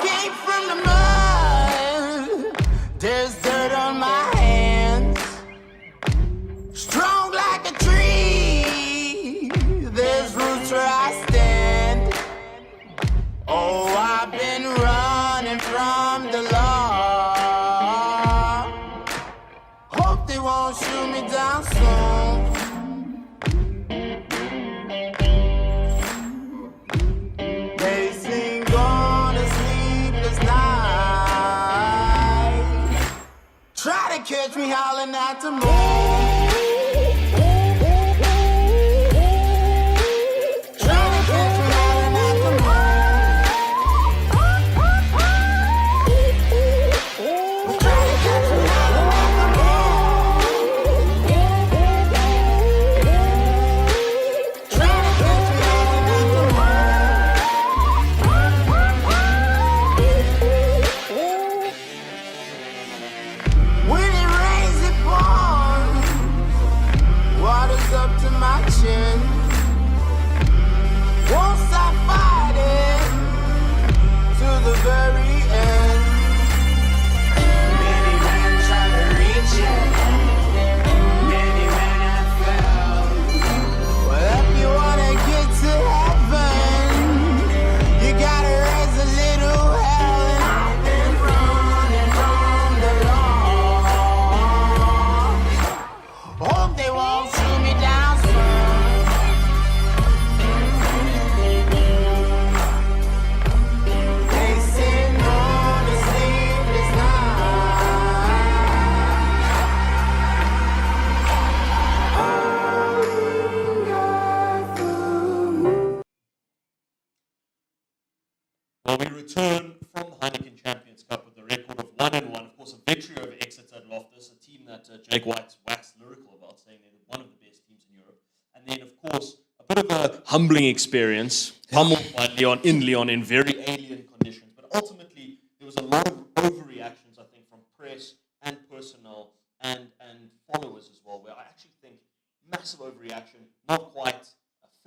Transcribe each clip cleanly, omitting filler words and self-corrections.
Came from the mud. There's dirt on my hands. Strong like a tree. There's roots where I stand. Oh, I've been running from the law. Hope they won't shoot me down soon. They sing on a sleepless night. Try to catch me howling at the moon. Won't stop fighting to the very end. Many men try to reach it, many men have failed. Well, if you wanna get to heaven, you gotta raise a little hell. And I've been running from the law. Hope they won't shoot me down soon. Well, we return from the Heineken Champions Cup with a record of 1-1. Of course, a victory over Exeter at Loftus, a team that Jake White waxed lyrical about, saying they're one of the best teams in Europe. And then, of course, a bit of a humbling experience, pummeled by Lyon in very alien conditions. But ultimately, there was a lot of overreactions, I think, from press and personnel and followers as well, where I actually think massive overreaction, not quite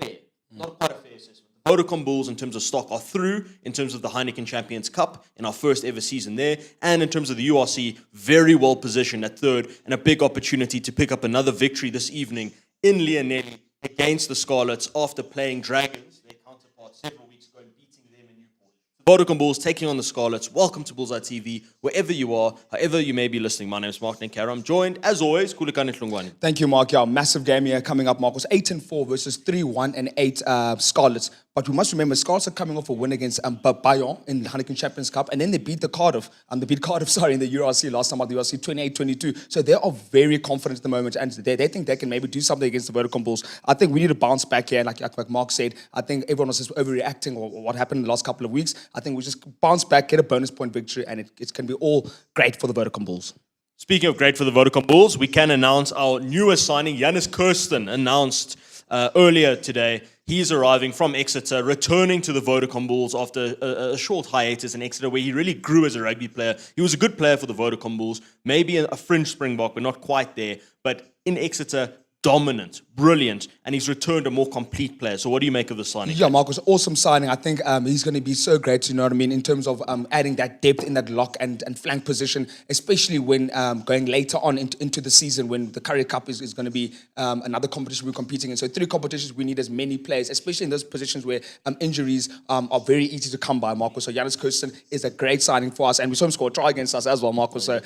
fair. Not quite a fair assessment. The Vodacom Bulls, in terms of stock, are through in terms of the Heineken Champions Cup in our first ever season there. And in terms of the URC, very well positioned at third and a big opportunity to pick up another victory this evening in Lionelli against the Scarlets after playing Dragons, their counterparts, several weeks ago and beating them in Newport. The Vodacom Bulls taking on the Scarlets. Welcome to Bullseye TV, wherever you are, however you may be listening. My name is Mark Nenkara. I'm joined, as always, Kulekane Hlongwane. Thank you, Mark. Yeah, massive game here coming up, Marcos. 8-4 versus 3-1-8 Scarlets. But we must remember, Scarlets are coming off a win against Bayonne in the Heineken Champions Cup, and then they beat Cardiff in the URC last time at the URC 28-22. So they are very confident at the moment, and they think they can maybe do something against the Vodacom Bulls. I think we need to bounce back here, like Mark said. I think everyone was just overreacting or what happened in the last couple of weeks. I think we just bounce back, get a bonus point victory, and it's going to be all great for the Vodacom Bulls. Speaking of great for the Vodacom Bulls, we can announce our newest signing. Janus Kirsten announced earlier today. He's arriving from Exeter, returning to the Vodacom Bulls after a short hiatus in Exeter where he really grew as a rugby player. He was a good player for the Vodacom Bulls, maybe a fringe Springbok, but not quite there. But in Exeter, dominant, brilliant, and he's returned a more complete player. So what do you make of the signing? Yeah, Marcus, awesome signing. I think he's going to be so great, you know what I mean, in terms of adding that depth in that lock and flank position, especially when going later on into the season when the Currie Cup is going to be another competition we're competing in. So 3 competitions, we need as many players, especially in those positions where injuries are very easy to come by, Marcus. So Janus Kirsten is a great signing for us, and we saw him score a try against us as well, Marcus. So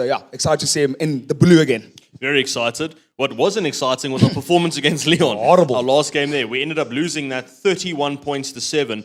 yeah, excited to see him in the blue again. Very excited. What wasn't exciting was our performance against Lyon. Horrible. Our last game there. We ended up losing that 31 points to 7.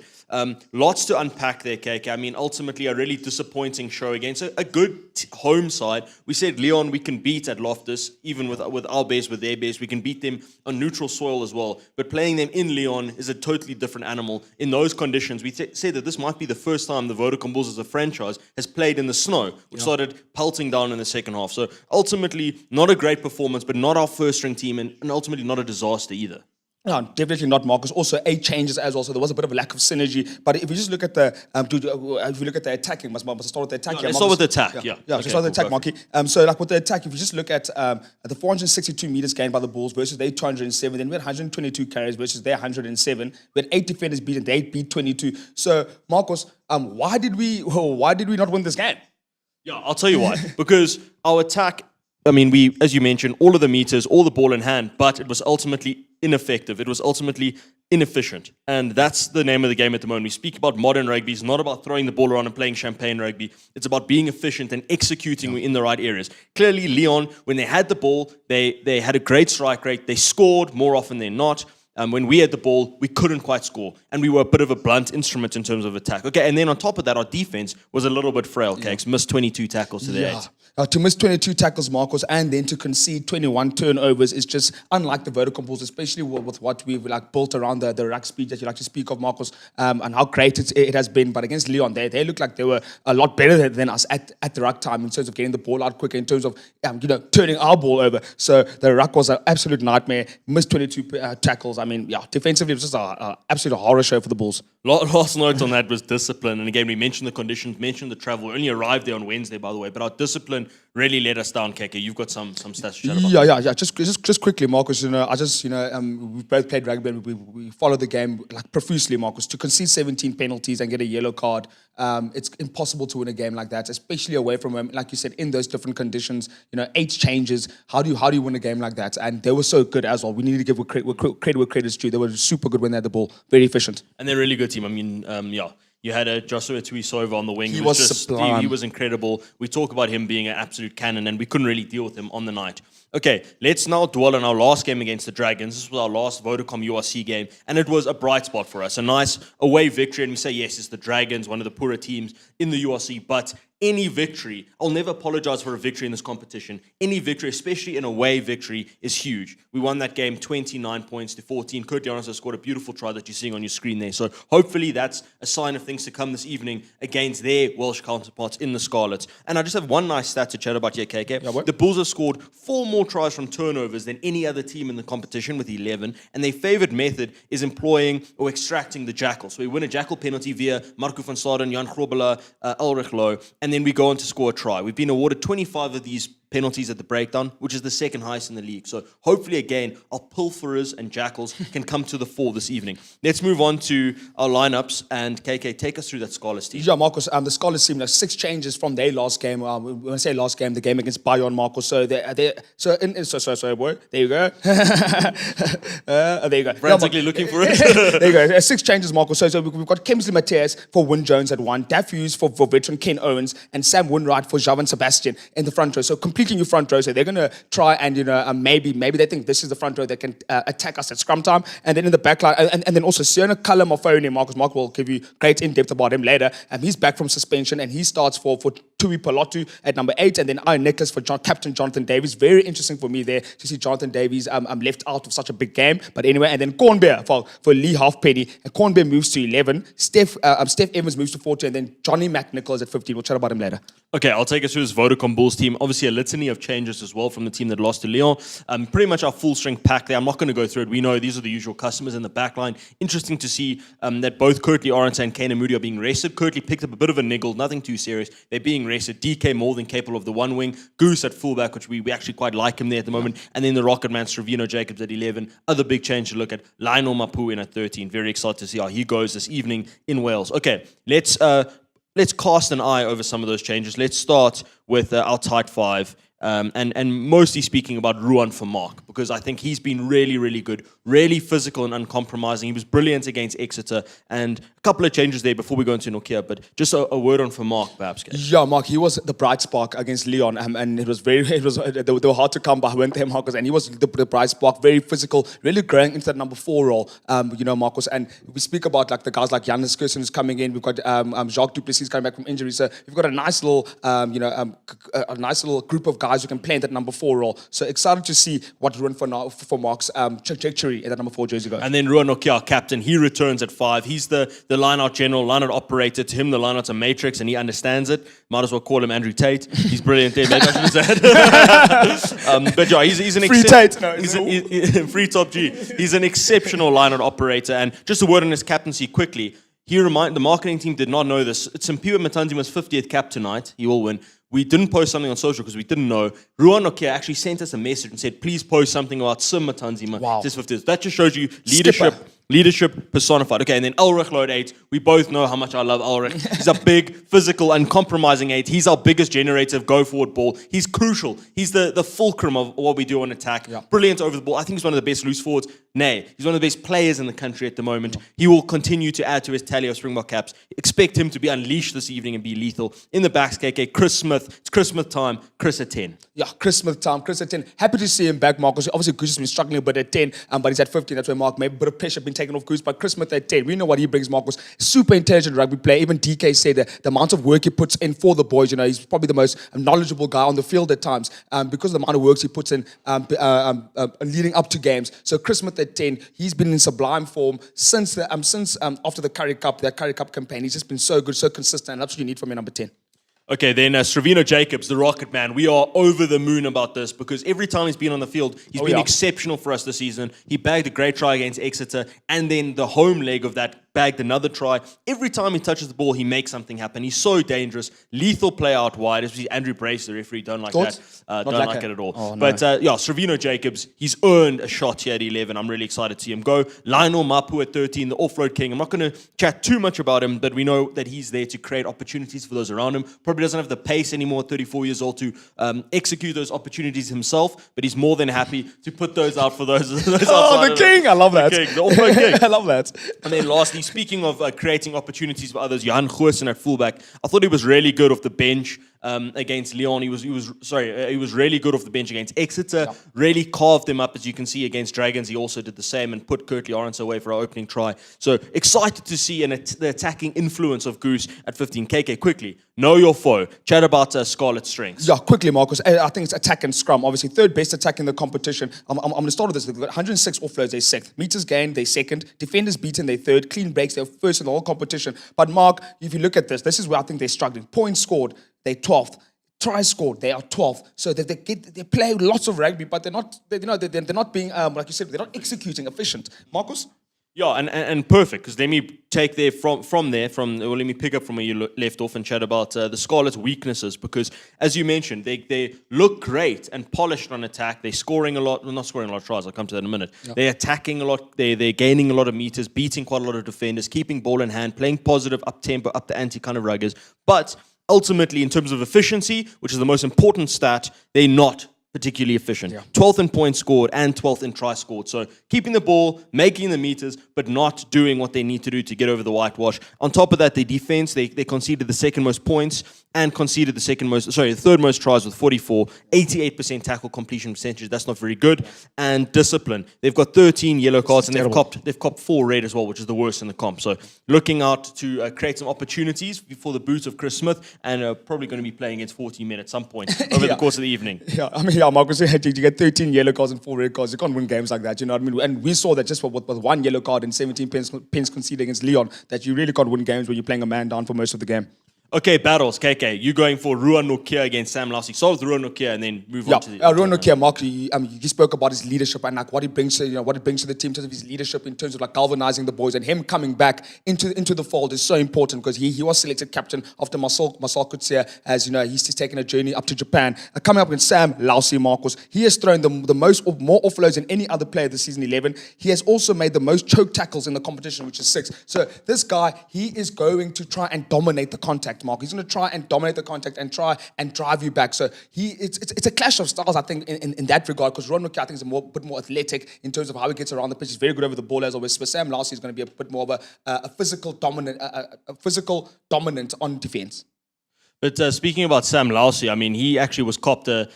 Lots to unpack there, KK. I mean, ultimately, a really disappointing show against a good home side. We said Lyon we can beat at Loftus, even with our base, with their base. We can beat them on neutral soil as well. But playing them in Lyon is a totally different animal. In those conditions, we said that this might be the first time the Vodacom Bulls as a franchise has played in the snow, which started pelting down in the second half. So ultimately, not a great performance, but not our first-string team, and ultimately not a disaster either. No, definitely not, Marcus. Also, 8 changes as well, so there was a bit of a lack of synergy. But if you just look at the, if you look at the attacking, must start with the attack. No, here, let's start Marcus. with the attack, yeah. Yeah, Okay, just start with the cool, attack, Marky. So, like with the attack, if you just look at the 462 meters gained by the Bulls versus their 207, then we had 122 carries versus their 107. We had 8 defenders beaten, they beat 22. So, Marcus, why did we not win this game? Yeah, I'll tell you why. Because our attack, I mean, we, as you mentioned, all of the meters, all the ball in hand, but it was ultimately ineffective. It was ultimately inefficient. And that's the name of the game at the moment. We speak about modern rugby. It's not about throwing the ball around and playing champagne rugby. It's about being efficient and executing in the right areas. Clearly, Lyon, when they had the ball, they had a great strike rate. They scored more often than not. When we had the ball, we couldn't quite score. And we were a bit of a blunt instrument in terms of attack. Okay, and then on top of that, our defense was a little bit frail, Cakes. Missed 22 tackles to the 8. To miss 22 tackles, Marcos, and then to concede 21 turnovers is just unlike the Vodacom Bulls, especially with what we've built around the ruck speed that you like to speak of, Marcos, and how great it has been. But against Lyon, they look like they were a lot better than us at the ruck time in terms of getting the ball out quicker, in terms of turning our ball over. So the ruck was an absolute nightmare. Missed 22 tackles. I mean, defensively it was just an absolute horror show for the Bulls. Last note on that was discipline. And again, we mentioned the conditions, mentioned the travel. We only arrived there on Wednesday, by the way. But our discipline really let us down, KK. You've got some stats to chat about. Yeah. Just quickly, Marcus. We both played rugby and we followed the game profusely, Marcus. To concede 17 penalties and get a yellow card, it's impossible to win a game like that, especially away from home. Like you said, in those different conditions, 8 changes. How do you win a game like that? And they were so good as well. We need to give credit where credit's due. They were super good when they had the ball, very efficient. And they're a really good team. I mean, You had a Joshua Tuisova on the wing. He was sublime. He was incredible. We talk about him being an absolute cannon, and we couldn't really deal with him on the night. Okay, let's now dwell on our last game against the Dragons. This was our last Vodacom URC game, and it was a bright spot for us. A nice away victory, and we say, yes, it's the Dragons, one of the poorer teams in the URC, but any victory, I'll never apologize for a victory in this competition. Any victory, especially an away victory, is huge. We won that game 29 points to 14. Kurt Jonas has scored a beautiful try that you're seeing on your screen there. So hopefully that's a sign of things to come this evening against their Welsh counterparts in the Scarlets. And I just have one nice stat to chat about here, KK. Yeah, the Bulls have scored 4 more tries from turnovers than any other team in the competition with 11. And their favored method is employing or extracting the jackal. So we win a jackal penalty via Marco van Staden, Jan Grobela, Ulrich Loh, and then we go on to score a try. We've been awarded 25 of these penalties at the breakdown, which is the second highest in the league. So hopefully, again, our pilferers and jackals can come to the fore this evening. Let's move on to our lineups, and KK, take us through that Scarlets team. Yeah, Marcos, the Scarlets team, 6 changes from their last game. When I say last game, the game against Bayonne, Marcos. So there you go. There you go. Frantically looking for it. There you go. 6 changes, Marcos. So we've got Kingsley Mateus for Wyn Jones at 1, Daff Hughes for veteran Ken Owens, and Sam Winwright for Javan Sebastian in the front row. So completely new front row. So they're going to try and maybe they think this is the front row that can attack us at scrum time. And then in the back line, and then also Siona Kalamafoni, Marcus Mark will give you great in-depth about him later. He's back from suspension and he starts for Tui Palotu at number 8, and then Iron Necklace for Captain Jonathan Davies. Very interesting for me there to see Jonathan Davies left out of such a big game. But anyway, and then Cornbear for Lee Halfpenny. And Cornbear moves to 11. Steph Evans moves to 14, and then Johnny McNichols at 15. We'll chat about him later. Okay, I'll take us through this Vodacom Bulls team. Obviously, a litany of changes as well from the team that lost to Lyon. Pretty much our full-strength pack there. I'm not going to go through it. We know these are the usual customers in the back line. Interesting to see that both Kurtley Arendse and Kane Moody are being rested. Kurtley picked up a bit of a niggle, nothing too serious. They're being rested. DK more than capable of the one wing. Goose at fullback, which we actually quite like him there at the moment. And then the Rocket Man, Stravino Jacobs at 11. Other big change to look at, Lionel Mapu in at 13. Very excited to see how he goes this evening in Wales. Okay, let's cast an eye over some of those changes. Let's start with our tight 5. And mostly speaking about Ruan Vermaak, because I think he's been really, really good, really physical and uncompromising. He was brilliant against Exeter, and a couple of changes there before we go into Nokia, but just a word on Vermaak, perhaps. Yeah, Mark, he was the bright spark against Lyon, and they were hard to come by, weren't they, Marcus? And he was the bright spark, very physical, really growing into that number 4 role, Marcus. And we speak about the guys like Jan Skursen who's coming in. We've got Jacques Duplessis coming back from injury, so we've got a nice little, a nice little group of guys who can play in that number 4 role. So excited to see what ruin for Mark's trajectory in that number 4 jersey. And then Ruan Nokia, our captain, he returns at 5. He's the line-out general, line-out operator. To him, the line-out's a matrix, and he understands it. Might as well call him Andrew Tate. He's brilliant there, maybe I should have said. But yeah, he's an Free Tate. No, free top G. He's an exceptional line-out operator. And just a word on his captaincy quickly. The marketing team did not know this. Simpiwe Matanzima's 50th cap tonight. He will win. We didn't post something on social because we didn't know. Ruan Nokia actually sent us a message and said, please post something about Sim Matanzima. Wow. That just shows you leadership. Skipper. Leadership personified. Okay, and then Ulrich load 8. We both know how much I love Ulrich. He's a big, physical, uncompromising 8. He's our biggest generator of go-forward ball. He's crucial. He's the fulcrum of what we do on attack. Yeah. Brilliant over the ball. I think he's one of the best loose forwards. Nay, he's one of the best players in the country at the moment. He will continue to add to his tally of Springbok caps. Expect him to be unleashed this evening and be lethal. In the backs, KK, Chris Smith. It's Chris Smith time. Chris at 10. Yeah, Chris Smith time. Chris at 10. Happy to see him back, Marcus. Obviously, Goose has been struggling a bit at 10, but he's at 15. That's where Mark maybe a bit of pressure been taken off Goose. But Chris Smith at 10. We know what he brings, Marcus. Super intelligent rugby player. Even DK said that the amount of work he puts in for the boys, he's probably the most knowledgeable guy on the field at times because of the amount of work he puts in leading up to games. So Chris Smith at 10, he's been in sublime form since after the Currie Cup, that Currie Cup campaign. He's just been so good, so consistent, and that's what you need from your number 10. Okay, then Sravino Jacobs, the Rocket Man. We are over the moon about this because every time he's been on the field, he's been exceptional for us this season. He bagged a great try against Exeter, and then the home leg of that bagged another try. Every time he touches the ball, he makes something happen. He's so dangerous. Lethal play out wide. Especially Andrew Brace, the referee, don't like that. Don't like it at all. Oh, no. But Sravino Jacobs, he's earned a shot here at 11. I'm really excited to see him go. Lionel Mapu at 13, the offload king. I'm not going to chat too much about him, but we know that he's there to create opportunities for those around him. Probably doesn't have the pace anymore at 34 years old to execute those opportunities himself, but he's more than happy to put those out for those Oh, the king! I love that. The offload king. I love that. And then lastly, speaking of creating opportunities for others, Johan Goosen at fullback. I thought he was really good off the bench against Lyon. He was really good off the bench against Exeter. Really carved them up, as you can see, against Dragons. He also did the same and put Kirtley Lawrence away for our opening try. So excited to see the attacking influence of Goose at 15. KK, quickly, know your foe. Chat about Scarlets' strengths. Yeah, quickly, Marcus. I think it's attack and scrum. Obviously, third best attack in the competition. I'm going to start with this. They've got 106 offloads, they're sixth. Meters gained, they're second. Defenders beaten, they're third. Clean breaks, they're first in the whole competition. But Mark, if you look at this is where I think they're struggling. Points scored, they're 12th. Tries scored, they are 12th. So they play lots of rugby, but they're not being like you said, they're not executing efficient. Marcus? Yeah, and perfect, because let me take there let me pick up from where you left off and chat about the Scarlets' weaknesses, because as you mentioned, they look great and polished on attack. They're scoring a lot, well, not scoring a lot of tries, I'll come to that in a minute. Yeah. They're attacking a lot, they're gaining a lot of meters, beating quite a lot of defenders, keeping ball in hand, playing positive, up-tempo, up the ante kind of ruggers. But ultimately, in terms of efficiency, which is the most important stat, they're not particularly efficient. Yeah. 12th in points scored and 12th in tries scored. So keeping the ball, making the meters, but not doing what they need to do to get over the whitewash. On top of that, their defense, they conceded the second most points and conceded the third most tries with 44, 88% tackle completion percentage. That's not very good. And discipline. They've got 13 yellow cards and they've copped 4 red as well, which is the worst in the comp. So looking out to create some opportunities before the boots of Chris Smith, and probably going to be playing against 40 men at some point over the course of the evening. Yeah, Marcus, you get 13 yellow cards and 4 red cards. You can't win games like that, you know what I mean? And we saw that just with 1 yellow card and 17 pens conceded against Lyon, that you really can't win games when you're playing a man down for most of the game. Okay, battles, KK. You going for Ruan Nokia against Sam Lassie. Start with Ruan Nokia and then move on to the... Ruan Nokia, Mark, you spoke about his leadership and like what he brings to the team in terms of his leadership, in terms of like galvanizing the boys, and him coming back into the fold is so important, because he was selected captain after Marcel Coetzee, as you know, he's taken a journey up to Japan. Coming up with Sam Lassie, Marcus, he has thrown more offloads than any other player this season, 11. He has also made the most choke tackles in the competition, which is 6. So this guy, he is going to try and dominate the contact, Mark. He's going to try and dominate the contact and try and drive you back. So it's a clash of styles, I think, in that regard, because Ruan Nokia, I think, is a bit more athletic in terms of how he gets around the pitch. He's very good over the ball as always. But Sam Lassie is going to be a bit more of a physical dominant on defense. But speaking about Sam Lassie, I mean, he actually was copped a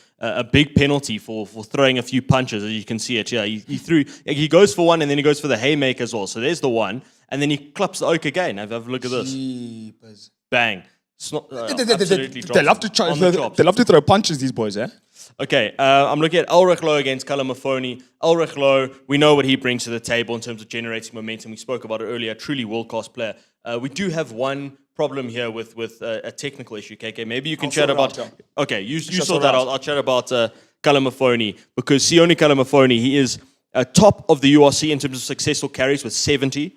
big penalty for throwing a few punches, as you can see it. Yeah, he goes for one and then he goes for the haymaker as well. So there's the one, and then he claps the oak again. Have a look at this. Jeepers. Bang. Absolutely They love to on the chops. they love to throw punches, these boys, eh? Okay, I'm looking at Ulrich Loh against Kalamafoni. Ulrich Loh, we know what he brings to the table in terms of generating momentum. We spoke about it earlier, truly world-class player. We do have one problem here with a technical issue, KK. Maybe you can chat about... Okay, you saw that. I'll chat about Kalamafoni, because Sione Kalamafoni, he is top of the URC in terms of successful carries with 70.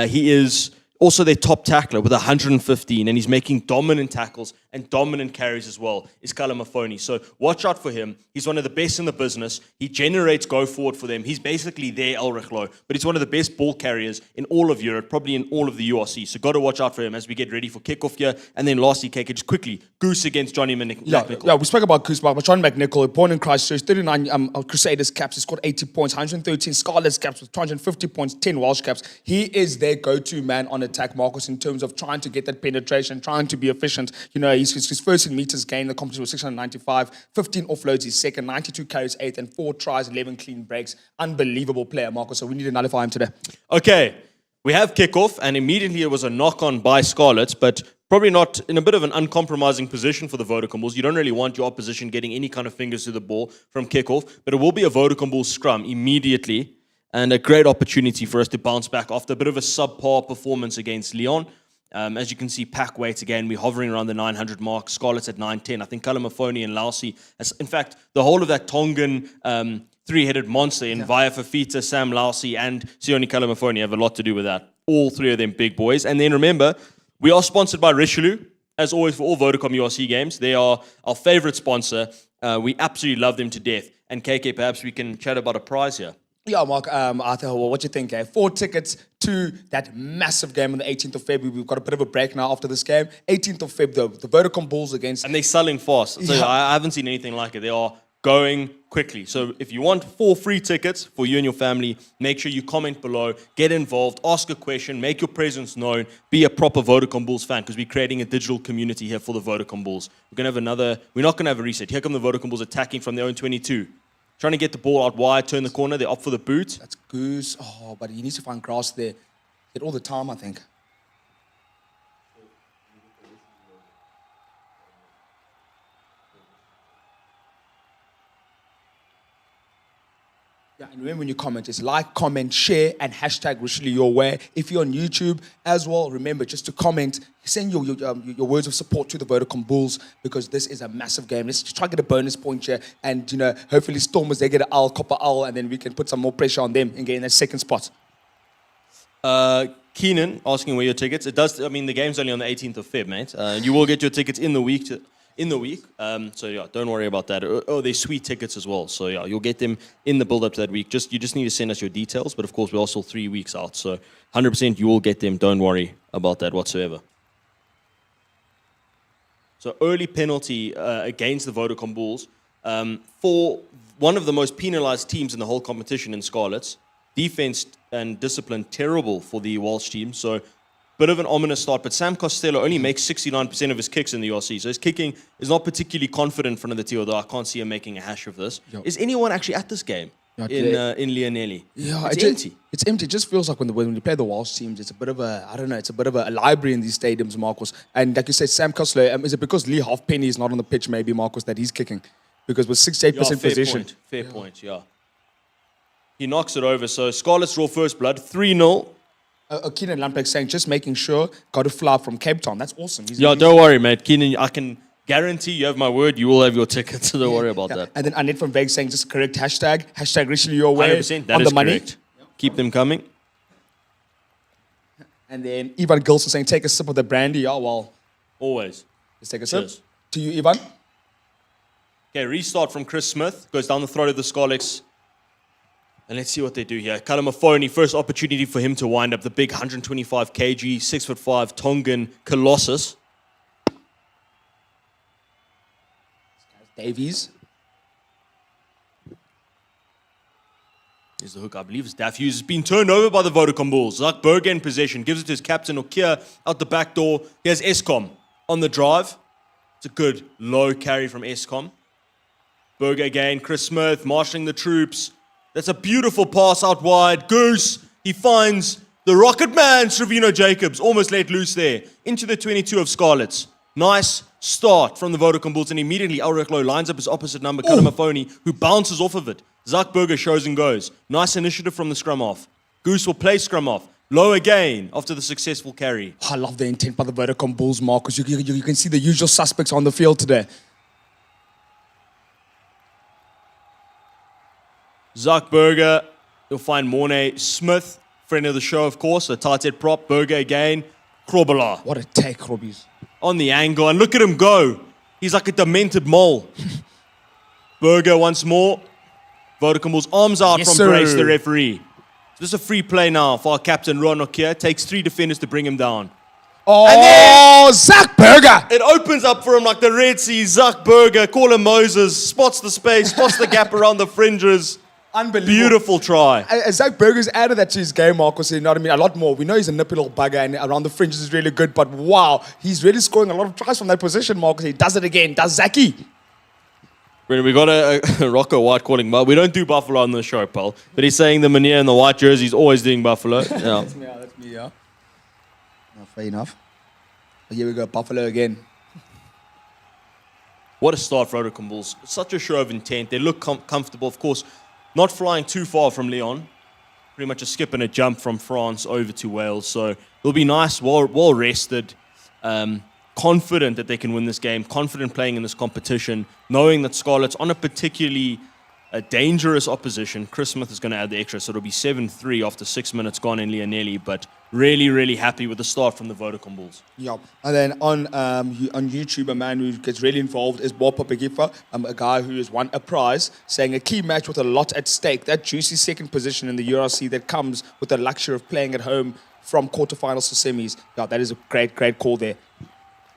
He is also their top tackler with 115, and he's making dominant tackles and dominant carries as well, is Kalamafoni. So watch out for him. He's one of the best in the business. He generates go forward for them. He's basically their Ulrich Loh, but he's one of the best ball carriers in all of Europe, probably in all of the URC. So got to watch out for him as we get ready for kickoff here. And then lastly, KK, just quickly, Goose against Johnny McNichol. Yeah, we spoke about Goose, but Johnny McNichol, born in Christchurch, 39 Crusaders caps, he scored 80 points, 113 Scarlets caps with 250 points, 10 Welsh caps. He is their go-to man on attack, Marcus, in terms of trying to get that penetration, trying to be efficient. You know, his first in meters gained, the competition was 695, 15 offloads, he's second, 92 carries, 8th, and 4 tries, 11 clean breaks. Unbelievable player, Marcus, so we need to nullify him today. Okay, we have kickoff, and immediately it was a knock-on by Scarlets, but probably not in a bit of an uncompromising position for the Vodacom Bulls. You don't really want your opposition getting any kind of fingers to the ball from kickoff, but it will be a Vodacom Bulls scrum immediately, and a great opportunity for us to bounce back after a bit of a subpar performance against Lyon. As you can see, pack weight again, we're hovering around the 900 mark. Scarlets at 910. I think Kalamafoni and Lausi, in fact, the whole of that Tongan three-headed monster in Vaya Fafita, Sam Lausi, and Sione Kalamafoni have a lot to do with that. All three of them big boys. And then remember, we are sponsored by Richelieu, as always, for all Vodacom URC games. They are our favorite sponsor. We absolutely love them to death. And KK, perhaps we can chat about a prize here. Yeah, Mark, Arthur, what do you think? 4 tickets to that massive game on the 18th of February. We've got a bit of a break now after this game. 18th of February, the Vodacom Bulls against... And they're selling fast. So I haven't seen anything like it. They are going quickly. So if you want 4 free tickets for you and your family, make sure you comment below, get involved, ask a question, make your presence known, be a proper Vodacom Bulls fan, because we're creating a digital community here for the Vodacom Bulls. We're not going to have a reset. Here come the Vodacom Bulls attacking from their own 22. Trying to get the ball out wide, turn the corner. They're up for the boot. That's Goose. Oh, but he needs to find grass there. Get all the time, I think. Yeah, and remember when you comment, it's like, comment, share, and hashtag Richelieu your way. If you're on YouTube as well, remember just to comment, send your words of support to the Vodacom Bulls, because this is a massive game. Let's try to get a bonus point here, and hopefully Stormers, they get an L, Copper L, and then we can put some more pressure on them and get in that second spot. Keenan asking where your tickets. It does. I mean, the game's only on the 18th of Feb, mate. You will get your tickets in the week. So yeah, don't worry about that. Oh, they're sweet tickets as well. So yeah, you'll get them in the build-up to that week. You just need to send us your details. But of course, we're also 3 weeks out. So 100% you will get them. Don't worry about that whatsoever. So early penalty against the Vodacom Bulls for one of the most penalized teams in the whole competition in Scarlets. Defense and discipline terrible for the Welsh team. So bit of an ominous start, but Sam Costello only makes 69% of his kicks in the URC, so his kicking is not particularly confident in front of the tee, although I can't see him making a hash of this. Yo. Is anyone actually at this game in Leonelli? Yeah, it's empty. It's empty. It just feels like when you play the Welsh teams, it's a bit of a library in these stadiums, Marcus. And like you said, Sam Costello, is it because Lee Halfpenny is not on the pitch, maybe, Marcus, that he's kicking? Because with 68% possession. Fair point, yeah. He knocks it over, so Scarlets draw first blood, 3-0. Keenan Lampek saying, just making sure, got to fly from Cape Town. That's awesome. Don't worry, mate. Keenan, I can guarantee you have my word, you will have your ticket, so don't worry about that. And then Annette from Vegas saying, just correct hashtag Richelieu your way. 100%, that is correct. Keep them coming. And then Ivan Gilson saying, take a sip of the brandy. Oh, well. Always. Let's take a sip. To you, Ivan. Okay, restart from Chris Smith. Goes down the throat of the Scarlets. And let's see what they do here. Kalamafoni, first opportunity for him to wind up the big 125 kg, 6'5" Tongan Colossus. Davies. Here's the hook, I believe it's Daff Hughes. It's been turned over by the Vodacom Bulls. Zach Berger in possession. Gives it to his captain, Okia, out the back door. Here's Eskom on the drive. It's a good low carry from Eskom. Berger again. Chris Smith marshalling the troops. That's a beautiful pass out wide. Goose, he finds the rocket man, Sravino Jacobs, almost let loose there, into the 22 of Scarlets. Nice start from the Vodacom Bulls, and immediately Ulrich Loh lines up his opposite number, Kalamafoni, who bounces off of it. Zuckerberger shows and goes. Nice initiative from the scrum off. Goose will play scrum off. Low again after the successful carry. I love the intent by the Vodacom Bulls, Marcus. You can see the usual suspects on the field today. Zuckerberger, you'll find Mornay Smith, friend of the show, of course, a tight head prop. Berger again. Krobela What a take, Robbies. on the angle, and look at him go. He's like a demented mole. Berger once more. Vodacom Bulls arms out Yes, from sir. Brace, the referee. This is a free play now for our captain, Ronok here. Takes 3 defenders to bring him down. Oh, Zuckerberger! It opens up for him like the Red Sea. Zuckerberger, call him Moses, spots the space, spots the gap around the fringes. Unbelievable. Beautiful try. Zuckerberger's added that to his game, Marcus. You know what I mean? A lot more. We know he's a nippy little bugger and around the fringes is really good, but wow, he's really scoring a lot of tries from that position, Marcus. He does it again. Does Zaki? We got a Rocco White calling, but we don't do Buffalo on the show, pal. But he's saying the Manier in the white jersey is always doing Buffalo. Yeah. That's me, yeah. No, fair enough. But here we go, Buffalo again. What a start for Vodacom Bulls. Such a show of intent. They look comfortable, of course, not flying too far from Lyon. Pretty much a skip and a jump from France over to Wales. So it'll be nice, well rested, confident that they can win this game, confident playing in this competition, knowing that Scarlets on a particularly dangerous opposition. Chris Smith is going to add the extra, so it'll be 7-3 after 6 minutes gone in Lionelli, but really, really happy with the start from the Vodacom Bulls. Yeah, and then on YouTube, a man who gets really involved is Bob Papagifa, a guy who has won a prize, saying a key match with a lot at stake. That juicy second position in the URC that comes with the luxury of playing at home from quarterfinals to semis. Yeah, that is a great call there.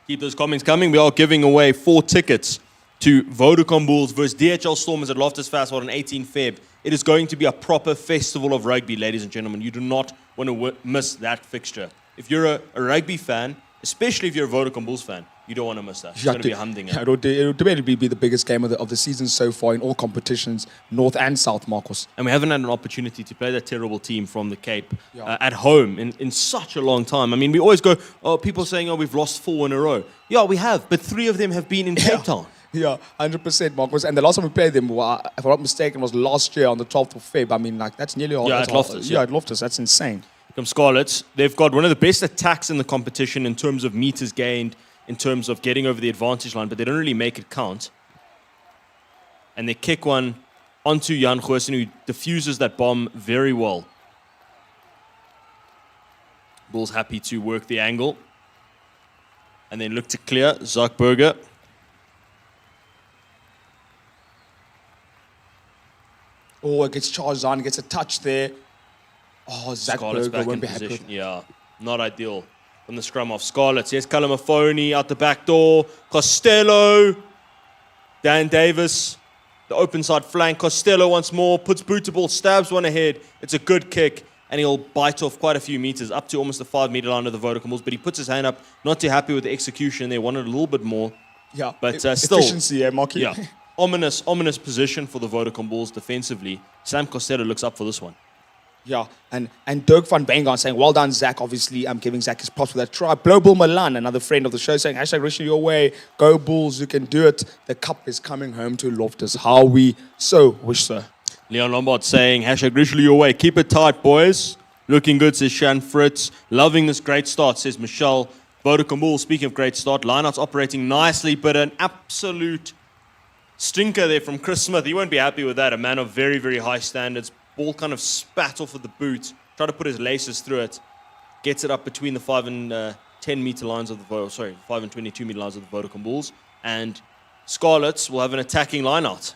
Keep those comments coming. We are giving away 4 tickets to Vodacom Bulls versus DHL Stormers at Loftus Fastwood on 18 Feb. It is going to be a proper festival of rugby, ladies and gentlemen. You do not want to miss that fixture. If you're a rugby fan, especially if you're a Vodacom Bulls fan, you don't want to miss that. It's going to be a humdinger. It'll definitely be the biggest game of the season so far in all competitions, North and South, Marcus. And we haven't had an opportunity to play that terrible team from the Cape at home in such a long time. I mean, we always go, people saying, we've lost 4 in a row. Yeah, we have, but 3 of them have been in Cape Town. Yeah, 100%, Marcus. And the last time we played them, if I'm not mistaken, was last year on the 12th of Feb. I mean, like, that's nearly all. Yeah, at Loftus. Yeah, at Loftus. That's insane. From Scarlets, they've got one of the best attacks in the competition in terms of meters gained, in terms of getting over the advantage line, but they don't really make it count. And they kick one onto Jan Goosen, who diffuses that bomb very well. Bulls happy to work the angle. And then look to clear. Zuckerberger. Oh, it gets charged on, gets a touch there. Oh, Scarlets Zuckerberger back won't in be happy position. with Yeah, not ideal from the scrum off. Scarlets. Here's Kalamafoni out the back door. Costello. Dan Davis. The open side flank. Costello once more. Puts boot to ball. Stabs one ahead. It's a good kick. And he'll bite off quite a few meters. Up to almost the 5-meter line of the Vodacom Bulls. But he puts his hand up. Not too happy with the execution. They wanted a little bit more. Yeah, but still. efficiency, yeah, Marky. Yeah. Ominous position for the Vodacom Bulls defensively. Sam Costello looks up for this one. Yeah, and Dirk van Bengaan saying, well done, Zach. Obviously, I'm giving Zach his props for that try. Global Milan, another friend of the show, saying, #Richard your way. Go Bulls, you can do it. The cup is coming home to Loftus. How we so wish so. Leon Lombard saying, #Richard your way. Keep it tight, boys. Looking good, says Shan Fritz. Loving this great start, says Michelle. Vodacom Bulls, speaking of great start, lineouts operating nicely, but an absolute stinker there from Chris Smith. He won't be happy with that. A man of very, very high standards. Ball kind of spat off of the boot. Tried to put his laces through it. Gets it up between the 5 and 10 meter lines of the 5 and 22 meter lines of the Vodacom Bulls. And Scarlets will have an attacking lineout.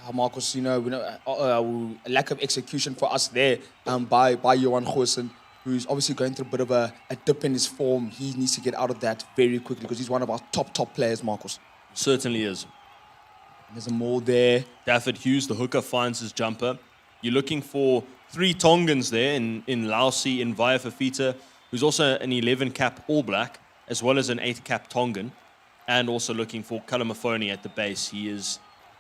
Yeah, Marcus, lack of execution for us there by Johan Goosen, who's obviously going through a bit of a dip in his form. He needs to get out of that very quickly because he's one of our top players, Marcus. Certainly is. There's a more there. Dafford Hughes, the hooker, finds his jumper. You're looking for 3 Tongans there in Lausi, in Vaya Fafita, who's also an 11-cap All Black, as well as an 8-cap Tongan, and also looking for Kalamafoni at the base. He is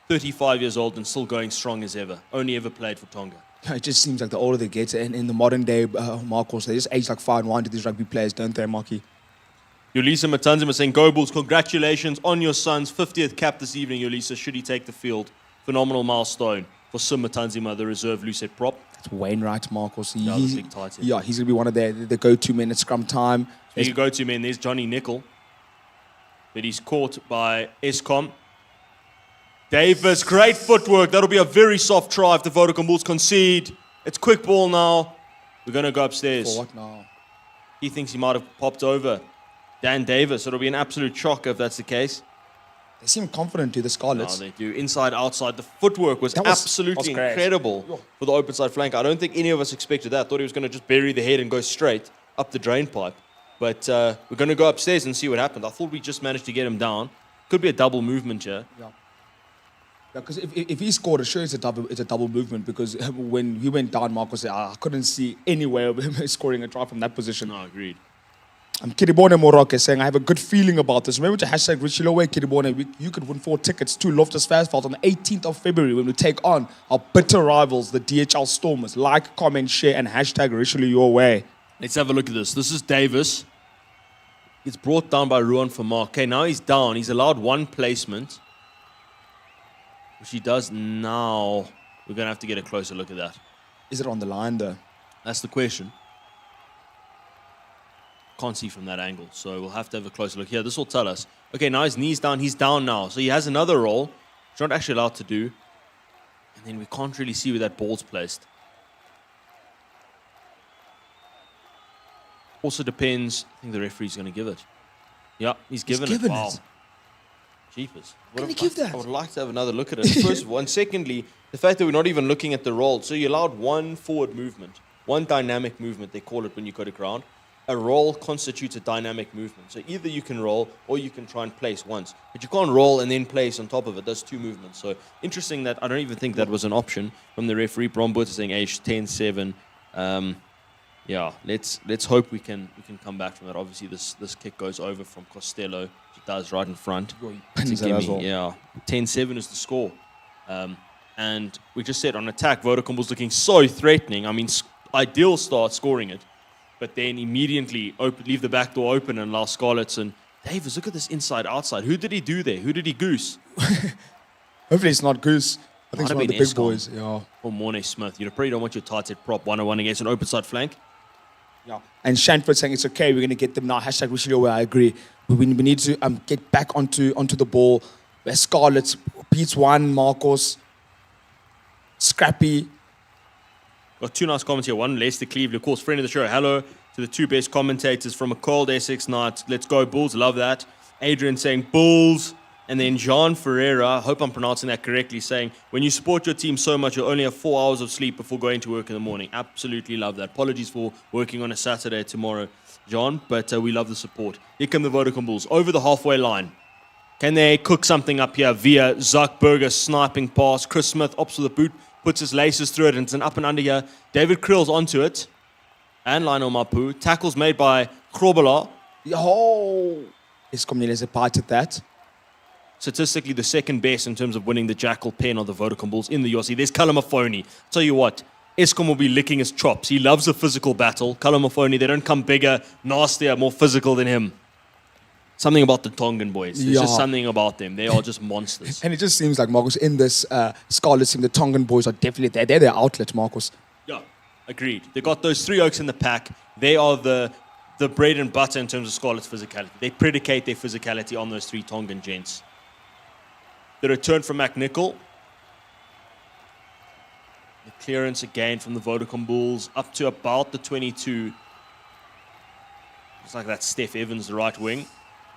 35 years old and still going strong as ever. Only ever played for Tonga. It just seems like the older they get in the modern day, Marcos, they just age like fine wine to these rugby players, don't they, Marky? Yolisa Matanzima saying, "Go Bulls, congratulations on your son's 50th cap this evening, Yolisa. Should he take the field? Phenomenal milestone for Sim Matanzima, the reserve Lucette prop." It's Wainwright, Marcos. Yeah, the big tight end. Yeah, he's going to be one of the go-to men at scrum time. Speaking of go-to men, there's Johnny Nickel. But he's caught by Eskom. Davis, great footwork. That'll be a very soft try if the Vodacom Bulls concede. It's quick ball now. We're going to go upstairs. For what now? He thinks he might have popped over Dan Davis. It'll be an absolute shock if that's the case. They seem confident to the Scarlets. No, they do. Inside, outside. The footwork was absolutely great. incredible for the open side flank. I don't think any of us expected that. Thought he was going to just bury the head and go straight up the drain pipe. But we're going to go upstairs and see what happened. I thought we just managed to get him down. Could be a double movement here. Yeah. Because if he scored, it sure it's a double movement. Because when he went down, Marcos said, I couldn't see any way of him scoring a try from that position. No, agreed. Kiribone Moroke saying, I have a good feeling about this. Remember to hashtag Richilowe Kiribone. You could win 4 tickets to Loftus Versfeld on the 18th of February when we take on our bitter rivals, the DHL Stormers. Like, comment, share, and hashtag Richelieu your way. Let's have a look at this. This is Davis. It's brought down by Ruan for Mark. Okay, now he's down. He's allowed 1 placement, which he does now. We're going to have to get a closer look at that. Is it on the line, though? That's the question. Can't see from that angle, so we'll have to have a closer look here. This will tell us. Okay, now his knee's down. He's down now. So he has another roll. He's not actually allowed to do. And then we can't really see where that ball's placed. Also depends. I think the referee's going to give it. Yeah, he's given it. Wow. Jeepers. Can he give that? I would like to have another look at it. First of all. And secondly, the fact that we're not even looking at the roll. So you allowed 1 forward movement, 1 dynamic movement, they call it when you go to ground. A roll constitutes a dynamic movement. So either you can roll or you can try and place once. But you can't roll and then place on top of it. That's 2 movements. So interesting that I don't even think that was an option from the referee. Bron Botha saying age 10-7. Yeah, let's hope we can come back from that. Obviously, this kick goes over from Costello. He does right in front. Pins it as well. Yeah, 10-7 is the score. And we just said on attack, Vodacom was looking so threatening. I mean, ideal start scoring it. But then immediately leave the back door open and allow Scarlets and Davis. Look at this inside-outside. Who did he do there? Who did he goose? Hopefully it's not Goose. I think it's one of the big boys. Yeah. Or Mornay Smith. You probably don't want your tight head prop 1-on-1 against an open side flank. Yeah. And Shanford saying it's okay. We're going to get them now. Hashtag Richelieu. I agree. We need to get back onto the ball. Where Scarlets beats 1, Marcos, Scrappy. Got 2 nice comments here. One, Lester Cleveland, of course, friend of the show. Hello to the 2 best commentators from a cold Essex night. Let's go, Bulls. Love that. Adrian saying Bulls. And then Jean Ferreira, I hope I'm pronouncing that correctly, saying, when you support your team so much, you only have 4 hours of sleep before going to work in the morning. Absolutely love that. Apologies for working on a Saturday tomorrow, John, but we love the support. Here come the Vodacom Bulls over the halfway line. Can they cook something up here via Zuckberger sniping pass? Chris Smith opts for the boot, puts his laces through it, and it's an up and under here. David Krill's onto it. And Lionel Mapu. Tackles made by Krobela. Yo! Eskom has a part at that. Statistically, the second best in terms of winning the Jackal pen of the Vodacom Bulls in the Yossi. There's Kalamafoni. Tell you what, Eskom will be licking his chops. He loves a physical battle. Kalamafoni, they don't come bigger, nastier, more physical than him. Something about the Tongan boys. There's just something about them. They are just monsters. And it just seems like, Marcos, in this Scarlets team, the Tongan boys are definitely there. They're their outlet, Marcos. Yeah, agreed. They got those 3 oaks in the pack. They are the bread and butter in terms of Scarlets' physicality. They predicate their physicality on those 3 Tongan gents. The return from McNichol. The clearance again from the Vodacom Bulls up to about the 22. It's like that's Steph Evans, the right wing.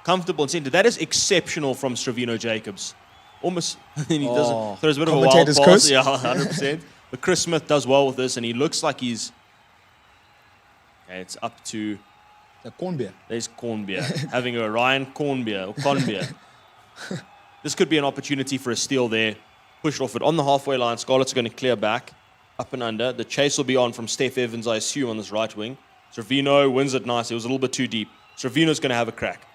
Comfortable and centre. That is exceptional from Stravino Jacobs. Almost, and he doesn't throws a bit of a wild pass. Curse. Yeah, 100%. But Chris Smith does well with this, and he looks like he's. Okay, it's up to. The Cornbeer. There's Cornbeer. Having a Ryan Cornbeer or Cornbeer. This could be an opportunity for a steal there. Push off it on the halfway line. Scarlets are going to clear back, up and under. The chase will be on from Steph Evans, I assume, on this right wing. Stravino wins it nice. It was a little bit too deep. Stravino's going to have a crack.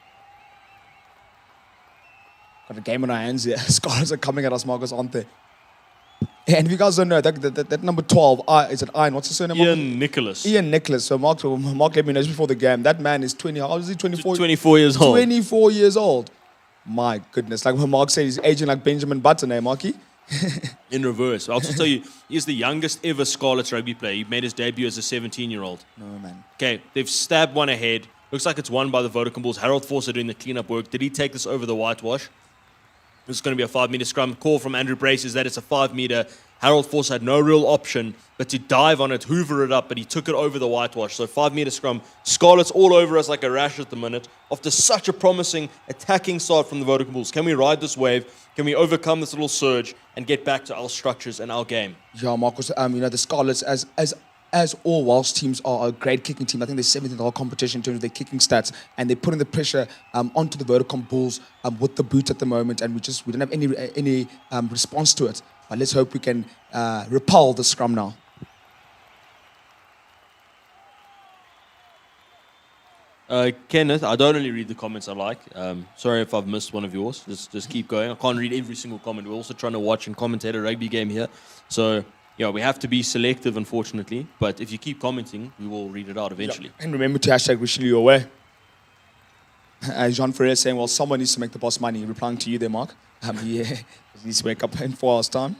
Got a game on our hands here. Scarlets are coming at us, Marcos, aren't they? And if you guys don't know, that number 12, is it Ian? What's his surname? Ian Nicholas. Ian Nicholas. So Mark let me know just before the game. That man is 20. How old is he? 24? 24 years old. 24 years old. My goodness. Like when Mark said, he's aging like Benjamin Button, eh, Marky? In reverse. I'll also tell you, he's the youngest ever Scarlets rugby player. He made his debut as a 17-year-old. No, man. Okay, they've stabbed one ahead. Looks like it's won by the Vodacom Bulls. Harold Forster doing the cleanup work. Did he take this over the whitewash? This is going to be a 5-meter scrum. Call from Andrew Brace is that it's a 5-meter. Harold Forster had no real option but to dive on it, hoover it up, but he took it over the whitewash. So 5-meter scrum. Scarlets all over us like a rash at the minute. After such a promising attacking start from the Vodacom Bulls, can we ride this wave? Can we overcome this little surge and get back to our structures and our game? Yeah, Marcus, the Scarlets, as all Welsh teams are a great kicking team. I think they're 7th in the whole competition in terms of their kicking stats, and they're putting the pressure onto the Vodacom Bulls with the boot at the moment, and we don't have any response to it. But let's hope we can repel the scrum now. Kenneth, I don't only read the comments I like. Sorry if I've missed one of yours. Just keep going. I can't read every single comment. We're also trying to watch and commentate a rugby game here. So, yeah, we have to be selective, unfortunately. But if you keep commenting, we will read it out eventually. Yeah. And remember to hashtag Richelieu your way. Jean Ferrer saying, well, someone needs to make the boss money. Replying to you there, Mark. He needs to wake up in 4 hours' time.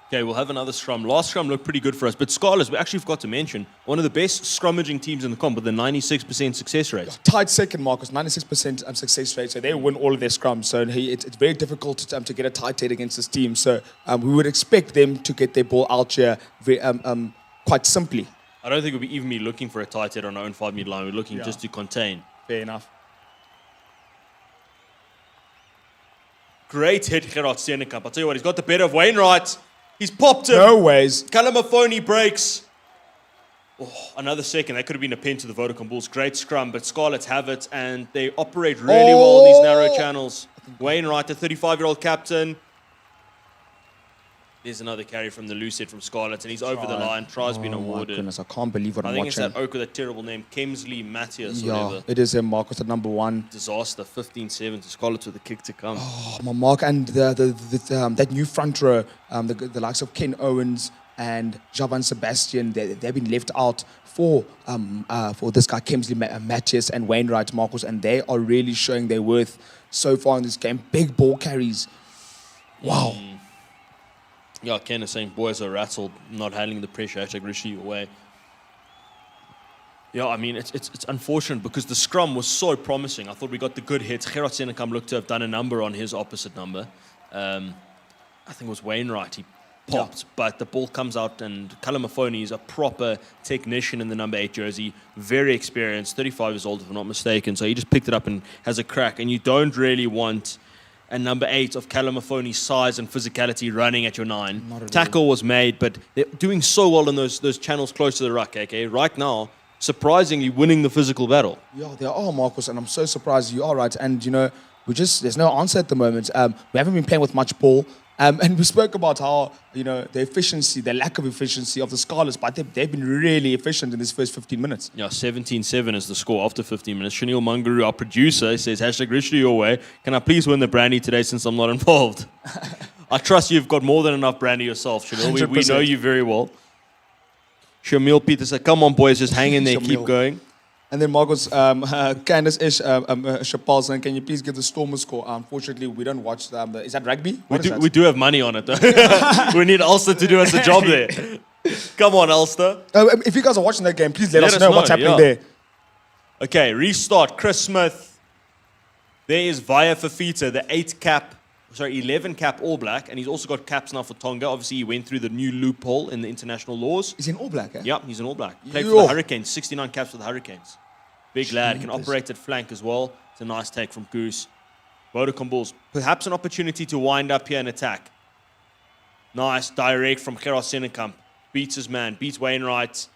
Okay, we'll have another scrum. Last scrum looked pretty good for us, but Scarlets, we actually forgot to mention, one of the best scrummaging teams in the comp with a 96% success rate. Tied second, Marcus, 96% success rate, so they win all of their scrums. So it's very difficult to get a tight head against this team. So we would expect them to get their ball out here very, quite simply. I don't think we'll even be looking for a tight head on our own 5-meter line. We're looking just to contain. Fair enough. Great hit, Gerard Steenekamp. I'll tell you what, he's got the better of Wainwright. He's popped him. No ways. Kalamafoni breaks. Oh, another second. That could have been a pen to the Vodacom Bulls. Great scrum, but Scarlets have it, and they operate really well in these narrow channels. Wainwright, the 35-year-old captain. There's another carry from the loose head from Scarlets, and he's over the line. Try's been awarded. My goodness, I can't believe what I'm watching. watching. I think it's that oak with that terrible name, Kemsley Matthias. Yeah, whatever. it is Marcus at number 1. Disaster, 15-7 to Scarlets with a kick to come. Oh, my Mark, and that new front row, the likes of Ken Owens and Javan Sebastian, they've been left out for this guy Kemsley Matthias and Wainwright, Marcus, and they are really showing their worth so far in this game. Big ball carries. Wow. Yeah, Ken is saying boys are rattled, not handling the pressure. Hashtag Rishi away. Yeah, I mean, it's unfortunate because the scrum was so promising. I thought we got the good hits. Gerard Steenekamp looked to have done a number on his opposite number. I think it was Wainwright. He popped, but the ball comes out, and Kalamafoni is a proper technician in the number 8 jersey. Very experienced, 35 years old if I'm not mistaken. So he just picked it up and has a crack. And you don't really want a number 8 of Kalamafoni's size and physicality running at your 9. Tackle was made, but they're doing so well in those channels close to the ruck, okay? Right now, surprisingly winning the physical battle. Yeah, they are, Marcus, and I'm so surprised you are right. And, there's no answer at the moment. We haven't been playing with much ball. And we spoke about how, the efficiency, the lack of efficiency of the Scarlets, but they've been really efficient in this first 15 minutes. Yeah, 17-7 is the score after 15 minutes. Chanel Munguru, our producer, says, hashtag Richard your way. Can I please win the brandy today since I'm not involved? I trust you've got more than enough brandy yourself, Chanel. We know you very well. Shamil Peter said, come on, boys, just hang in there, keep going. And then Marcus, Candace Ish, Chappelle saying, can you please give the Stormers score? Unfortunately, we don't watch them. Is that rugby? We do have money on it, though. We need Ulster to do us a job there. Come on, Ulster. If you guys are watching that game, please let us know what's happening there. Okay, restart. Chris Smith. There is Vaya Fafita, the 11 cap All Black, and he's also got caps now for Tonga. Obviously, he went through the new loophole in the international laws. He's in All Black, eh? Yep, he's an All Black. Played for the Hurricanes, 69 caps for the Hurricanes. Big lad, can operate at flank as well. It's a nice take from Goose. Vodacom Bulls, perhaps an opportunity to wind up here and attack. Nice, direct from Gerard Steenekamp. Beats his man, beats Wainwright.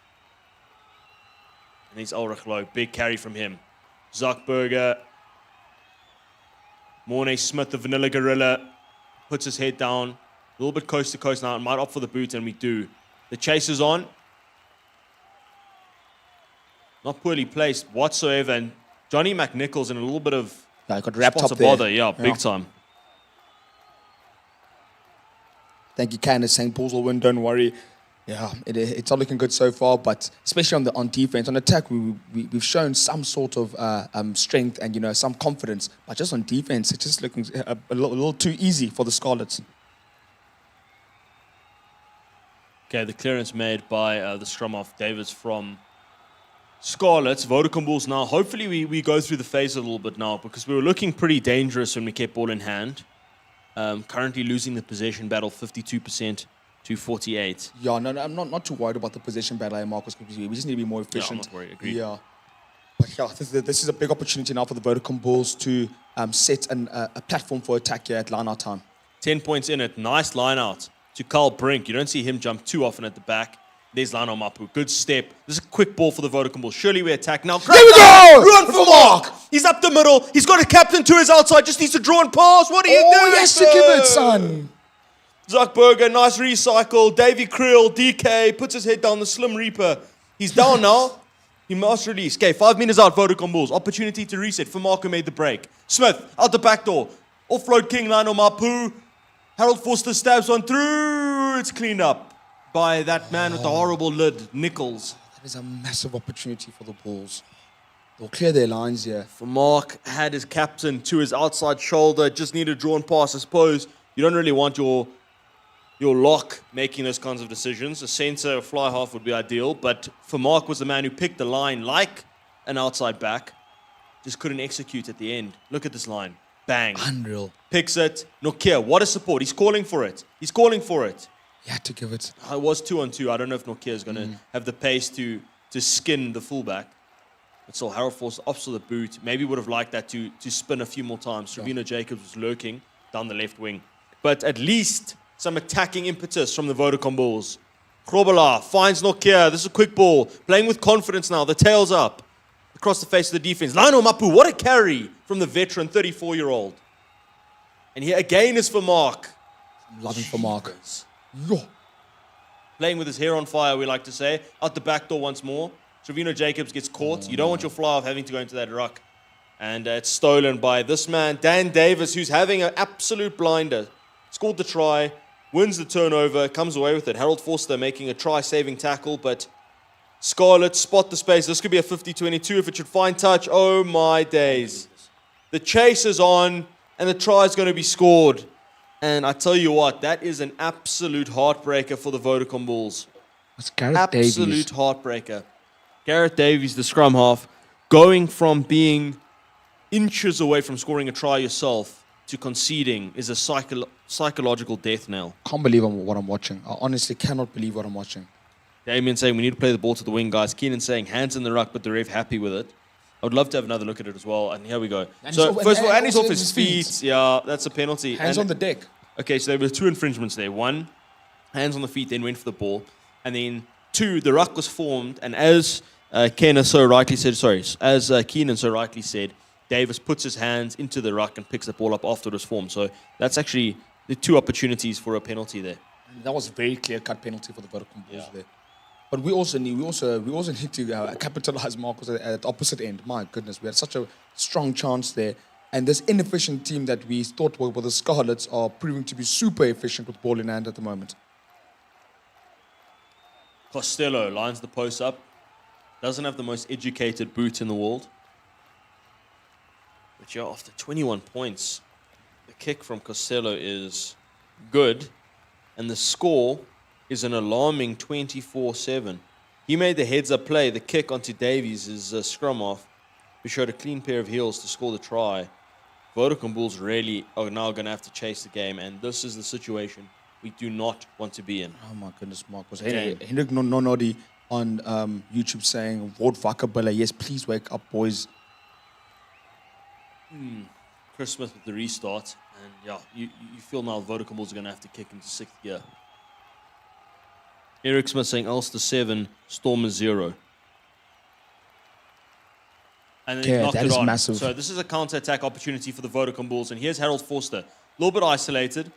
And he's Ulrich Lowe, big carry from him. Zuckberger. Mornay Smith, the Vanilla Gorilla, puts his head down. A little bit coast to coast now. Might opt for the boot, and we do. The chase is on. Not poorly placed whatsoever. And Johnny McNichol's in a little bit of got wrapped spots up of there. bother. Yeah, big time. Thank you, Candace, saying Bulls will win, don't worry. Yeah, it's not looking good so far, but especially on defense. On attack, we've shown some sort of strength and, some confidence. But just on defense, it's just looking a little too easy for the Scarlets. Okay, the clearance made by the scrum half, Davis from Scarlets. Vodacom Bulls now. Hopefully we go through the phase a little bit now because we were looking pretty dangerous when we kept ball in hand. Currently losing the possession battle 52% to 48. Yeah, no, I'm not too worried about the possession battle, Marcus. We just need to be more efficient. Yeah, I'm not worried. Agreed. Yeah. But yeah, this is a big opportunity now for the Vodacom Bulls to set a platform for attack here at line-out time. 10 points in it. Nice line-out to Carl Brink. You don't see him jump too often at the back. There's Lionel Mapu. Good step. This is a quick ball for the Vodacom Bulls. Surely we attack now. Here we go! Run for Mark! He's up the middle. He's got a captain to his outside. Just needs to draw and pass. What are you doing? Oh, yes, to give it, son. Zuckberger, nice recycle. Davy Creel, DK, puts his head down the Slim Reaper. He's down now. He must release. Okay, 5 meters out, Vodacom Bulls. Opportunity to reset. Famarko made the break. Smith, out the back door. Offload King, Lionel Mapu. Harold Forster stabs one through. It's cleaned up by that man with the horrible lid, Nichols. That is a massive opportunity for the Bulls. They'll clear their lines here. Famark had his captain to his outside shoulder. Just need a draw and pass, I suppose. You don't really want your lock making those kinds of decisions. A centre, a fly half would be ideal, but Famark was the man who picked the line like an outside back. Just couldn't execute at the end. Look at this line. Bang. Unreal. Picks it. Nokia, what a support. He's calling for it. He's calling for it. You had to give it. I was 2-on-2. I don't know if Nokia is going to have the pace to skin the fullback. But still, Harold Force opts the boot. Maybe would have liked that to spin a few more times. Trevino Jacobs was lurking down the left wing. But at least some attacking impetus from the Vodacom Bulls. Krobala finds Nokia. This is a quick ball. Playing with confidence now. The tail's up. Across the face of the defense. Lionel Mapu, what a carry from the veteran 34-year-old. And here again is for Mark. I'm loving for Mark. Yo. Playing with his hair on fire, we like to say. Out the back door once more. Trevino Jacobs gets caught. You don't want your fly off having to go into that ruck. And it's stolen by this man, Dan Davis, who's having an absolute blinder. Scored the try, wins the turnover, comes away with it. Harold Forster making a try-saving tackle, but Scarlets spot the space. This could be a 50-22 if it should find touch. Oh, my days. The chase is on, and the try is going to be scored. And I tell you what, that is an absolute heartbreaker for the Vodacom Bulls. It's Gareth Davies. Absolute heartbreaker. Gareth Davies, the scrum half, going from being inches away from scoring a try yourself to conceding is a psychological death knell. Can't believe what I'm watching. I honestly cannot believe what I'm watching. Damien saying we need to play the ball to the wing, guys. Keenan saying hands in the ruck, but the ref happy with it. I would love to have another look at it as well. And here we go. And So first of all, and he's also off his feet. Yeah, that's a penalty. Hands And- on the deck. Okay, so there were 2 infringements there. 1, hands on the feet, then went for the ball. And then 2, the ruck was formed, and as Keenan so rightly said, Davis puts his hands into the ruck and picks the ball up after it was formed. So that's actually the 2 opportunities for a penalty there. That was a very clear-cut penalty for the Vodacom Bulls there. But we also need to capitalize, Marcus, at the opposite end. My goodness, we had such a strong chance there. And this inefficient team that we thought were the Scarlets are proving to be super efficient with ball in hand at the moment. Costello lines the post up. Doesn't have the most educated boot in the world. But yeah, after 21 points, the kick from Costello is good. And the score is an alarming 24-7. He made the heads-up play, the kick onto Davies' scrum off, who showed a clean pair of heels to score the try. Vodacom Bulls really are now going to have to chase the game, and this is the situation we do not want to be in. Oh my goodness, Marcus. Hendrik Nonodi on YouTube saying, Ward Vakabella, yes, please wake up, boys. Chris Smith with the restart, and yeah, you feel now Vodacom Bulls are going to have to kick into 6th gear. Eric Smith saying Ulster 7, Stormers 0. And then Yeah, he's knocked that it is on. massive. So this is a counter-attack opportunity for the Vodacom Bulls, and here's Harold Forster. A little bit isolated.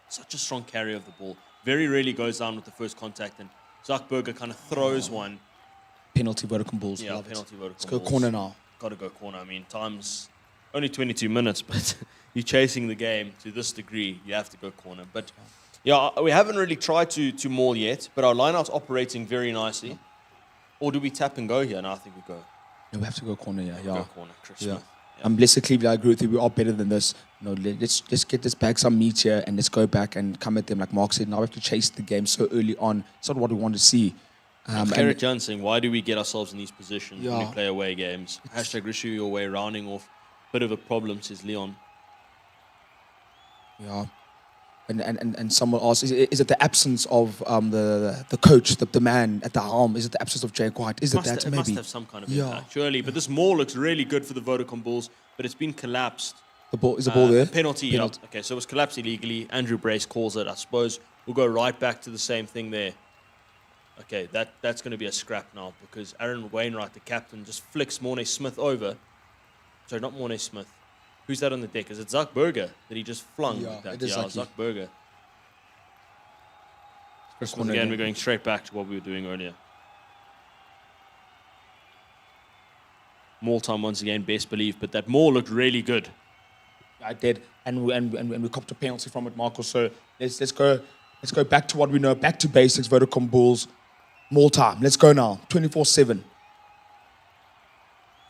Such a strong carry of the ball. Very rarely goes down with the first contact, and Zuckberger kind of throws one. Penalty Vodacom Bulls. Yeah, Love it. penalty Vodacom Let's go Bulls. corner now. Got to go corner. I mean, time's only 22 minutes, but you're chasing the game to this degree, you have to go corner. But Yeah, we haven't really tried to maul yet, but our lineout's operating very nicely. Or do we tap and go here? No, I think we go. No, we have to go corner, yeah. Go corner, Chris Yeah. Smith. Leicester Cleveland, I agree with you. We are better than this. Let's just get this back some meat here and let's go back and come at them like Mark said. Now we have to chase the game so early on. It's not what we want to see. Garrett Jones saying, why do we get ourselves in these positions when Yeah. we play away games? Hashtag Rishu your way, rounding off. Bit of a problem, says Leon. Yeah. And someone asked, is it the absence of the coach, the man at the helm? Is it the absence of Jake White? Is it that It maybe? must have some kind of impact, surely. But this maul looks really good for the Vodacom Bulls, but it's been collapsed. The ball is the ball there? Penalty, yeah. Okay, so it was collapsed illegally. Andrew Brace calls it. I suppose we'll go right back to the same thing there. Okay, that's going to be a scrap now because Aaron Wainwright, the captain, just flicks Mornay Smith over. Sorry, not Mornay Smith. Who's that on the deck? Is it Zach Berger that he just flung like that? it is Zach Berger. Once again, we're going straight back to what we were doing earlier. Maul time once again, best believe, but that maul looked really good. I did, and we copped a penalty from it, Marco. So let's go back to what we know, back to basics. Vodacom Bulls, more time. Let's go now, 24/7.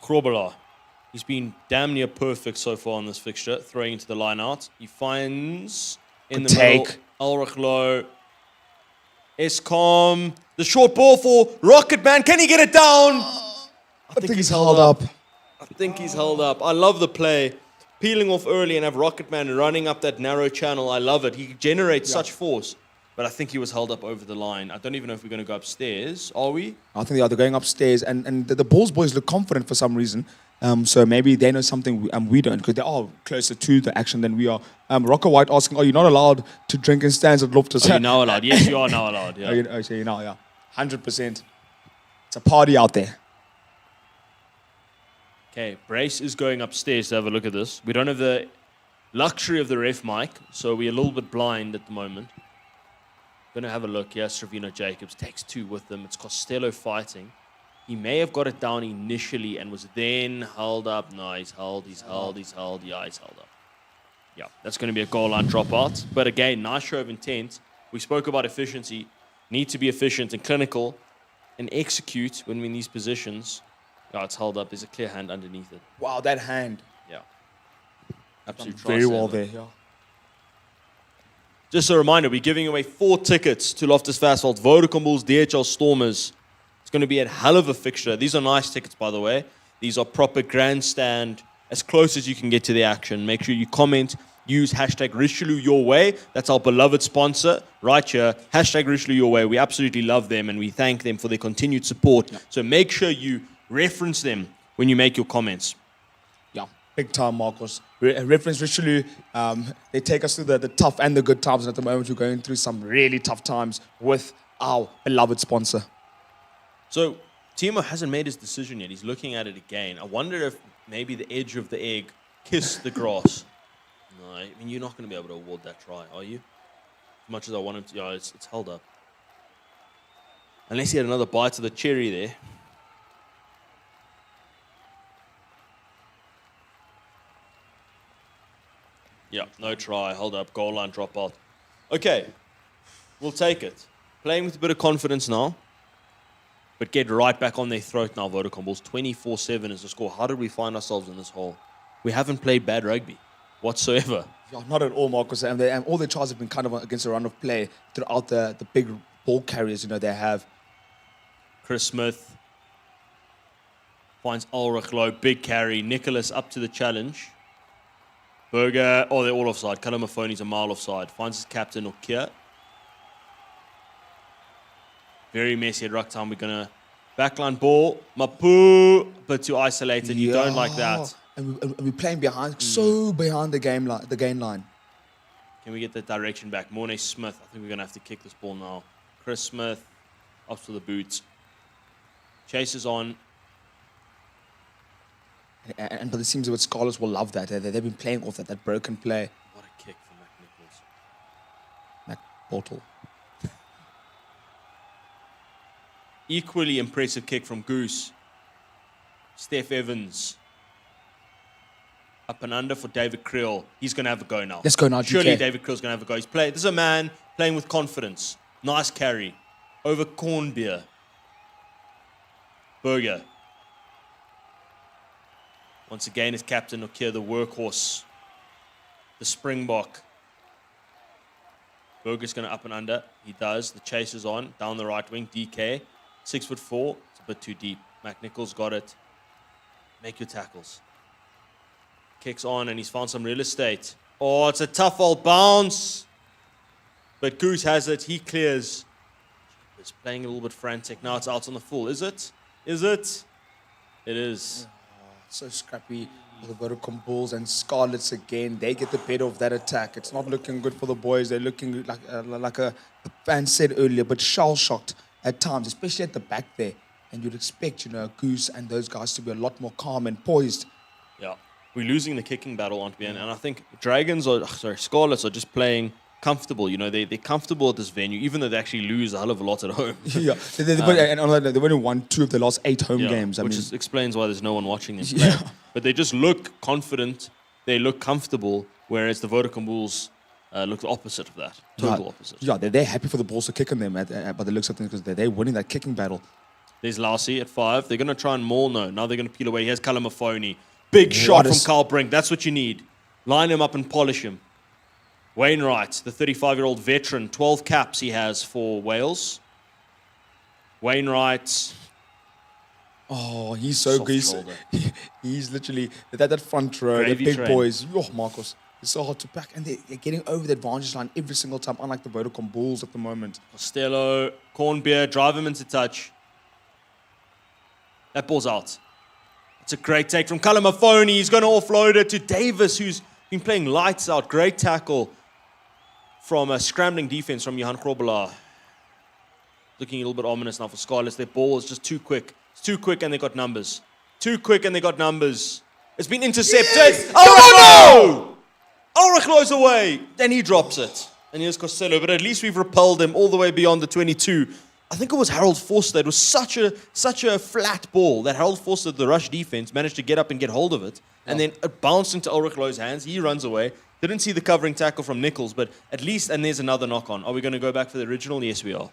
Krobela. He's been damn near perfect so far in this fixture, throwing into the line out. He finds in the middle Ulrich Low. Escom, the short ball for Rocketman. Can he get it down? I think he's held up. I think he's held up. I love the play. Peeling off early and have Rocketman running up that narrow channel. I love it. He generates such force. But I think he was held up over the line. I don't even know if we're going to go upstairs. Are we? I think they're going upstairs, and the Bulls boys look confident for some reason. So maybe they know something we don't, because they are closer to the action than we are. Rocker White asking, are you not allowed to drink in stands at Loftus? Are you now allowed? Yes, you are now allowed. Yeah. So you know, yeah. 100%. It's a party out there. Okay, Brace is going upstairs to have a look at this. We don't have the luxury of the ref mic, so we're a little bit blind at the moment. Going to have a look. Yes, Ravino Jacobs takes two with them. It's Costello fighting. He may have got it down initially and was then held up. No, he's held. Yeah, he's held up. Yeah, that's going to be a goal line dropout. But again, nice show of intent. We spoke about efficiency. Need to be efficient and clinical and execute when we're in these positions. Yeah, it's held up. There's a clear hand underneath it. Wow, that hand. Yeah. Absolute Very well try-saver. there, yeah. Just a reminder, we're giving away 4 tickets to Loftus Versfeld, Vodacom Bulls, DHL Stormers. It's going to be a hell of a fixture. These are nice tickets, by the way. These are proper grandstand, as close as you can get to the action. Make sure you comment, use hashtag Richelieu Your Way. That's our beloved sponsor right here. Hashtag Richelieu Your Way. We absolutely love them and we thank them for their continued support. Yeah. So make sure you reference them when you make your comments. Yeah, big time, Marcos. Reference Richelieu. They take us through the tough and the good times. And at the moment, we're going through some really tough times with our beloved sponsor. So Timo hasn't made his decision yet. He's looking at it again. I wonder if maybe the edge of the egg kissed the grass. No, I mean, you're not going to be able to award that try, are you? As much as I want him to, yeah, it's held up. Unless he had another bite of the cherry there. Yeah, no try, held up, goal line dropout. Okay, we'll take it. Playing with a bit of confidence now. But get right back on their throat now, Vodacom Bulls. 24-7 is the score. How did we find ourselves in this hole? We haven't played bad rugby whatsoever. Yeah, not at all, Marcus. And all their tries have been kind of against the run of play throughout the big ball carriers, they have. Chris Smith finds Ulrich low, big carry. Nicholas up to the challenge. Berger, they're all offside. Kalamafoni's a mile offside. Finds his captain, Okia. Very messy at ruck time. We're going to backline ball. Mapu, but too isolated. You don't like that. And we're playing behind, so behind the game line, the gain line. Can we get that direction back? Mornay Smith. I think we're going to have to kick this ball now. Chris Smith, up to the boots. Chases on. But it seems that Scarlets will love that. They've been playing off that broken play. What a kick from McNichols. McBottle. Equally impressive kick from Goose. Steph Evans. Up and under for David Creel. He's going to have a go now. Let's go now, Surely GK. David Creel's going to have a go. This is a man playing with confidence. Nice carry. Over Cornbeer. Berger. Once again, his captain, Nokia, the workhorse. The Springbok. Berger's going to up and under. He does. The chase is on. Down the right wing. DK. 6'4". It's a bit too deep. McNichols got it. Make your tackles. Kicks on and he's found some real estate. Oh, it's a tough old bounce. But Goose has it. He clears. It's playing a little bit frantic. Now it's out on the full. Is it? Is it? It is. So scrappy for the Vodacom Bulls and Scarlets again. They get the better of that attack. It's not looking good for the boys. They're looking like a fan said earlier, but shell-shocked at times, especially at the back there. And you'd expect, Goose and those guys to be a lot more calm and poised. Yeah. We're losing the kicking battle, aren't we? And I think Scarlets are just playing comfortable. They're comfortable at this venue, even though they actually lose a hell of a lot at home. Yeah, they've only won 2 of the last 8 home games. Which explains why there's no one watching them play. Yeah. But they just look confident. They look comfortable, whereas the Vodacom Bulls look the opposite of that. Total opposite. Yeah, they're happy for the Bulls to kick on them by the looks of things because they're winning that kicking battle. There's Lassie at 5. They're going to try and maul. No, now they're going to peel away. Here's Kalamafoni. Big shot from Carl Brink. That's what you need. Line him up and polish him. Wainwright, the 35-year-old veteran, 12 caps he has for Wales. Wainwright. Oh, he's so good. He's literally that front row, Gravy the big train. boys. Oh, Marcos. It's so hard to back. And they're getting over the advantage line every single time, unlike the Vodacom Bulls at the moment. Costello, Cornbeer, drive him into touch. That ball's out. It's a great take from Kalamafoni. He's going to offload it to Davis, who's been playing lights out. Great tackle from a scrambling defense from Johan Krobela. Looking a little bit ominous now for Scarlets. Their ball is just too quick. It's too quick and they got numbers. Too quick and they got numbers. It's been intercepted. Yes! Oh, no! Ulrichlo's away. Then he drops it. And here's Costello. But at least we've repelled him all the way beyond the 22. I think it was Harold Forster. It was such a flat ball that Harold Forster, the rush defense, managed to get up and get hold of it. And then it bounced into Ulrichlo's hands. He runs away. Didn't see the covering tackle from Nichols, but at least, and there's another knock on. Are we going to go back for the original? Yes, we are.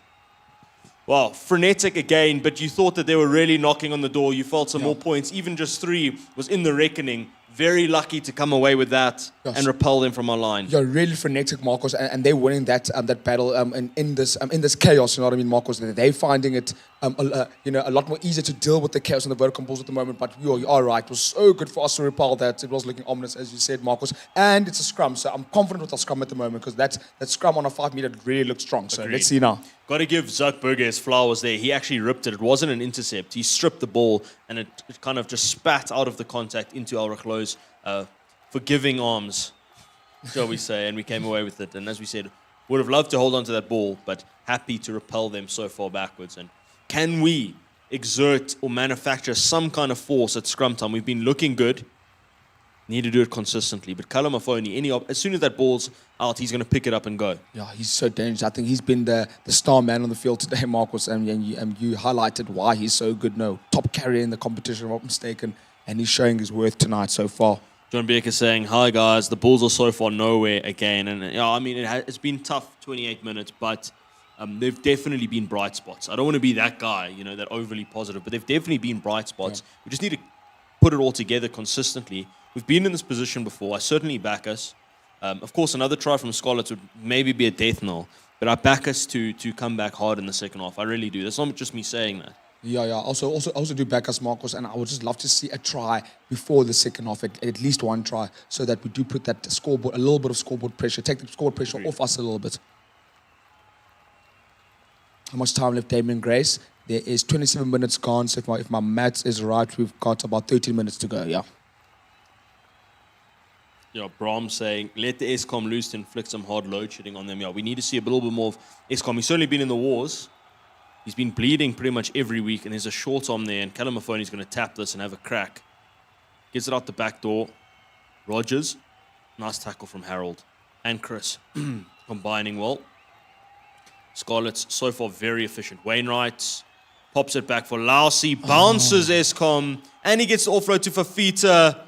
Wow, frenetic again, but you thought that they were really knocking on the door. You felt some more points. Even just 3 was in the reckoning. Very lucky to come away with that and repel them from our line. You're really frenetic, Marcos, and they're winning that battle in this chaos. You know what I mean, Marcos? They're finding it a lot more easier to deal with the chaos in the Vodacom Bulls at the moment. But you are right. It was so good for us to repel that. It was looking ominous, as you said, Marcos. And it's a scrum, so I'm confident with our scrum at the moment because that scrum on a 5 meter really looks strong. So let's see now. Got to give Zuckberger his flowers there. He actually ripped it. It wasn't an intercept. He stripped the ball and it kind of just spat out of the contact into Ulrichlo's forgiving arms, shall we say, and we came away with it. And as we said, would have loved to hold on to that ball, but happy to repel them so far backwards. And can we exert or manufacture some kind of force at scrum time? We've been looking good. Need to do it consistently. But Kalamafoni, as soon as that ball's out, he's going to pick it up and go. Yeah, he's so dangerous. I think he's been the star man on the field today, Marcos, and you highlighted why he's so good. No, top carrier in the competition, if I'm not mistaken, and he's showing his worth tonight so far. John Baker saying, hi guys, the Bulls are so far nowhere again. And it's been tough 28 minutes, but they've definitely been bright spots. I don't want to be that guy, that overly positive, but they've definitely been bright spots. Yeah. We just need to put it all together consistently. We've been in this position before. I certainly back us. Of course, another try from Scarlets would maybe be a death knell, but I back us to come back hard in the second half. I really do. That's not just me saying that. Yeah. Also do back us, Marcos, and I would just love to see a try before the second half, at least one try, so that we do put that scoreboard, a little bit of scoreboard pressure, take the scoreboard pressure off us a little bit. How much time left, Damien Grace? There is 27 minutes gone, so if my maths is right, we've got about 13 minutes to go, yeah. Brahm saying, let the ESCOM loose to inflict some hard load shedding on them. Yeah, we need to see a little bit more of ESCOM. He's certainly been in the wars. He's been bleeding pretty much every week, and there's a short arm there, and Kalamafoni's going to tap this and have a crack. Gets it out the back door. Rogers. Nice tackle from Harold. And Chris. Combining well. Scarlets, so far, very efficient. Wainwright pops it back for Lassie. Bounces ESCOM. And he gets the offload to Fafita,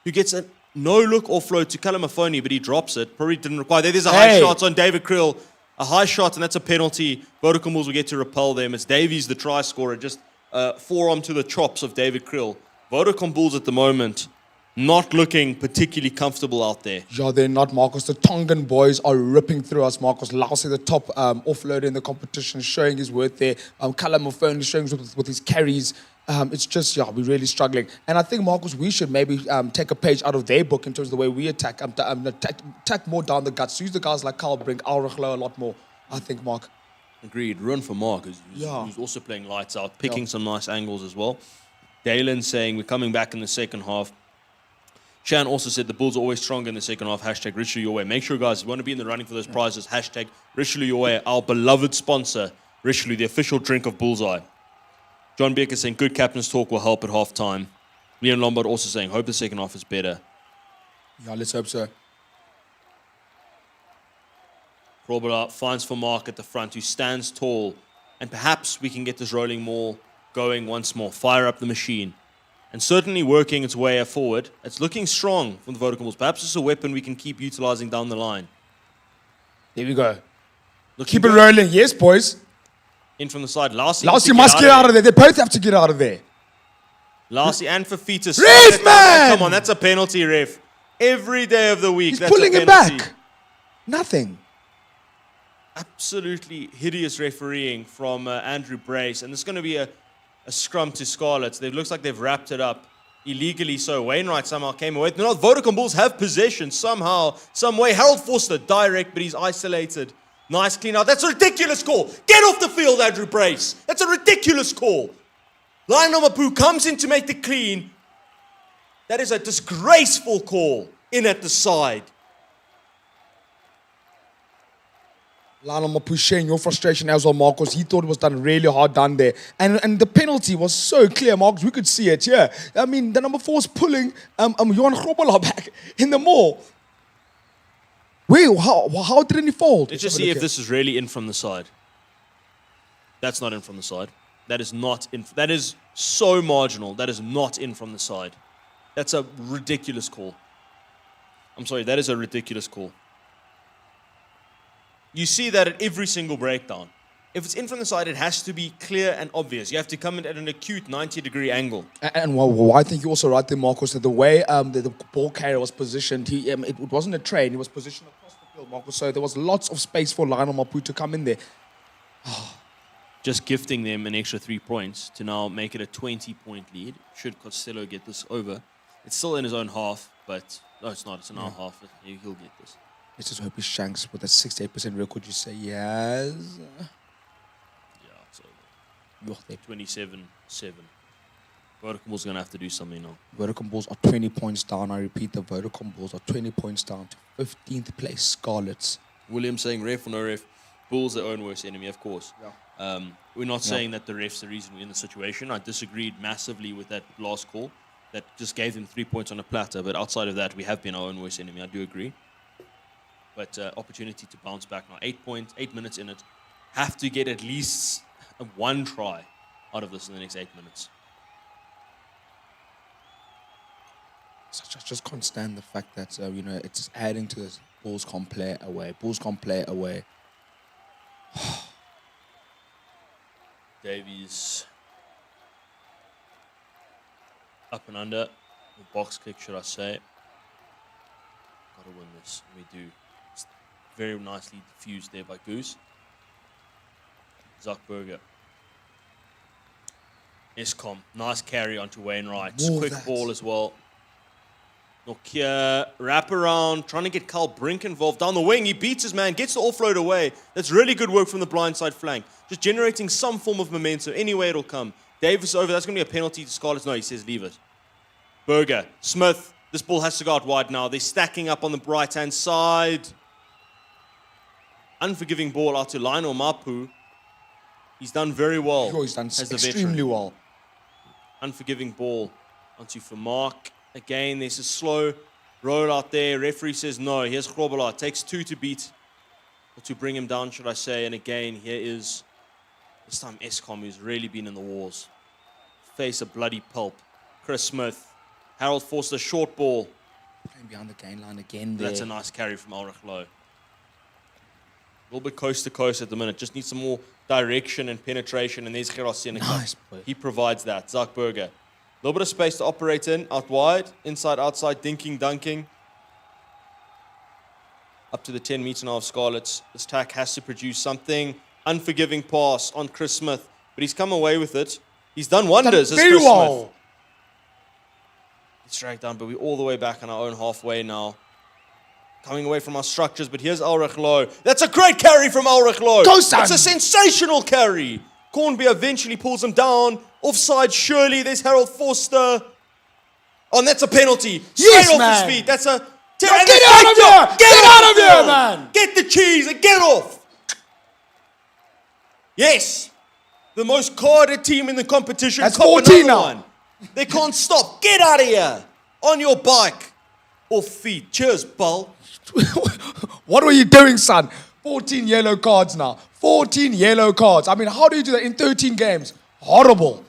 who gets no-look offload to Kalamafoni, but he drops it. Probably didn't require. There's a high shot on David Krill. A high shot, and that's a penalty. Vodacom Bulls will get to repel them. It's Davies, the try scorer, just forearm to the chops of David Krill. Vodacom Bulls at the moment not looking particularly comfortable out there. Yeah, they're not, Marcus. The Tongan boys are ripping through us, Marcus. Laos at the top offloader in the competition, showing his worth there. Kalamafoni showing with his carries. It's just, yeah, we're really struggling. And I think, Marcus, we should maybe take a page out of their book in terms of the way we attack. Attack more down the guts. Use the guys like Carl Brink, Alrechlo a lot more, I think, Mark. Agreed. Run for Mark, who's also playing lights out, picking some nice angles as well. Dalen saying we're coming back in the second half. Shan also said the Bulls are always stronger in the second half. Hashtag Richelieu your way. Make sure, guys, if you want to be in the running for those prizes, hashtag Richelieu your way. Our beloved sponsor, Richelieu, the official drink of Bullseye. John Becker saying good captain's talk will help at half time. Leon Lombard also saying hope the second half is better. Yeah, let's hope so. Robert finds for Mark at the front, who stands tall, and perhaps we can get this rolling more going once more. Fire up the machine. And certainly working its way forward. It's looking strong from the Vodacom Bulls. Perhaps it's a weapon we can keep utilizing down the line. There we go. Looking Keep it good. rolling. Yes, boys. In from the side. Lassie must get out of there. They both have to get out of there. Lassie and Fafita. Ref, man! Come on, that's a penalty, ref. Every day of the week, He's that's pulling a him penalty. back. Nothing. Absolutely hideous refereeing from Andrew Brace. And there's going to be a scrum to Scarlets. It looks like they've wrapped it up illegally. So Wainwright somehow came away. No, Vodacom Bulls have possession somehow, some way. Harold Forster, direct, but he's isolated. Nice clean out. That's a ridiculous call. Get off the field, Andrew Brace. That's a ridiculous call. Lionel Mapu comes in to make the clean. That is a disgraceful call in at the side. Lionel Mapu sharing your frustration as well, Marcus. He thought it was done really hard done there. And the penalty was so clear, Marcus. We could see it, yeah. I mean, the number 4 is pulling Johan Grobbelaar back in the maul. Wait, how didn't he fold? Let's just see if this is really in from the side. That's not in from the side. That is not in. That is so marginal. That is not in from the side. That's a ridiculous call. I'm sorry, that is a ridiculous call. You see that at every single breakdown. If it's in from the side, it has to be clear and obvious. You have to come in at an acute 90-degree angle. And well, I think you're also right there, Marcus, that the way the ball carrier was positioned, it wasn't a train, he was positioned across the field, Marcus. So there was lots of space for Lionel Mapu to come in there. Just gifting them an extra 3 points to now make it a 20-point lead. Should Costello get this over? It's still in his own half, but no, it's not. It's in our half. He'll get this. Let's just hope he shanks with a 68% record. You say yes? Yeah, so 27-7. Vodacom Bulls going to have to do something now. Vodacom Bulls are 20 points down. I repeat, the Vodacom Bulls are 20 points down to 15th place, Scarlets. William saying ref or no ref, Bulls their own worst enemy, of course. Yeah. We're not saying that the ref's the reason we're in the situation. I disagreed massively with that last call. That just gave them 3 points on a platter. But outside of that, we have been our own worst enemy. I do agree. But opportunity to bounce back now. 8 minutes in it. Have to get at least one try out of this in the next 8 minutes. So I just can't stand the fact that, it's just adding to this. Bulls can't play away. Bulls can't play away. Davies. Up and under. Or box kick, should I say. Got to win this. We do. It's very nicely diffused there by Goose. Zuckberger. Eskom. Nice carry onto Wainwright. Quick ball as well. Nokia, wrap around, trying to get Carl Brink involved down the wing. He beats his man, gets the offload away. That's really good work from the blindside flank. Just generating some form of momentum. Anyway, it'll come. Davis over. That's going to be a penalty to Scarlets. No, he says leave it. Berger, Smith. This ball has to go out wide now. They're stacking up on the right-hand side. Unforgiving ball out to Lionel Mapu. He's done very well. Sure, he's done as the extremely veteran. well. Unforgiving ball onto Vermaak. Again, there's a slow roll out there. Referee says no. Here's Grobbelaar. Takes 2 to beat, or to bring him down, should I say. And again, here is, this time Eskom, who's really been in the wars. Face a bloody pulp. Chris Smith. Harold Forster, short ball. Playing behind the gain line again there. That's a nice carry from Ulrich Loh. A little bit coast to coast at the minute. Just needs some more direction and penetration. And there's Gerard Seneca. Nice play. He provides that. Zuckerberger. A little bit of space to operate in. Out wide. Inside, outside. Dinking, dunking. Up to the 10-meter now of Scarlets. This tack has to produce something. Unforgiving pass on Chris Smith. But he's come away with it. He's done wonders as Very Chris well. Smith. It's dragged down, but we're all the way back on our own halfway now. Coming away from our structures, but here's Ulrich Loh. That's a great carry from Ulrich Loh. Go, son. It's a sensational carry. Cornby eventually pulls him down. Offside, surely. There's Harold Forster. Oh, and that's a penalty. Yes, Straight off man. his feet. That's a... Get out of here! Get out of here, man! Get the cheese and get off! Yes! The most carded team in the competition. That's Cop 14 another now. one. They can't stop. Get out of here! On your bike. Off feet. Cheers, Bull. What were you doing, son? 14 yellow cards now. 14 yellow cards. I mean, how do you do that in 13 games? Horrible.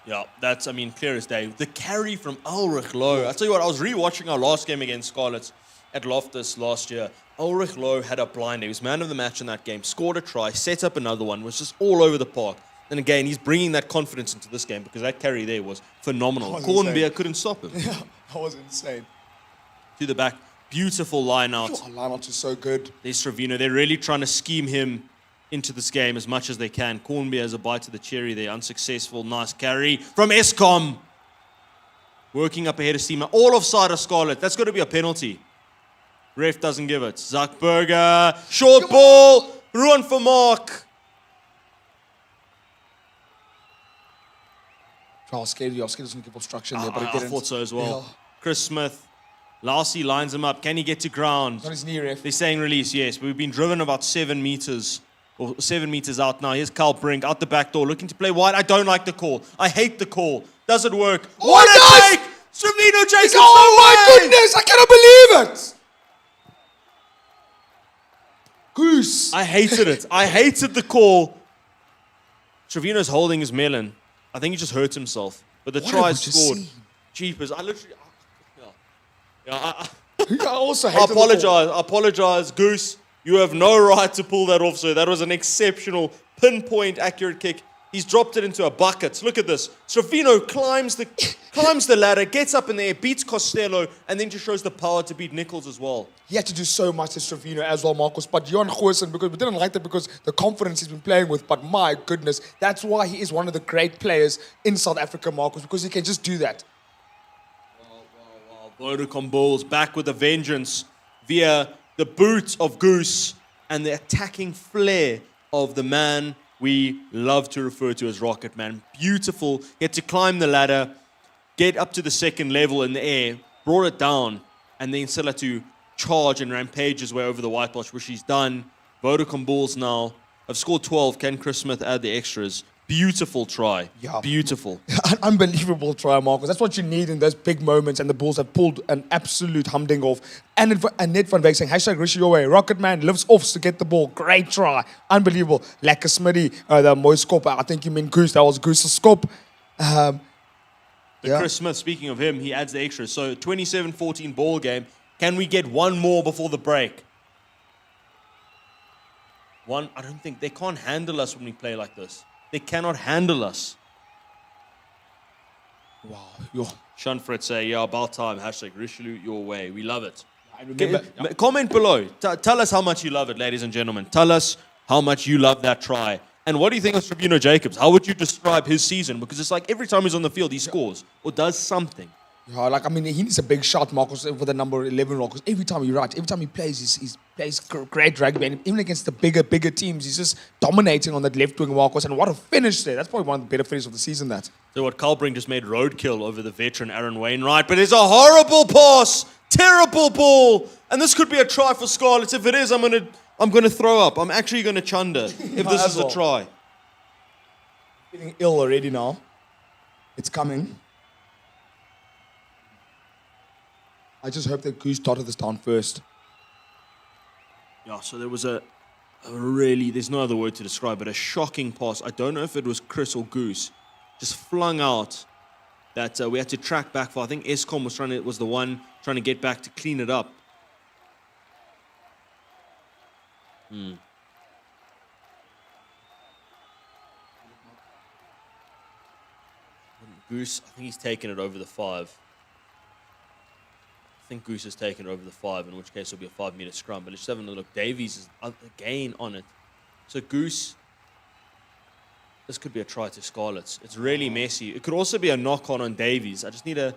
Yeah, that's, I mean, clear as day. The carry from Ulrich Loh. I'll tell you what, I was rewatching our last game against Scarlets at Loftus last year. Ulrich Loh had a blinder. He was man of the match in that game. Scored a try, set up another one, was just all over the park. And again, he's bringing that confidence into this game because that carry there was phenomenal. Cornbeer couldn't stop him. Yeah, that was insane. To the back, beautiful line out. Our line-out is so good. There's Trevino. They're really trying to scheme him into this game as much as they can. Cornbeer has a bite to the cherry there. Unsuccessful. Nice carry from Eskom. Working up ahead of Seema. All offside of Scarlet. That's got to be a penalty. Ref doesn't give it. Zuckerberger. Short ball. Ruin for Mark. I was scared doesn't give obstruction there, but it I didn't. thought so as well. Yeah. Chris Smith. Lassie lines him up. Can he get to ground? On his knee, ref. They're saying release, yes. But we've been driven about 7 meters. Or 7 meters out now. Here's Carl Brink out the back door, looking to play wide. I don't like the call. I hate the call. Does it work? Oh, What it a does! take! Savino Jacobs. Oh no my way! goodness! I cannot believe it! Goose. I hated it. I hated the call. Trevino's holding his melon. I think he just hurt himself. But the What try have we just scored. seen? Jeepers. I literally... I I also I hate apologize, Goose. You have no right to pull that off, sir. That was an exceptional, pinpoint, accurate kick. He's dropped it into a bucket. Look at this. Trevino climbs the ladder, gets up in the air, beats Costello, and then just shows the power to beat Nichols as well. He had to do so much as Trevino as well, Marcus. But Jon Goosen, because we didn't like that because the confidence he's been playing with. But my goodness, that's why he is one of the great players in South Africa, Marcus, because he can just do that. Vodacom Bulls back with a vengeance via the boot of Goose and the attacking flair of the man we love to refer to as Rocket Man. Beautiful. He had to climb the ladder, get up to the second level in the air, brought it down, and then still had to charge and rampage his way over the whitewash, which he's done. Vodacom Bulls now have scored 12. Can Chris Smith add the extras? Beautiful try. Yeah. Beautiful. An unbelievable try, Marcus. That's what you need in those big moments, and the Bulls have pulled an absolute humding off. And Ned van Beek saying, #Rishi your way. Rocket Man lifts off to get the ball. Great try. Unbelievable. Lekker Smitty, the mooi skop. I think you mean Goose. That was Goose's skop. But Chris Smith, speaking of him, he adds the extras. So 27-14 ball game. Can we get one more before the break? One, I don't think they can't handle us when we play like this. They cannot handle us. Wow. Yo. Sean Fritz say, yeah, about time. #Richelieu your way. We love it. I remember, Comment below. Tell us how much you love it, ladies and gentlemen. Tell us how much you love that try. And what do you think of Trevino Jacobs? How would you describe his season? Because it's like every time he's on the field, he scores or does something. yeah, like, I mean, he needs a big shot, Marcus, for the number 11 role. Because every time every time he plays, he plays great rugby. And even against the bigger teams, he's just dominating on that left wing, Marcus. And what a finish there. That's probably one of the better finishes of the season, that. So what, Carlbrink just made roadkill over the veteran Aaron Wainwright. But it's a horrible pass. Terrible ball. And this could be a try for Scarlets. If it is, I'm gonna throw up. I'm actually gonna chunder if this is a try. Feeling ill already now. It's coming. I just hope that Goose dotted this down first. Yeah, so there was a really, there's no other word to describe it. A shocking pass. I don't know if it was Chris or Goose, just flung out that we had to track back for. I think Escom was the one trying to get back to clean it up. Goose, I think he's taken it over the 5. I think Goose has taken it over the 5, in which case it'll be a 5-meter scrum. But let's just have another look. Davies is again on it. So Goose, this could be a try to Scarlets. It's really messy. It could also be a knock-on on Davies. I just need to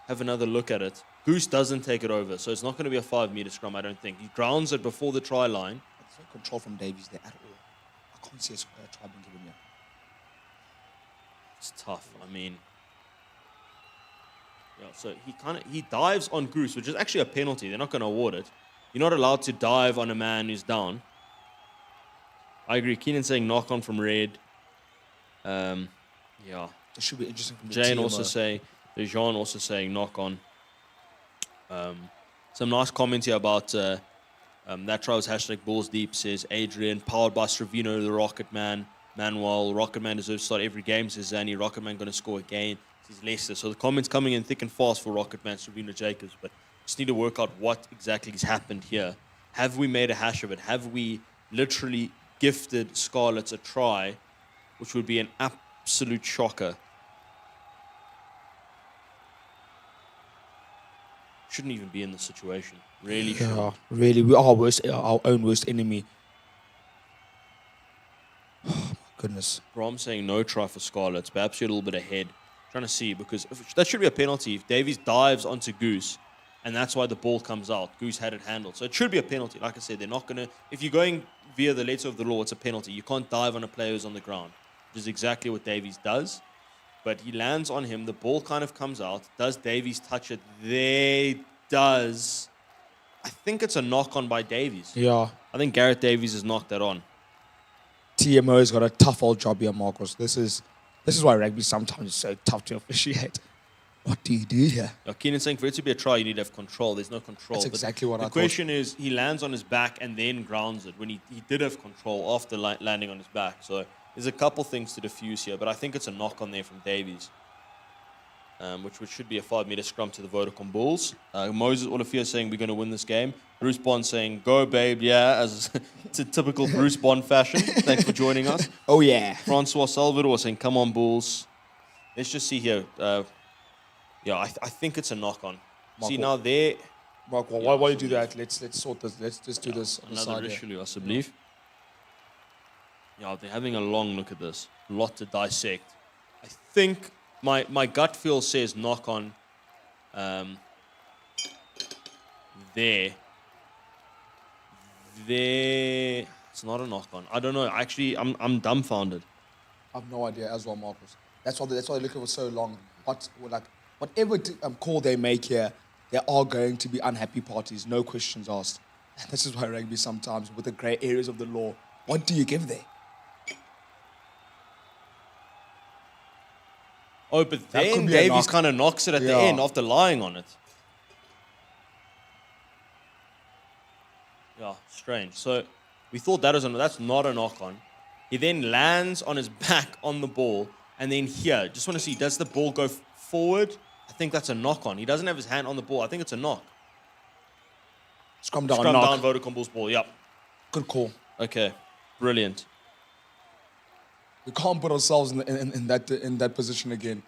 have another look at it. Goose doesn't take it over, so it's not going to be a 5-meter scrum, I don't think. He grounds it before the try line. There's no control from Davies there at all. I can't see a try being given here. It's tough. I mean, yeah. So he dives on Goose, which is actually a penalty. They're not going to award it. You're not allowed to dive on a man who's down. I agree. Keenan saying knock on from Red. Yeah. This should be interesting from the Jane TMO. also saying, Jean also saying knock on. Some nice comments here about that try was #Balls Deep, says Adrian. Powered by Stravino, the Rocket Man. Manuel, Rocket Man deserves to start every game, says Zanny. Rocket Man going to score again, says Leicester. So the comments coming in thick and fast for Rocket Man, Stravino Jacobs. But just need to work out what exactly has happened here. Have we made a hash of it? Have we literally gifted Scarlets a try, which would be an absolute shocker? Shouldn't even be in this situation. Really shouldn't. Yeah, really, we are our own worst enemy. Oh, my goodness. Brom saying no try for Scarlets. Perhaps you're a little bit ahead. Trying to see, because that should be a penalty. If Davies dives onto Goose, and that's why the ball comes out. Goose had it handled. So it should be a penalty. Like I said, they're not going to... If you're going via the letter of the law, it's a penalty. You can't dive on a player who's on the ground, which is exactly what Davies does. But he lands on him. The ball kind of comes out. Does Davies touch it? There does. I think it's a knock-on by Davies. Yeah. I think Gareth Davies has knocked that on. TMO has got a tough old job here, Marcos. This is why rugby sometimes is so tough to officiate. What do you do here? Now, Keenan saying for it to be a try, you need to have control. There's no control. That's exactly what I thought. The question is, he lands on his back and then grounds it when he did have control after landing on his back. So there's a couple things to diffuse here, but I think it's a knock on there from Davies, which should be a 5-meter scrum to the Vodacom Bulls. Moses Olafia saying we're going to win this game. Bruce Bond saying go babe, yeah, as it's a typical Bruce Bond fashion. Thanks for joining us. Oh yeah. Francois Salvador saying come on Bulls. Let's just see here. Yeah, I think it's a knock-on. See, now there... Mark, while you do that, let's sort this. Let's just do this on the Another side issue, here. I believe. Yeah, they're having a long look at this. A lot to dissect. I think my gut feel says knock-on there. There... It's not a knock-on. I don't know. Actually, I'm dumbfounded. I have no idea as well, Marcos. That's why they're looking for so long. Whatever call they make here, there are going to be unhappy parties, no questions asked. And this is why rugby sometimes, with the grey areas of the law, what do you give there? Oh, but That could then be a Davies knock. kind of knocks it at the Yeah. end after lying on it. Yeah, strange. So we thought that's not a knock-on. He then lands on his back on the ball, and then here, just want to see, does the ball go forward? I think that's a knock-on. He doesn't have his hand on the ball. I think it's a knock. Scrum down, Scrum knock. down, Vodacom Bulls ball. Yep. Good call. Okay. Brilliant. We can't put ourselves in that position again.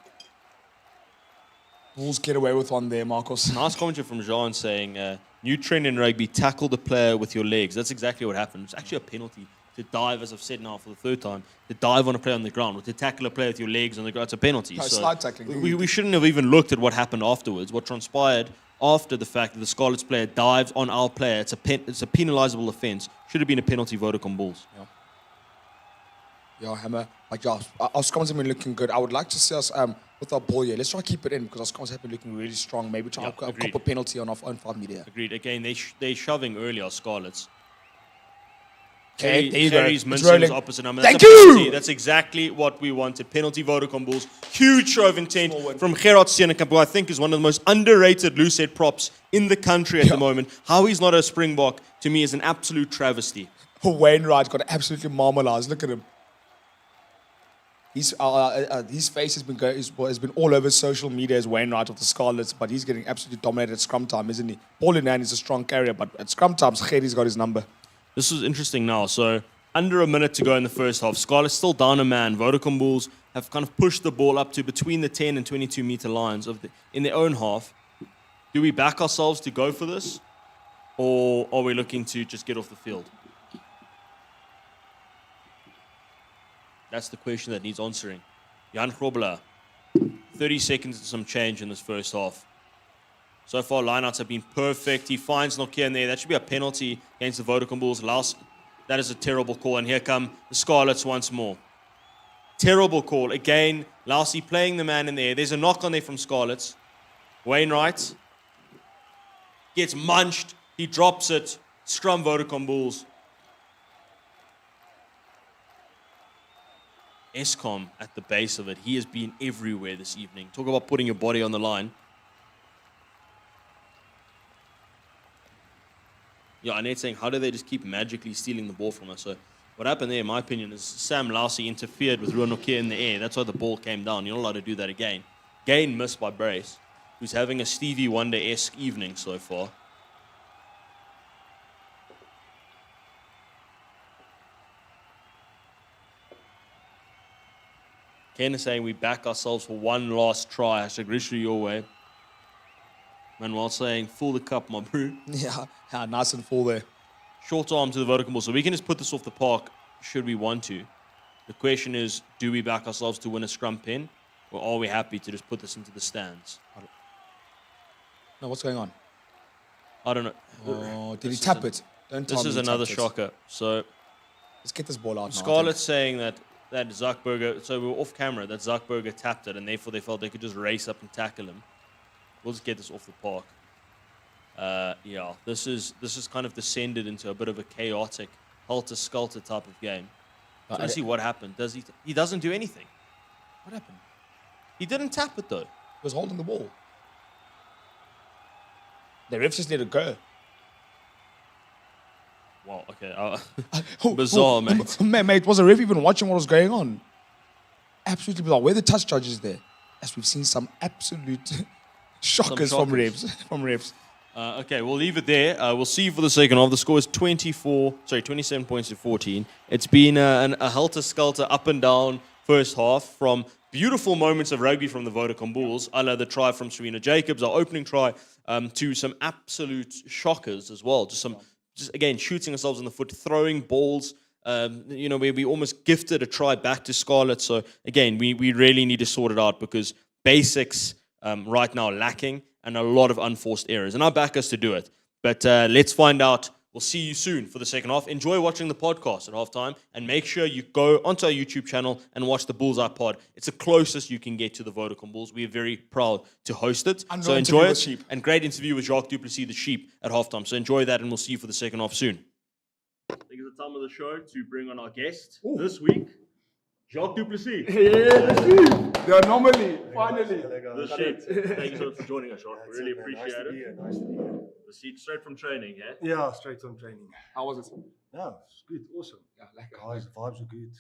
Bulls get away with one there, Marcos. Nice commentary from Jean saying, new trend in rugby, tackle the player with your legs. That's exactly what happened. It's actually a penalty to dive, as I've said now for the 3rd time, to dive on a player on the ground, or to tackle a player with your legs on the ground. It's a penalty. No, so slide tackling. we shouldn't have even looked at what happened afterwards, what transpired after the fact that the Scarlets player dives on our player. It's a penalisable offence. Should have been a penalty, Vodacom Bulls. Yeah, Hammer. Our scrums have been looking good. I would like to see us with our ball here. Let's try to keep it in because our scrums have been looking really strong. Maybe try to agreed. cop a penalty on our own 5-meter. Agreed. Again, they're shoving early, our Scarlets. Okay, there you go. Carey's It's Minson's rolling. opposite number. Thank That's a you! penalty. That's exactly what we wanted. Penalty, Vodacom Bulls. Huge show of intent Small win. from Gerard Sennekamp, who I think is one of the most underrated loosehead props in the country at the moment. How he's not a Springbok, to me, is an absolute travesty. Wainwright got absolutely marmalazed. Look at him. His face has been all over social media as Wainwright of the Scarlets, but he's getting absolutely dominated at scrum time, isn't he? Paul Linan is a strong carrier, but at scrum time, Kheri's got his number. This is interesting now. So under a minute to go in the first half. Scarlets still down a man. Vodacom Bulls have kind of pushed the ball up to between the 10 and 22 meter lines in their own half. Do we back ourselves to go for this? Or are we looking to just get off the field? That's the question that needs answering. Jan Grobler, 30 seconds and some change in this first half. So far, lineouts have been perfect. He finds Nokia in there. That should be a penalty against the Vodacom Bulls. That is a terrible call. And here come the Scarlets once more. Terrible call. Again, Lousi playing the man in there. There's a knock on there from Scarlets. Wainwright gets munched. He drops it. Scrum Vodacom Bulls. Eskom at the base of it. He has been everywhere this evening. Talk about putting your body on the line. Yeah, Annette saying, how do they just keep magically stealing the ball from us? So what happened there, in my opinion, is Sam Lousi interfered with Ruan Nokia in the air. That's why the ball came down. You're not allowed to do that again. Gain missed by Brace, who's having a Stevie Wonder-esque evening so far. Ken is saying we back ourselves for one last try. Hashtag Richard your way. Manuel saying, fill the cup, my bro. Yeah, nice and full there. Short arm to the Vodacom Ball. So we can just put this off the park should we want to. The question is, do we back ourselves to win a scrum pin? Or are we happy to just put this into the stands? No, what's going on? I don't know. Oh, did he tap it? Don't tell This me is he another tapped it. shocker. So Let's get this ball out now. Scarlett's saying that Zuckerberger, so we were off camera, that Zuckerberger tapped it, and therefore they felt they could just race up and tackle him. We'll just get this off the park. Yeah, this is kind of descended into a bit of a chaotic, helter-skelter type of game. So let's see what happened. He doesn't do anything. What happened? He didn't tap it, though. He was holding the ball. The refs just let it go. Wow, okay. Bizarre, mate. Mate, was the ref even watching what was going on? Absolutely bizarre. Where are the touch judges there? As we've seen some absolute shockers from refs. Okay, we'll leave it there. We'll see you for the second half. The score is 27 points to 14. It's been a helter-skelter, up and down first half from beautiful moments of rugby from the Vodacom Bulls, a la the try from Serena Jacobs, our opening try, to some absolute shockers as well. Just again, shooting ourselves in the foot, throwing balls, where we almost gifted a try back to Scarlets. So again, we really need to sort it out because basics right now lacking and a lot of unforced errors. And I back us to do it. But let's find out. We'll see you soon for the second half. Enjoy watching the podcast at halftime and make sure you go onto our YouTube channel and watch the Bullseye Pod. It's the closest you can get to the Vodacom Bulls. We are very proud to host it. So enjoy it. And great interview with Jacques Duplessis, the Sheep, at halftime. So enjoy that and we'll see you for the second half soon. I think it's the time of the show to bring on our guest this week, Jacques Duplessis. The anomaly, finally. The Sheep. Thank you so much for joining us, Jacques. We really appreciate nice to be it. here. Nice to be here. The seat straight from training, yeah? Yeah, straight from training. How was it? Yeah, it's good, awesome. Yeah, like Guys, the vibes are good.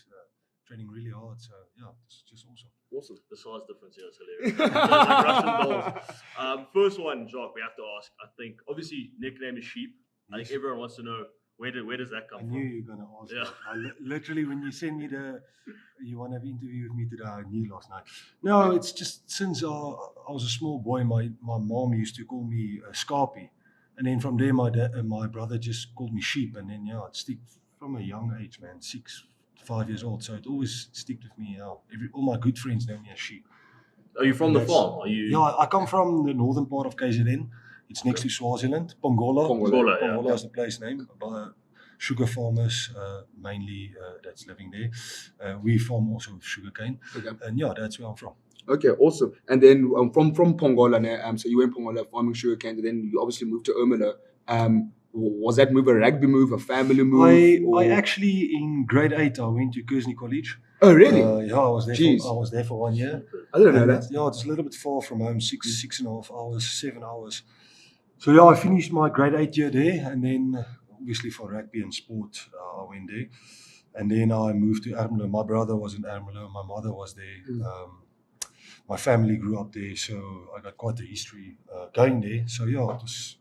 Training really hard, so yeah, it's just awesome. Awesome. The size difference here is hilarious. Like Russian dolls. First one, Jacques, we have to ask. I think, obviously, nickname is Sheep. I think everyone wants to know where does that come I from? knew you were going to ask Yeah. that. Literally, when you sent me you want to have an interview with me today, I knew last night. No, it's just since I was a small boy, my mom used to call me Scarpy. And then from there, my brother just called me Sheep. And then, yeah, it stick from a young age, man, 5 years old. So it always sticked with me. Yeah. All my good friends know me as Sheep. Are you from the farm? Are you? Yeah, I come from the northern part of KZN. It's next to Swaziland, Pongola. Pongola, is the place name. Sugar farmers, mainly that's living there. We farm also with sugarcane. Okay. And yeah, that's where I'm from. Okay, awesome. And then from Pongola, so you went Pongola farming sugarcane, and then you obviously moved to Ermelo. Was that move a rugby move, a family move? I actually, in grade 8, I went to Kersney College. Oh, really? Yeah, I was there for 1 year. I didn't know that. Yeah, it's a little bit far from home, 6.5 hours, 7 hours. So yeah, I finished my grade 8 year there, and then obviously for rugby and sport, I went there. And then I moved to Ermelo. My brother was in Ermelo. My mother was there. My family grew up there, so I got quite a history going there. So yeah, it was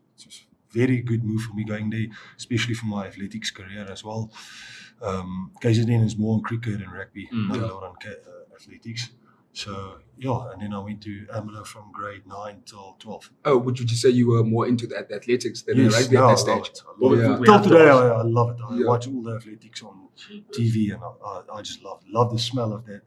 very good move for me going there, especially for my athletics career as well. KZN is more on cricket and rugby, not a lot on athletics. So yeah, and then I went to Ermelo from grade 9 till 12. Oh, would you say you were more into the athletics than the Yes, rugby no, at I that stage? love it. Yeah. Till today, I love it. I Yeah. watch all the athletics on TV, and I just love the smell of that.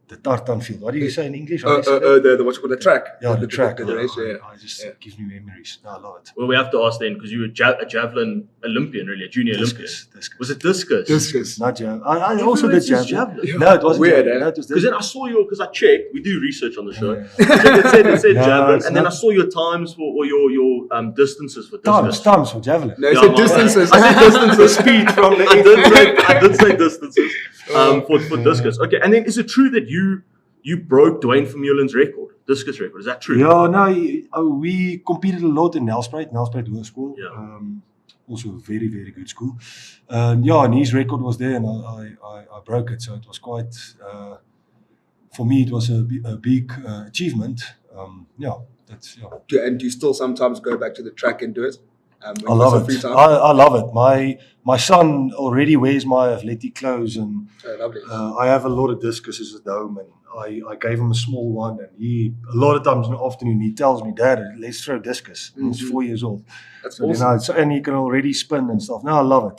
The tartan field. What do you say in English? How do you say that? The what's it called, the track? Yeah, the track. The race, yeah. I just it gives me memories. No, I love it. Well, we have to ask then, because you were a javelin Olympian, really, a junior Olympian. Discus. Was it discus? Discus. Not javelin. I also did Everyone says javelin. javelin. No, it wasn't Weird, javelin. eh? No, it was Because discus. then I saw your, because I checked, we do research on the show. Yeah. It said No, javelin, it's and then I not. saw your times or your distances for discus. Times for javelin. No, it's Yeah, the distances. I said distances. Speed from the I did say distances for discus. Okay, and then is it true that you broke Dwayne Vermeulen's record, discus record? Is that true? Yeah, no, we competed a lot in Nelspruit Hoër School. Yeah. Also a very, very good school. Yeah, and his record was there, and I broke it. So it was quite, for me, it was a big achievement. Yeah, that's, yeah. And do you still sometimes go back to the track and do it? When I you have love some it. free time? I love it. My son already wears my athletic clothes, and Oh, lovely. I have a lot of discuses at home, and I gave him a small one, and he a lot of times in the afternoon he tells me, "Dad, let's throw discus." And he's 4 years old. That's So awesome. then and he can already spin and stuff. Now I love it.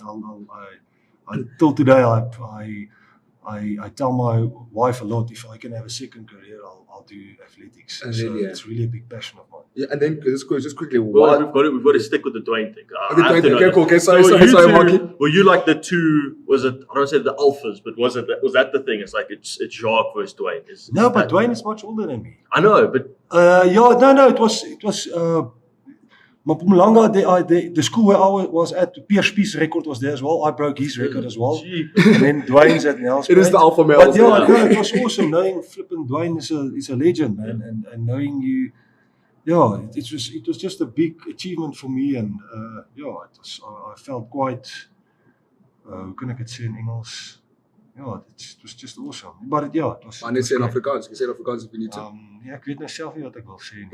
Till today, I tell my wife a lot, if I can have a second career, I'll do athletics. And So then, yeah. it's really a big passion of mine. Yeah, and then just quickly, Well, what? we've got to stick with the Dwayne thing. Okay, I have to know okay, that. cool. Okay, So sorry, you Marky. two, were you like the two? Was it? I don't say the alphas, but was that the thing? It's like it's Jacques versus Dwayne. No, but Dwayne is much older than me. I know, but Yeah, no, it was Mpumalanga, the school where I was at, Pierre Spies' record was there as well. I broke his record as well. gee, And then Dwayne's at Nelspruit. It is the alpha male. But yeah, no, it was awesome knowing flipping Dwayne is a legend, man, and knowing you, yeah, it was just a big achievement for me, and yeah, I felt quite, hoe kan ek dit sê in Engels? Ja, it was just awesome. But yeah, it was. Maar net sê in Afrikaans. Jy sê in Afrikaans if you need to. Ja, ek weet nou self nie wat ek wil sê nie.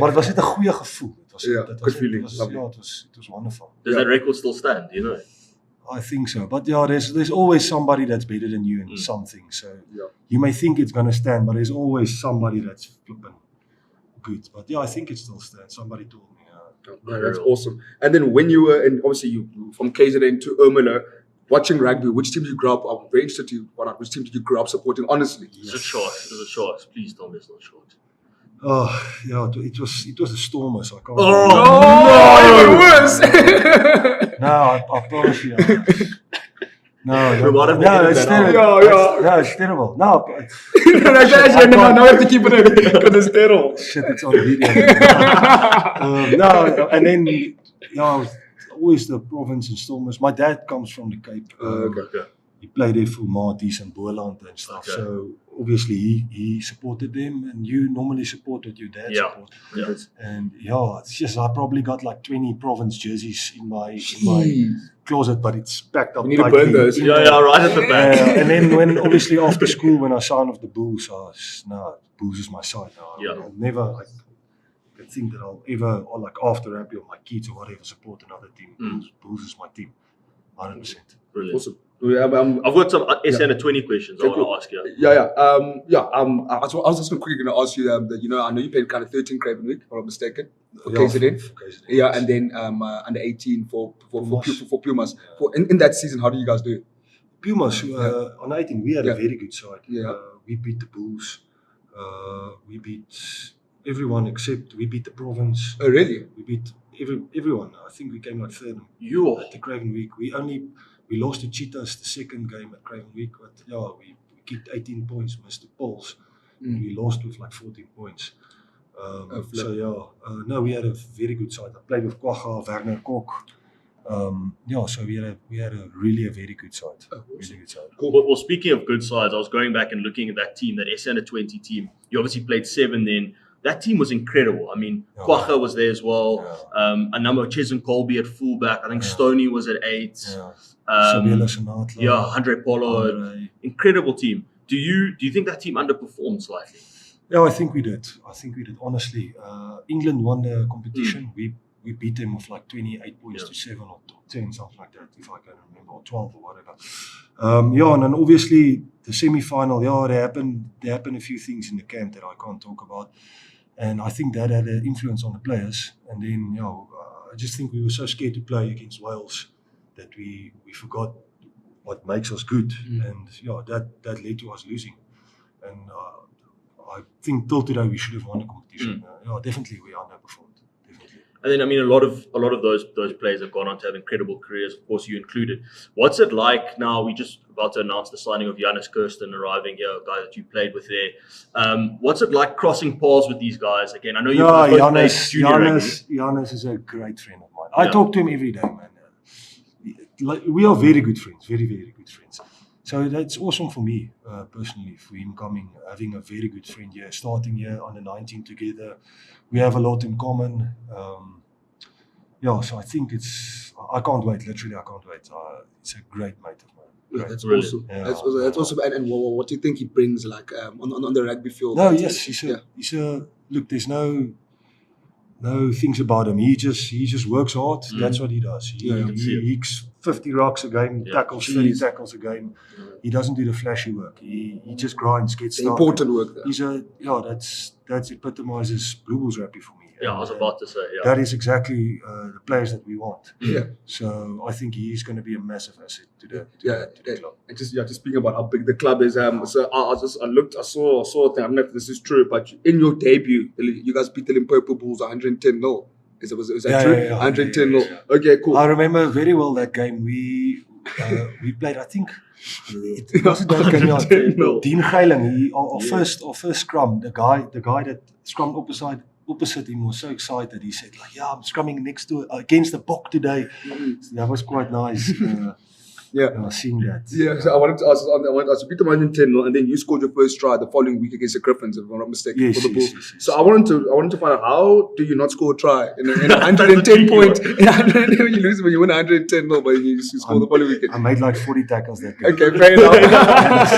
Maar het was net 'n goeie gevoel. Dit was Ja, dit good was feeling. it was wonderful. does that record still stand? You know. I think so. But yeah, there's always somebody that's better than you in something. So Yeah. you may think it's going to stand, but there's always somebody that's flipping good. But yeah, I think it still stands. Somebody told me. Yeah, that's awesome. And then when you were in, obviously you from KZN to Ermelo, watching rugby, which team did you grow up? I'm very interested to find out which team did you grow up supporting, honestly? Is it Sharks? Is it Sharks? Please tell me it's not Sharks. Oh, yeah, it was the Stormers. I can't. Even worse! No, I promise you. No, might have no, edited it's that out. terrible. Yeah. No, it's terrible. No, Now I have to keep it in because it's terrible. shit, it's on video. No, and then yeah, always the province and Stormers. My dad comes from the Cape. Okay. He played there for Maties and Boland and stuff. Okay. So obviously he supported them, and you normally support what your dad Yeah. supports. Yeah. And yeah, it's just I probably got like 20 province jerseys in my Jeez. closet, but it's packed up. You need to tightly burn those. in Yeah, there. yeah, right at the back. And then when obviously after school when I signed off the Bulls, Bulls is my side now. Yeah. I'll never I think that I'll ever or like after rugby or my kids or whatever support another team. Bulls is my team, 100%. Brilliant. Awesome. I've got some SN 20 questions I Okay, want cool. to ask you. I was just quickly going to ask you that, I know you played kind of 13 Craven Week, if I'm not mistaken, for KZN. KZN. Yeah, and then under 18 for Pumas. Yeah. In that season, how do you guys do? Pumas, on 18, we had Yeah. a very good side. Yeah. We beat the Bulls. We beat everyone except we beat the province. Oh, really? We beat everyone. I think we came like third You at the Craven Week. We lost to Cheetahs the second game at Craven Week, but yeah, we kicked 18 points, missed the Bulls. And we lost with like 14 points. So yeah, no, we had a very good side. I played with Kwaga, Werner Kok. Yeah, so we had a really very good side. Really good side. Well, speaking of good sides, I was going back and looking at that team, that SN 20 team. You obviously played 7 then. that team was incredible. I mean, Yeah. Kwacha was there as well. Yeah. A number of Chesn Colby at fullback. I think Yeah. Stoney was at 8. Yeah. Um, Sabela Sinatla. yeah, Andre Polo. Andre. Incredible team. Do you think that team underperformed slightly? Yeah, I think we did. Honestly. England won the competition. We beat them with like 28 points to 7 or 10, something like that, if I can remember, or 12 or whatever. And then obviously the semi-final, there happened a few things in the camp that I can't talk about. And I think that had an influence on the players. And then, I just think we were so scared to play against Wales that we forgot what makes us good. And that led to us losing. And I think till today we should have won the competition. Definitely we underperformed. Definitely. And then, I mean, a lot of those players have gone on to have incredible careers. Of course, you included. What's it like now? We just about to announce the signing of Janus Kirsten arriving here, a guy that you played with there. What's it like crossing paths with these guys again? I know you guys both played junior rugby. Janus is a great friend of mine. I talk to him every day, man. We are very good friends, very, very good friends. So that's awesome for me, personally, for him coming, having a very good friend here, starting here on the 19 together. We have a lot in common. So I think I can't wait, literally, I can't wait. It's a great mate of mine. Yeah, that's Brilliant. awesome. Yeah. That's awesome. And what do you think he brings, like on the rugby field? No, yes, he's a look. There's no things about him. He just works hard. That's what he does. He hits 50 rocks a game, tackles 30 tackles a game. He doesn't do the flashy work. He just grinds, gets The stuck. important work there. He's that epitomizes Blue Bulls rugby for me. Yeah, I was about to say. Yeah. That is exactly the players that we want. Yeah. So I think he's going to be a massive asset to the club. And just speaking about how big the club is, so I saw a thing. I don't know if this is true, but in your debut, you guys beat the Limpopo Bulls 110-0. Is that true? 110-0. Okay, cool. I remember very well that game. We played. I think it was that game. Dean Geiling. Our first scrum. The guy that scrummed opposite him was so excited. He said, I'm scrumming next to against the Bok today. So that was quite nice. Seeing that. Yeah, so I wanted to ask, you beat them 110-0, and then you scored your first try the following week against the Griffins, if I'm not mistaken, for the Bulls. Yes. So I wanted to find out, how do you not score a try in a 110 point? When you win 110-0, but you score the following weekend. I made like 40 tackles that game. Okay, fair enough.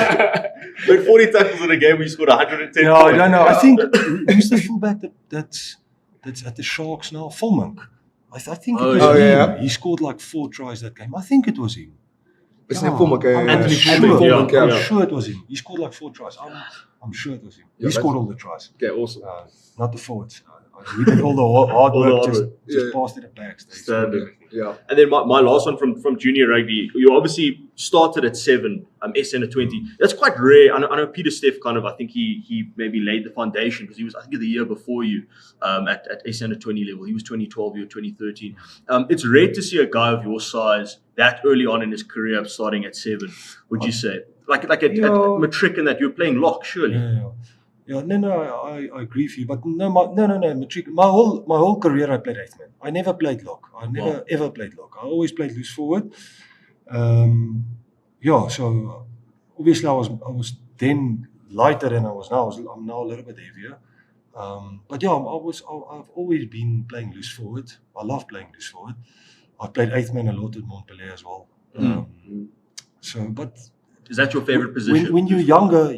But 40 tackles in a game, we scored 110 No, points. I don't know. I think who's the fullback that's at the Sharks now? Fulmonk. I think it was him. yeah. He scored like 4 tries that game. I think it was him. It's not Fulmonk, Anthony Fulmonk, yeah. I'm sure it was him. He scored like 4 tries. I'm sure it was him. Yeah, He scored all the tries. Okay, awesome. Not the forwards. We did all the hard work, just passed it back. Standard. Yeah. And then my last one from junior rugby, you obviously started at 7, SN at 20. That's quite rare. I know Peter Steff I think he maybe laid the foundation because he was, I think, the year before you at SN at 20 level. He was 2012, you were 2013. It's rare to see a guy of your size that early on in his career starting at 7, would you say? Like at matric and that, you're playing lock, surely. Yeah, I agree with you. But no, matric. My whole career I played 8 man. I never played lock. I never ever played lock. I always played loose forward. So obviously I was then lighter than I was now. I'm now a little bit heavier. But I've always been playing loose forward. I love playing loose forward. I played 8 man a lot at Montpellier as well. But is that your favorite position? When you're younger,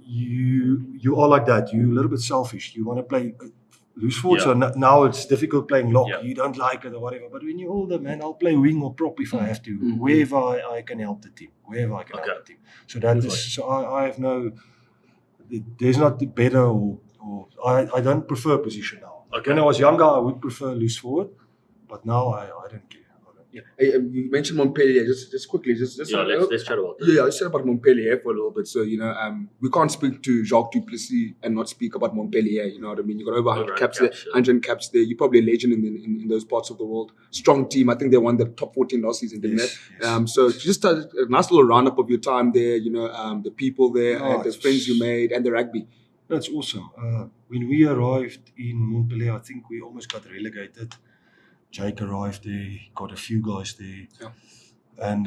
you are like that. You're a little bit selfish. You want to play loose forward. So now it's difficult playing lock. You don't like it or whatever. But when you're older, man, I'll play wing or prop if I have to. Wherever I can help the team. So that is. So I have no. There's not better or I don't prefer position now. Okay. When I was younger, I would prefer loose forward, but now I don't care. Yeah. Hey, you mentioned Montpellier. Just quickly, let's chat about that. Yeah, let's chat about Montpellier for a little bit. So we can't speak to Jacques Duplessis and not speak about Montpellier. You know what I mean? You got over 100 caps there, 100 caps there. You're probably a legend in those parts of the world. Strong team. I think they won the top 14 last season, didn't they? Yes. So just a nice little roundup of your time there. The people there and the friends you made and the rugby. That's awesome. When we arrived in Montpellier, I think we almost got relegated. Jake arrived there, got a few guys there. Yeah. And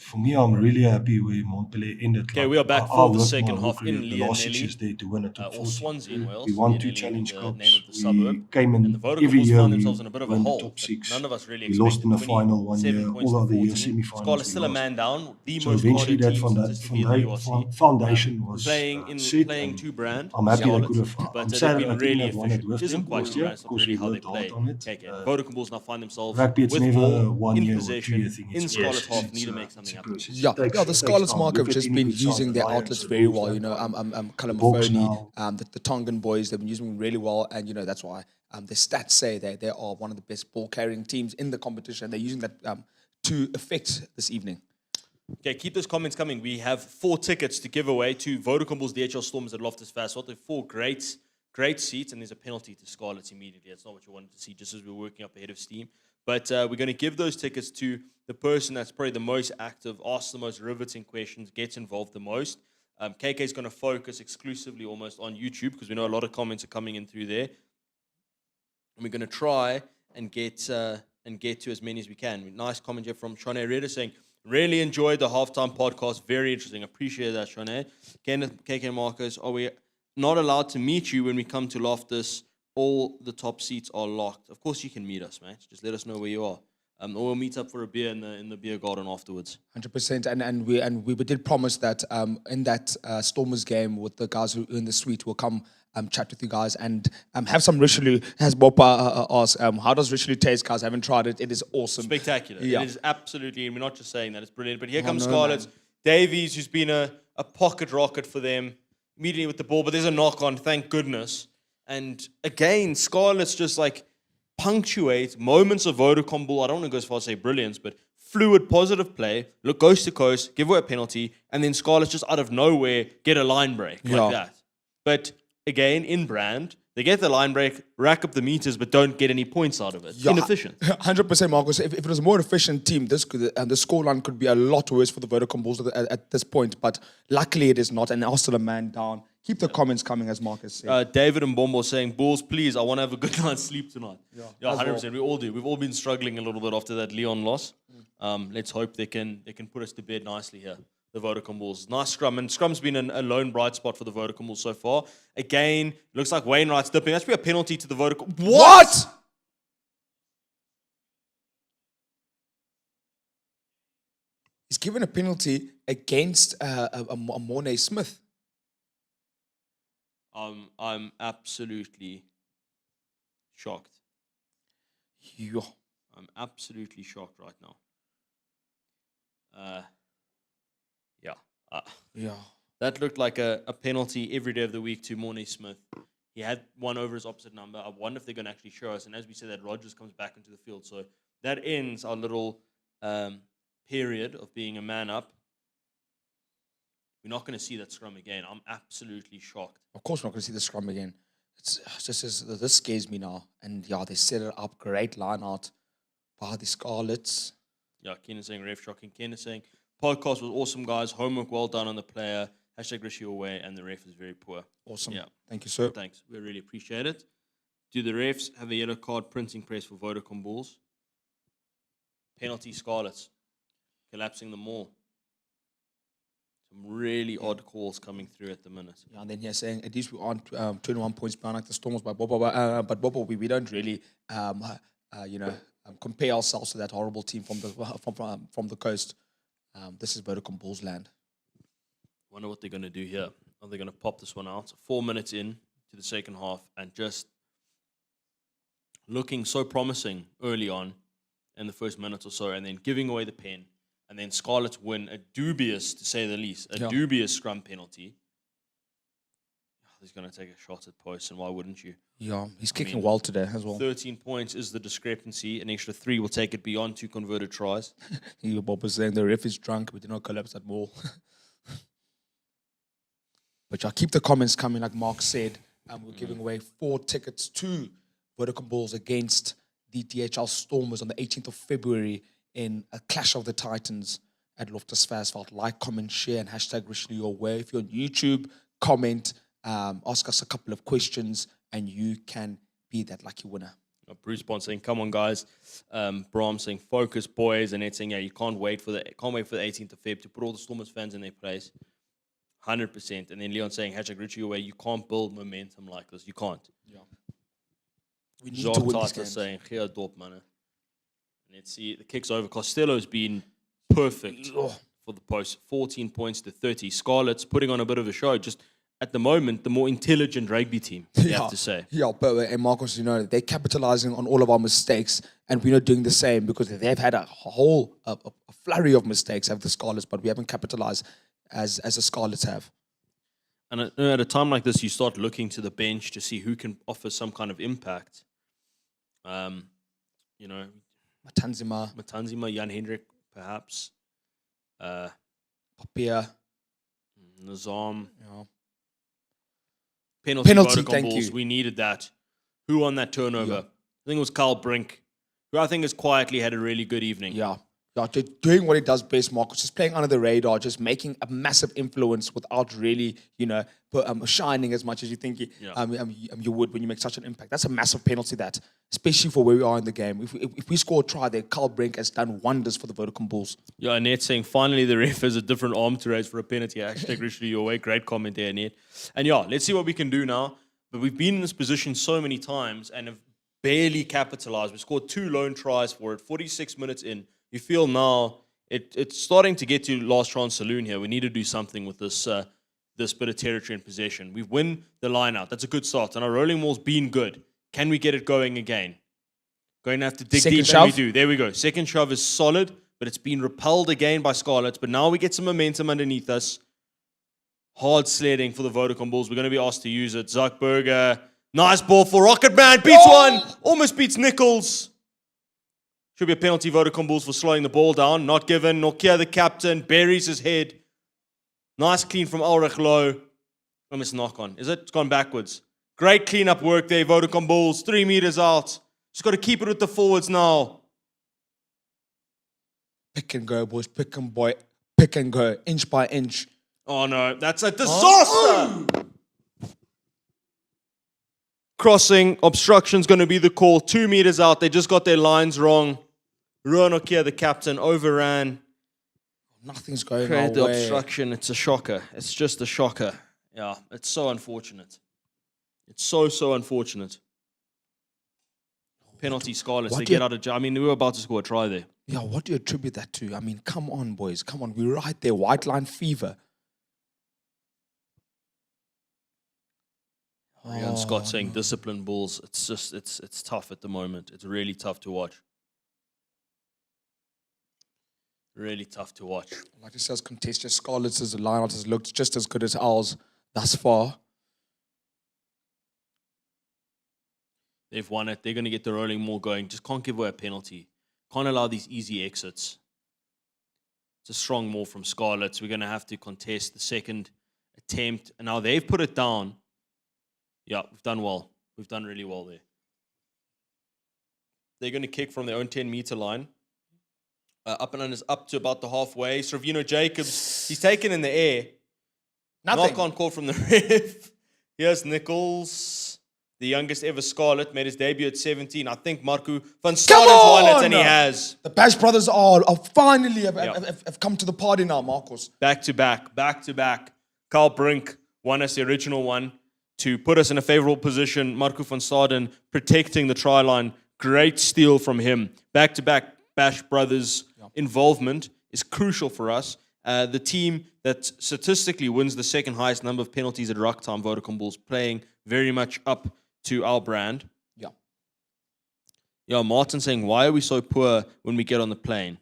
for me, I'm really happy where Montpellier ended. Okay, Like, we are back I for the worked second my half career in the last 6 Leonelli, years there to win a top or 40. Swansea in Wales. We won 2 Leonelli challenge being the name cups. of the suburb. We came And in the Vodacom every Bulls year. find We themselves in a bit of a win the hole. top But 6. none of us really We lost expected in the final one 27 year. points All to other 14. years, semi-finals, Scarlets we still a lost. man down, the So most eventually, carded that team statistically in the URC. foundation was Playing in set. playing And to brand, I'm happy they Scarlets, could have. but I'm they've sad been I couldn't really have won it efficient, with which isn't them quite last to year brand. It's not because really we how they worked play. hard on it. KK. Vodacom Bulls now find themselves Rugby, it's with never ball, 1 in year or 2 possession, year thing. in It's Scarlet half, it's need to a- make something it's a happen. process. Yeah, It takes- yeah. The it takes Scarlets time. market Look have at just any been good side, using the their Lions, outlets the very Bulls, well. that kind of- Callum the Hawks Mahoney, now. the Tongan boys, they've been using them really well, and that's why the stats say that they are one of the best ball carrying teams in the competition. They're using that to affect this evening. Okay, keep those comments coming. We have 4 tickets to give away to Vodacom Bulls DHL Stormers at Loftus Versfeld. They're 4 great seats, and there's a penalty to Scarlets immediately. That's not what you wanted to see, just as we're working up ahead of steam. But we're going to give those tickets to the person that's probably the most active, asks the most riveting questions, gets involved the most. KK is going to focus exclusively almost on YouTube because we know a lot of comments are coming in through there. And we're going to try and get to as many as we can. Nice comment here from Shane Reda saying, really enjoyed the halftime podcast. Very interesting. Appreciate that, Shane. Kenneth, KK Marcus, are we not allowed to meet you when we come to Loftus? All the top seats are locked. Of course, you can meet us, mate. Just let us know where you are. Or we'll meet up for a beer in the beer garden afterwards. 100%, and we did promise that in that Stormers game with the guys who are in the suite, we'll come chat with you guys and have some Richelieu. Has Bopa asked, how does Richelieu taste, guys? I haven't tried it. It is awesome. Spectacular. Yeah. It is absolutely, and we're not just saying that, it's brilliant. But here Oh, comes no, Scarlets. Davies, who's been a pocket rocket for them, immediately with the ball, but there's a knock on, thank goodness. And again, Scarlets just like punctuate moments of Vodacom ball. I don't want to go as far as say brilliance, but fluid, positive play, look coast to coast, give away a penalty, and then Scarlets just out of nowhere get a line break like that. But again, in brand, they get the line break, rack up the meters, but don't get any points out of it. Yeah, Inefficient. 100%, Marcus. If it was a more efficient team, the scoreline could be a lot worse for the Vodacom Bulls at this point. But luckily, it is not, and they're still a man down. Keep the comments coming, as Marcus said. David and Bombo saying, Bulls, please, I want to have a good night's sleep tonight. Yeah, as 100%. well. We all do. We've all been struggling a little bit after that Leon loss. Let's hope they can put us to bed nicely here. The Vodacom Bulls. Nice scrum. And scrum's been a lone bright spot for the Vodacom Bulls so far. Again, looks like Wainwright's dipping. That's be a penalty to the Vodacom. What? He's given a penalty against a Mornay Smith. I'm absolutely shocked. Yeah. I'm absolutely shocked right now. Yeah. That looked like a penalty every day of the week to Mornay Smith. He had one over his opposite number. I wonder if they're going to actually show us. And as we said, that Rogers comes back into the field. So that ends our little period of being a man up. We're not going to see that scrum again. I'm absolutely shocked. Of course, we're not going to see the scrum again. This scares me now. And yeah, they set it up. Great line out by the Scarlets. Yeah, Ken is saying ref shocking. Ken is saying podcast was awesome, guys. Homework well done on the player. Hashtag Rishi away, and the ref is very poor. Awesome. Yeah. Thank you, sir. Thanks. We really appreciate it. Do the refs have a yellow card printing press for Vodacom Bulls? Penalty Scarlets. Collapsing them all. Some really odd calls coming through at the minute. Yeah, and then you're saying at least we aren't 21 points behind like the Stormers by Bobo. But Bobo, we don't really, compare ourselves to that horrible team from the coast. This is Vodacom Bulls land. Wonder what they're going to do here. Are they going to pop this one out? 4 minutes in to the second half and just looking so promising early on in the first minute or so, and then giving away the pen, and then Scarlets win a dubious, to say the least, dubious scrum penalty. He's going to take a shot at post, and why wouldn't you? Yeah, he's kicking well today as well. 13 points is the discrepancy. An extra 3 will take it beyond 2 converted tries. Bob was saying the ref is drunk. We did not collapse that ball. But yeah, keep the comments coming, like Mark said. We're giving away 4 tickets to Vodacom Bulls against the DHL Stormers on the 18th of February in a clash of the Titans at Loftus Versfeld. Like, comment, share, and hashtag Richelieu away. If you're on YouTube, comment, ask us a couple of questions, and you can be that lucky winner. Bruce Bond saying, "Come on, guys." Brom saying, "Focus, boys," and Ed saying, "Yeah, you can't wait for the 18th of Feb to put all the Stormers fans in their place." 100%. And then Leon saying, #Richie away. You can't build momentum like this. You can't. Yeah. We need to Jacques win these Tata games. saying, "Gea dop, man." And let's see, the kicks over. Costello's been perfect for the post. 14 points to 30. Scarlets putting on a bit of a show. Just at the moment, the more intelligent rugby team, you have to say. Yeah, but and Marcos, they're capitalizing on all of our mistakes, and we're not doing the same because they've had a whole a flurry of mistakes of the Scarlets, but we haven't capitalized as the Scarlets have. And at a time like this, you start looking to the bench to see who can offer some kind of impact. Matanzima, Jan Hendrik, perhaps. Papia. Nizam. Yeah. Penalty Vodacom thank balls. you. We needed that. Who won that turnover? Yeah. I think it was Carl Brink, who I think has quietly had a really good evening. Yeah. Doing what he does best, Marcos, just playing under the radar, just making a massive influence without really, shining as much as you think you would when you make such an impact. That's a massive penalty, that, especially for where we are in the game. If we score a try there, Carl Brink has done wonders for the Vodacom Bulls. Yeah, Annette saying, finally the ref has a different arm to raise for a penalty. Richard, your way. Great comment there, Annette. And yeah, let's see what we can do now. But we've been in this position so many times and have barely capitalized. We scored 2 lone tries for it, 46 minutes in. You feel now it's starting to get to last chance saloon here. We need to do something with this this bit of territory and possession. We've won the line out. That's a good start. And our rolling wall's been good. Can we get it going again? Going to have to dig Second deep, shove? and we do. There we go. Second shove is solid, but it's been repelled again by Scarlets. But now we get some momentum underneath us. Hard sledding for the Vodacom Bulls. We're going to be asked to use it. Zuckerberger. Nice ball for Rocketman. Beats one. Almost beats Nichols. Should be a penalty, Vodacom Bulls, for slowing the ball down. Not given. Nokia, the captain, buries his head. Nice clean from Ulrich Low. I missed knock on. Is it? It's gone backwards. Great cleanup work there, Vodacom Bulls. 3 meters out. Just got to keep it with the forwards now. Pick and go, boys. Pick and go. Inch by inch. Oh no, that's a disaster! Crossing, obstruction's going to be the call. 2 meters out. They just got their lines wrong. Ruan Okia, the captain, overran. Nothing's going Create our the way. obstruction. It's a shocker. It's just a shocker. Yeah, it's so unfortunate. It's so unfortunate. Penalty Scarlets. They get out of... I mean, we were about to score a try there. Yeah, what do you attribute that to? I mean, come on, boys. Come on. We're right there. White line fever. Rian Scott saying discipline Bulls. It's just, it's tough at the moment. It's really tough to watch. Really tough to watch. Like it says, contested Scarlets as a line-out has looked just as good as ours thus far. They've won it. They're going to get the rolling more going. Just can't give away a penalty. Can't allow these easy exits. It's a strong move from Scarlets. We're going to have to contest the second attempt. And now they've put it down. Yeah, we've done well. We've done really well there. They're going to kick from their own 10-meter line. Up and under, up to about the halfway. Sravino Jacobs, he's taken in the air. Nothing. Knock-on call from the ref. Here's Nichols, the youngest ever Scarlet, made his debut at 17. I think Marco van Staden's won it, and he has. The Bash brothers are finally have come to the party now, Marcos. Back to back. Carl Brink won us the original one to put us in a favorable position. Marco van Staden protecting the try line. Great steal from him. Back-to-back Bash brothers involvement is crucial for us. The team that statistically wins the second highest number of penalties at ruck time, Vodacom Bulls, playing very much up to our brand. Yeah, Martin saying, why are we so poor when we get on the plane?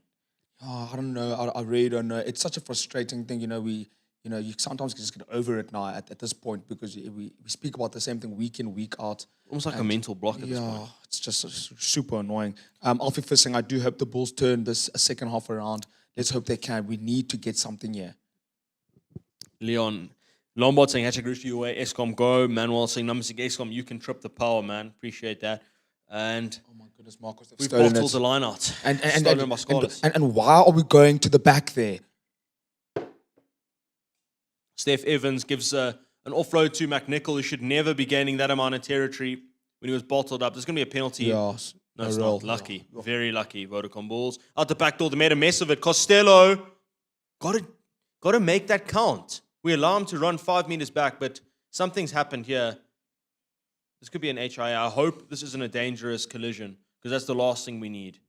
Oh, I don't know. I really don't know. It's such a frustrating thing. You sometimes just get over it now at this point because we speak about the same thing week in, week out. Almost like a mental block at this point. Yeah, it's just super annoying. Alfie first saying, I do hope the Bulls turn this second half around. Let's hope they can. We need to get something here. Leon Lombard saying, #Richie away, Eskom go. Manuel saying, number 6, Eskom, you can trip the power, man. Appreciate that. And Oh my goodness, Marcos, they've we've stolen bottled it. the line out. Stolen by Scarlets. And why are we going to the back there? Steph Evans gives an offload to McNichol, who should never be gaining that amount of territory. when he was bottled up. There's going to be a penalty. Yeah. No, it's real. not. Lucky. Very lucky, Vodacom Bulls. Out the back door, they made a mess of it. Costello, got to make that count. We allow him to run 5 meters back, but something's happened here. This could be an HIA. I hope this isn't a dangerous collision, because that's the last thing we need.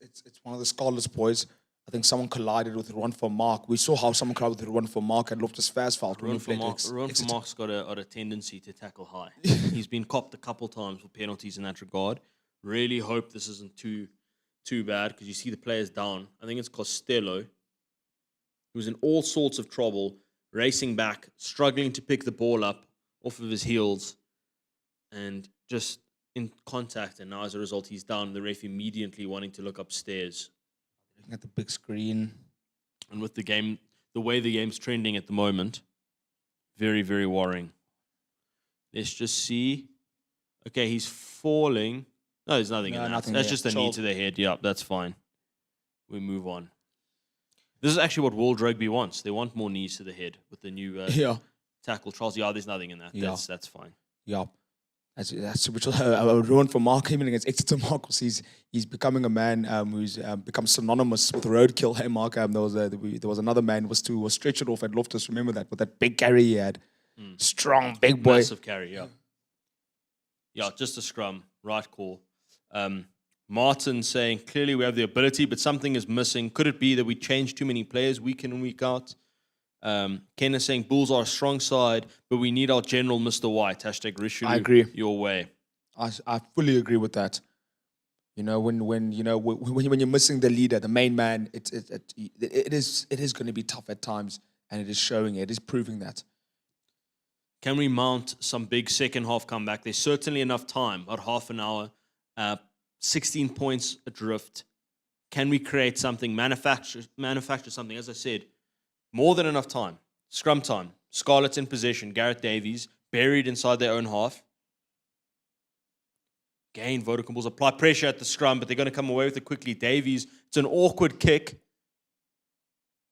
It's one of the Scarlets boys. I think someone collided with Ron for Mark. We saw how someone collided with Ron for Mark and Loftus Versfeld. Ron for Mark's got a tendency to tackle high. He's been copped a couple times for penalties in that regard. Really hope this isn't too bad, because you see the players down. I think it's Costello, who's in all sorts of trouble, racing back, struggling to pick the ball up off of his heels, and just in contact. And now as a result, he's down. The ref immediately wanting to look upstairs. Looking at the big screen. And with the way the game's trending at the moment, very, very worrying. Let's just see. Okay, he's falling. No, there's nothing in that. That's there. just a knee to the head. Yeah, that's fine. We move on. This is actually what World Rugby wants. They want more knees to the head with the new tackle trials. Yeah, there's nothing in that. That's fine. Yeah. That's which a ruin for Mark even against Exeter. Marcus, he's becoming a man who's become synonymous with roadkill. Hey, Mark, there was another man who was stretched off at Loftus. Remember that with that big carry he had, strong big boy, massive carry. Yeah, just a scrum, right call. Martin saying clearly we have the ability, but something is missing. Could it be that we change too many players week in and week out? Ken is saying Bulls are a strong side, but we need our general Mr. White. Hashtag Richelieu. I agree. Your way. I fully agree with that. You know, when you're missing the leader, the main man, it is going to be tough at times, and it is showing. It is proving that. Can we mount some big second half comeback? There's certainly enough time, about half an hour, 16 points adrift. Can we create something, manufacture something? As I said, more than enough time. Scrum time. Scarlets in possession. Gareth Davies buried inside their own half. Again, Vodacom Bulls apply pressure at the scrum, but they're going to come away with it quickly. Davies, it's an awkward kick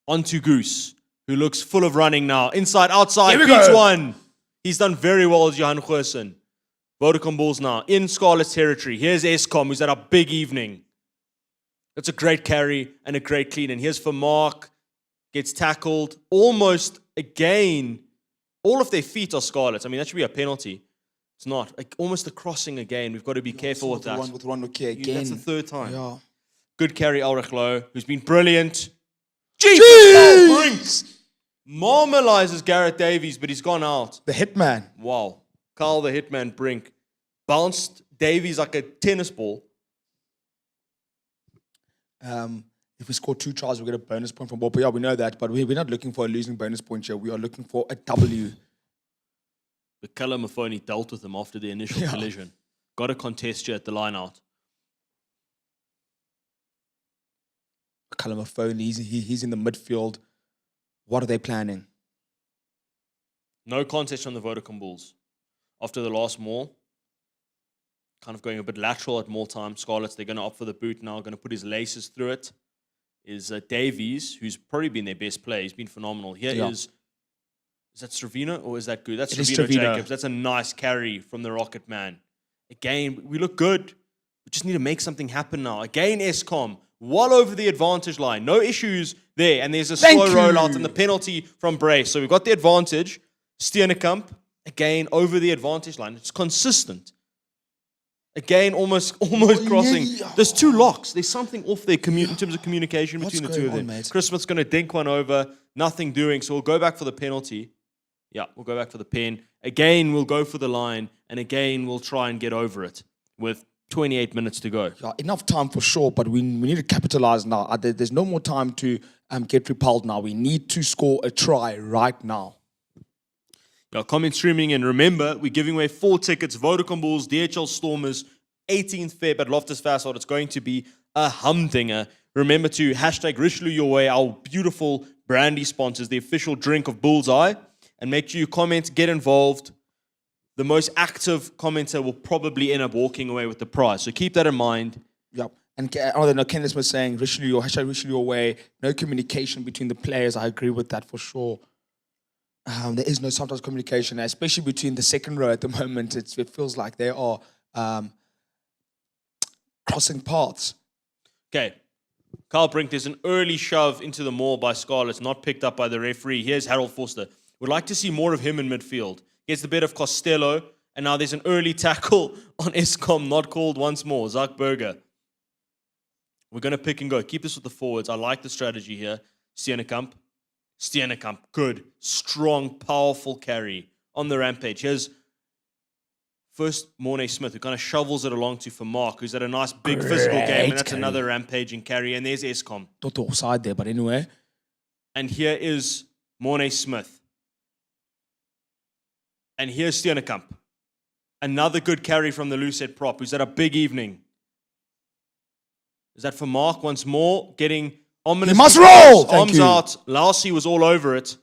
onto Goose, who looks full of running now. Inside, outside, beats one. He's done very well as Johan Goosen. Vodacom Bulls now in Scarlets territory. Here's Eskom, who's had a big evening. That's a great carry and a great clean. And here's for Mark. Gets tackled almost again. All of their feet are Scarlets. I mean, that should be a penalty. It's not. Like, almost a crossing again. We've got to be careful with that. With Ron Luque again. That's the third time. Yeah. Good carry, Ulrich Lowe, who's been brilliant. Jesus! Brinks normalizes Gareth Davies, but he's gone out. The hitman. Wow. Carl the Hitman Brink bounced Davies like a tennis ball. If we score 2 tries, we get a bonus point from ball. But yeah, we know that. But we're not looking for a losing bonus point here. We are looking for a W. But Callum Mafoni dealt with him after the initial collision. Got a contest here at the line out. Callum Mafoni, he's in the midfield. What are they planning? No contest on the Vodacom Bulls. After the last maul, kind of going a bit lateral at more time. Scarlets, they're going to opt for the boot now, going to put his laces through it. Is Davies, who's probably been their best player. He's been phenomenal. Here is that Stravino or is that good? That's Stravino Jacobs. That's a nice carry from the Rocket Man. Again, we look good. We just need to make something happen now. Again, Eskom, well over the advantage line. No issues there. And there's a slow rollout and the penalty from Brace. So we've got the advantage. Steenekamp, again, over the advantage line. It's consistent. Again, almost crossing. There's 2 locks. There's something off there in terms of communication between the two of them. Chris Smith's going to dink one over. Nothing doing. So we'll go back for the penalty. Yeah, we'll go back for the pen. Again, we'll go for the line. And again, we'll try and get over it with 28 minutes to go. Yeah, enough time for sure, but we need to capitalize now. There's no more time to get repelled now. We need to score a try right now. Yeah, comment streaming, and remember, we're giving away 4 tickets. Vodacom Bulls, DHL Stormers, 18th Feb at Loftus Versfeld. It's going to be a humdinger. Remember to hashtag Richelieu your way, our beautiful brandy sponsors, the official drink of Bullseye. And make sure you comment, get involved. The most active commenter will probably end up walking away with the prize. So keep that in mind. Yep. And Kenneth was saying, hashtag Richelieu your way, no communication between the players. I agree with that for sure. There is no sometimes communication, especially between the second row at the moment. It feels like they are crossing paths. Okay. Carl Brink, there's an early shove into the maul by Scarlets, not picked up by the referee. Here's Harold Forster. Would like to see more of him in midfield. Gets the bit of Costello, and now there's an early tackle on Eskom, not called once more. Zach Berger. We're going to pick and go. Keep this with the forwards. I like the strategy here. Steenekamp, good, strong, powerful carry on the rampage. Here's first Mornay Smith, who kind of shovels it along to for Mark, who's had a nice big physical game, and that's carry. another rampaging carry. And there's Eskom. Not offside there, but anyway. And here is Mornay Smith. And here's Steenekamp. Another good carry from the Lucette prop, who's had a big evening. Is that for Mark once more? Getting ominous. He must roll! Thank Arms you. out. Lousie was all over it.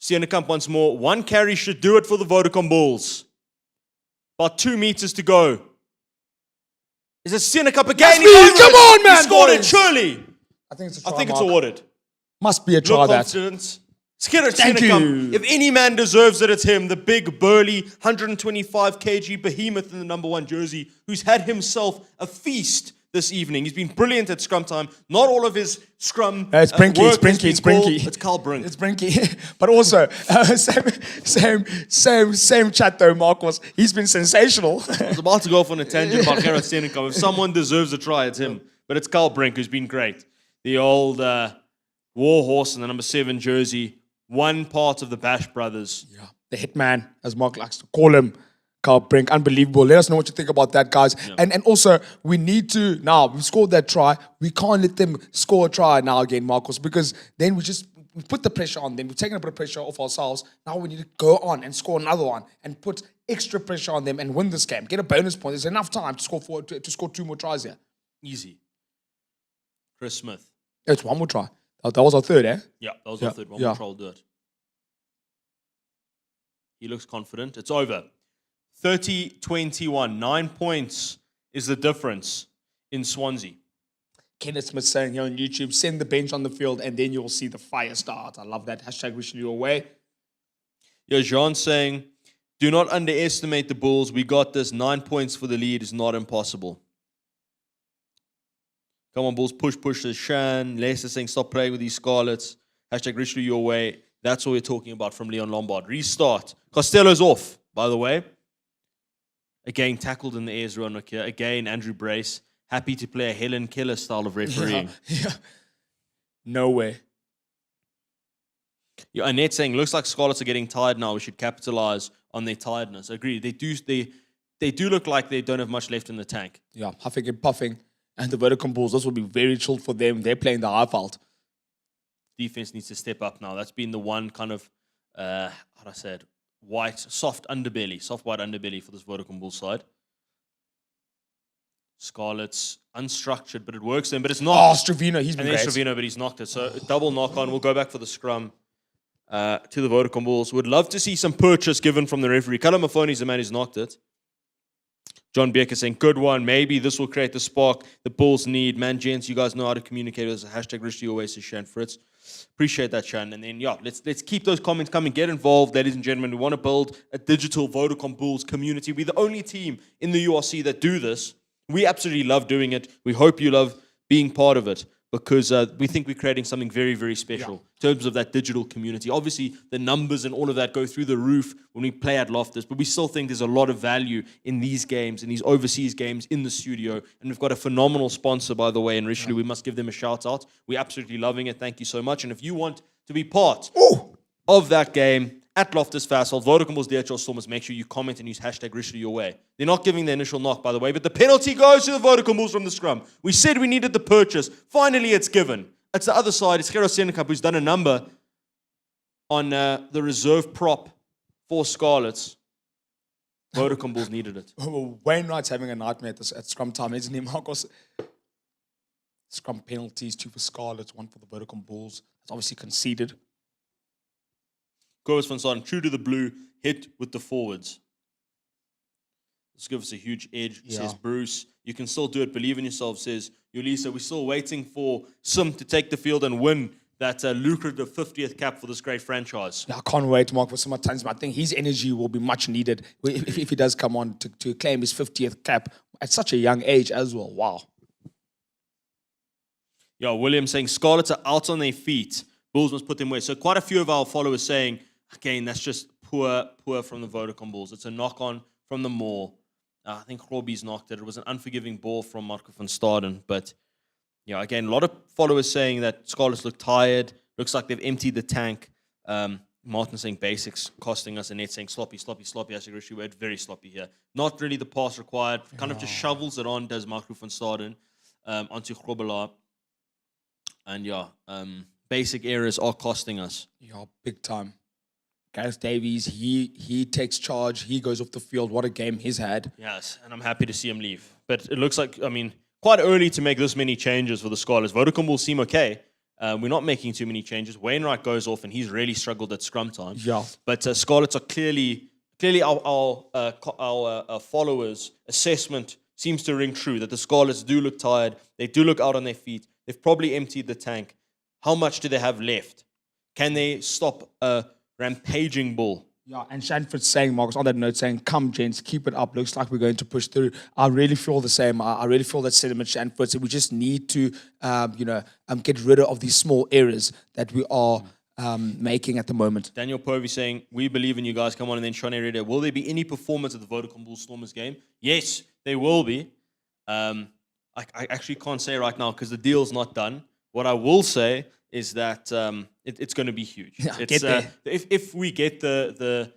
Steenekamp once more. One carry should do it for the Vodacom Bulls. About 2 meters to go. Is it Steenekamp again? Come on, man, He scored it, boys. surely. I think it's a try, I think it's Mark. awarded. Must be a try, Look that. confidence. Skidder Thank Steenekamp. you. If any man deserves it, it's him. The big, burly, 125 kg behemoth in the number 1 jersey, who's had himself a feast this evening. He's been brilliant at scrum time. Not all of his scrum It's Brinky, work it's Brinky, has it's been called. Brinky. It's Carl Brink. It's Brinky. But also, same chat though, Marcos. He's been sensational. I was about to go off on a tangent about Gerard Steenekamp. If someone deserves a try, it's him. But it's Carl Brink, who's been great. The old war horse in the number 7 jersey. One part of the Bash brothers. Yeah, the hitman, as Mark likes to call him, Carl Brink. Unbelievable. Let us know what you think about that, guys. Yeah. And also, we need to, now, we've scored that try. We can't let them score a try now again, Marcos, because then we put the pressure on them. We've taken a bit of pressure off ourselves. Now we need to go on and score another one and put extra pressure on them and win this game. Get a bonus point. There's enough time to score 2 more tries here. Easy. Chris Smith. It's one more try. That was our third, eh? Yeah, that was Yeah, the third one. yeah. Control do it. He looks confident. It's over. 30-21. 9 points is the difference in Swansea. Kenneth Smith saying here on YouTube, send the bench on the field and then you'll see the fire start. I love that. Hashtag wishing you away. Yeah, Jean saying, do not underestimate the Bulls. We got this. 9 points for the lead is not impossible. Come on, Bulls, push, says Shan. Leicester saying, stop playing with these Scarlets. Hashtag Richly your way. That's what we're talking about from Leon Lombard. Restart. Costello's off, by the way. Again, tackled in the air is Ronok here. Again, Andrew Brace. Happy to play a Helen Keller style of refereeing. Yeah. No way. Yeah, Annette saying, looks like Scarlets are getting tired now. We should capitalize on their tiredness. Agreed. They do look like they don't have much left in the tank. Yeah, huffing and puffing. And the Vodacom Bulls, this will be very chilled for them. They're playing the high fault. Defense needs to step up now. That's been the one kind of, soft white underbelly for this Vodacom Bulls side. Scarlets, unstructured, but it works then, but it's not. Oh, Stravino, he's been And then great. Stravino, but he's knocked it. So double knock on. We'll go back for the scrum to the Vodacom Bulls. Would love to see some purchase given from the referee. Kalamafoni is the man who's knocked it. John Becker saying, good one. Maybe this will create the spark the Bulls need. Man, gents, you guys know how to communicate with us. Hashtag Richie always says Shan Fritz. Appreciate that, Shan. And then, yeah, let's keep those comments coming. Get involved, ladies and gentlemen. We want to build a digital Vodacom Bulls community. We're the only team in the URC that do this. We absolutely love doing it. We hope you love being part of it because we think we're creating something very, very special in terms of that digital community. Obviously, the numbers and all of that go through the roof when we play at Loftus, but we still think there's a lot of value in these games, in these overseas games in the studio. And we've got a phenomenal sponsor, by the way, in Richelieu. We must give them a shout out. We're absolutely loving it. Thank you so much. And if you want to be part of that game, at Loftus Vassal, Vodacom Bulls DHL Stormers, make sure you comment and use hashtag Richelieu your way. They're not giving the initial knock, by the way, but the penalty goes to the Vodacom Bulls from the scrum. We said we needed the purchase. Finally, it's given. It's the other side. It's Gerard Steenekamp who's done a number on the reserve prop for Scarlets. Vodacom Bulls needed it. Wainwright's having a nightmare at scrum time, isn't he, Marcos? Scrum penalties, 2 for Scarlets, 1 for the Vodacom Bulls. It's obviously conceded. Kobus van Saden, true to the blue, hit with the forwards. This gives us a huge edge, says Bruce. You can still do it. Believe in yourself, says Yulisa. We're still waiting for Sim to take the field and win that lucrative 50th cap for this great franchise. I can't wait, Mark, for some more times. I think his energy will be much needed if he does come on to claim his 50th cap at such a young age as well. Wow. Yeah, William saying Scarlets are out on their feet. Bulls must put them away. So quite a few of our followers saying, again, that's just poor from the Vodacom Bulls. It's a knock-on from the Maul. I think Robbie's knocked it. It was an unforgiving ball from Marco van Staden. But, yeah, again, a lot of followers saying that Scarlets look tired. Looks like they've emptied the tank. Martin saying basics costing us. Annette saying sloppy. Actually, Rishi word very sloppy here. Not really the pass required. Kind of just shovels it on, does Marco van Staden onto Grobbelaar. And, yeah, basic errors are costing us. Yeah, big time. Gareth Davies, he takes charge. He goes off the field. What a game he's had. Yes, and I'm happy to see him leave. But it looks like, quite early to make this many changes for the Scarlets. Vodacom will seem okay. We're not making too many changes. Wainwright goes off, and he's really struggled at scrum time. Yeah. But Scarlets are clearly our followers' assessment seems to ring true, that the Scarlets do look tired. They do look out on their feet. They've probably emptied the tank. How much do they have left? Can they stop a rampaging bull? Yeah, and Shanford's saying, Marcus, on that note, saying, come, gents, keep it up. Looks like we're going to push through. I really feel the same. I really feel that sentiment, Shanford. So we just need to, get rid of these small errors that we are making at the moment. Daniel Povey saying, we believe in you guys. Come on. And then Shane Reda, will there be any performance at the Vodacom Bulls Stormers game? Yes, there will be. I actually can't say right now because the deal's not done. What I will say is that it's going to be huge. Yeah, it's, get there. If we get the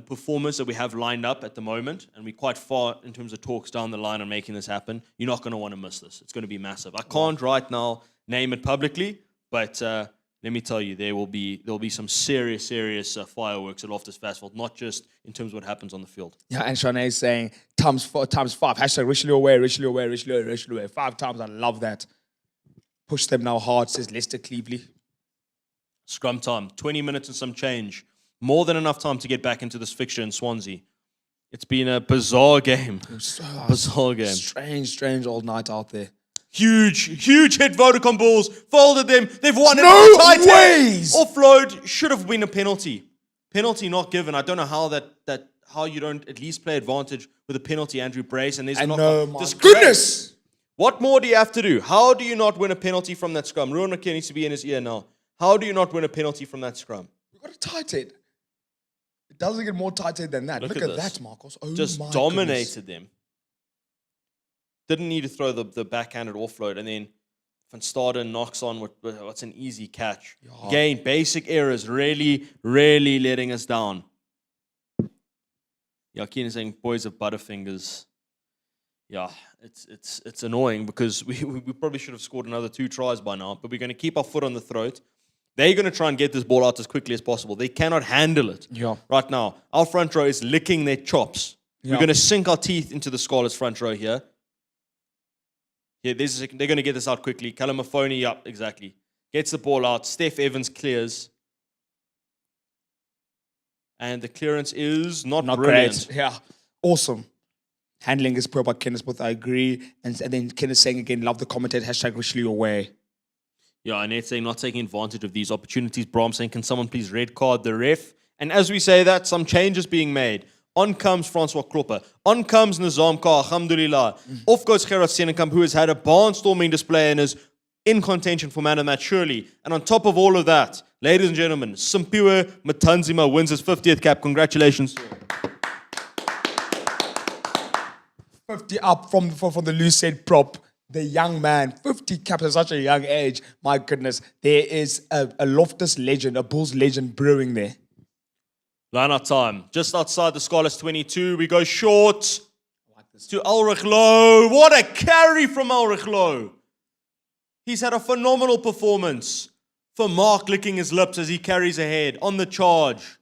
performers that we have lined up at the moment, and we're quite far in terms of talks down the line on making this happen, you're not going to want to miss this. It's going to be massive. I can't right now name it publicly, but let me tell you, there'll be some serious fireworks at Loftus Versfeld, not just in terms of what happens on the field. Yeah, and Shanae is saying times 5. Hashtag Richelieu away. 5 times. I love that. Push them now hard, says Lester Cleveley. Scrum time, 20 minutes and some change. More than enough time to get back into this fixture in Swansea. It's been a bizarre game. Bizarre game. Strange old night out there. Huge hit Vodacom Bulls. Folded them. They've won it. No Tight ways! Offload should have been a penalty. Penalty not given. I don't know how you don't at least play advantage with a penalty, Andrew Brace. And there's I not know, my disgrace. goodness! What more do you have to do? How do you not win a penalty from that scrum? Ruan Nakia needs to be in his ear now. How do you not win a penalty from that scrum? We've got a tight head. It doesn't get more tight head than that. Look at this. that, Marcos. Oh, Just my dominated goodness. them. Didn't need to throw the backhanded offload. And then Van Staden knocks on what's an easy catch. Yeah. Again, basic errors really letting us down. Yakin is saying, boys of Butterfingers. Yeah, it's annoying because we probably should have scored another 2 tries by now, but we're going to keep our foot on the throat. They're going to try and get this ball out as quickly as possible. They cannot handle it right now. Our front row is licking their chops. Yeah. We're going to sink our teeth into the Scarlets front row here. Yeah, they're going to get this out quickly. Callum Mafoni, yeah, exactly. Gets the ball out. Steph Evans clears. And the clearance is not brilliant. Great. Yeah, awesome. Handling is poor by Kenneth Smith, I agree. And then Kenneth saying again, love the commentator, hashtag Richelieu away. Yeah, Annette saying not taking advantage of these opportunities. Bram saying, can someone please red card the ref? And as we say that, some changes being made. On comes Francois Kropper. On comes Nizam Kar, alhamdulillah. Off goes Gerard Senenkamp, who has had a barnstorming display and is in contention for man of the match, surely. And on top of all of that, ladies and gentlemen, Simpiwe Matanzima wins his 50th cap. Congratulations. 50 up from the loose head prop. The young man, 50 caps at such a young age. My goodness, there is a Loftus legend, a Bulls legend brewing there. Line-out time. Just outside the Scarlets 22. We go short to Ulrich Lowe. What a carry from Ulrich Lowe. He's had a phenomenal performance. For Mark licking his lips as he carries ahead on the charge.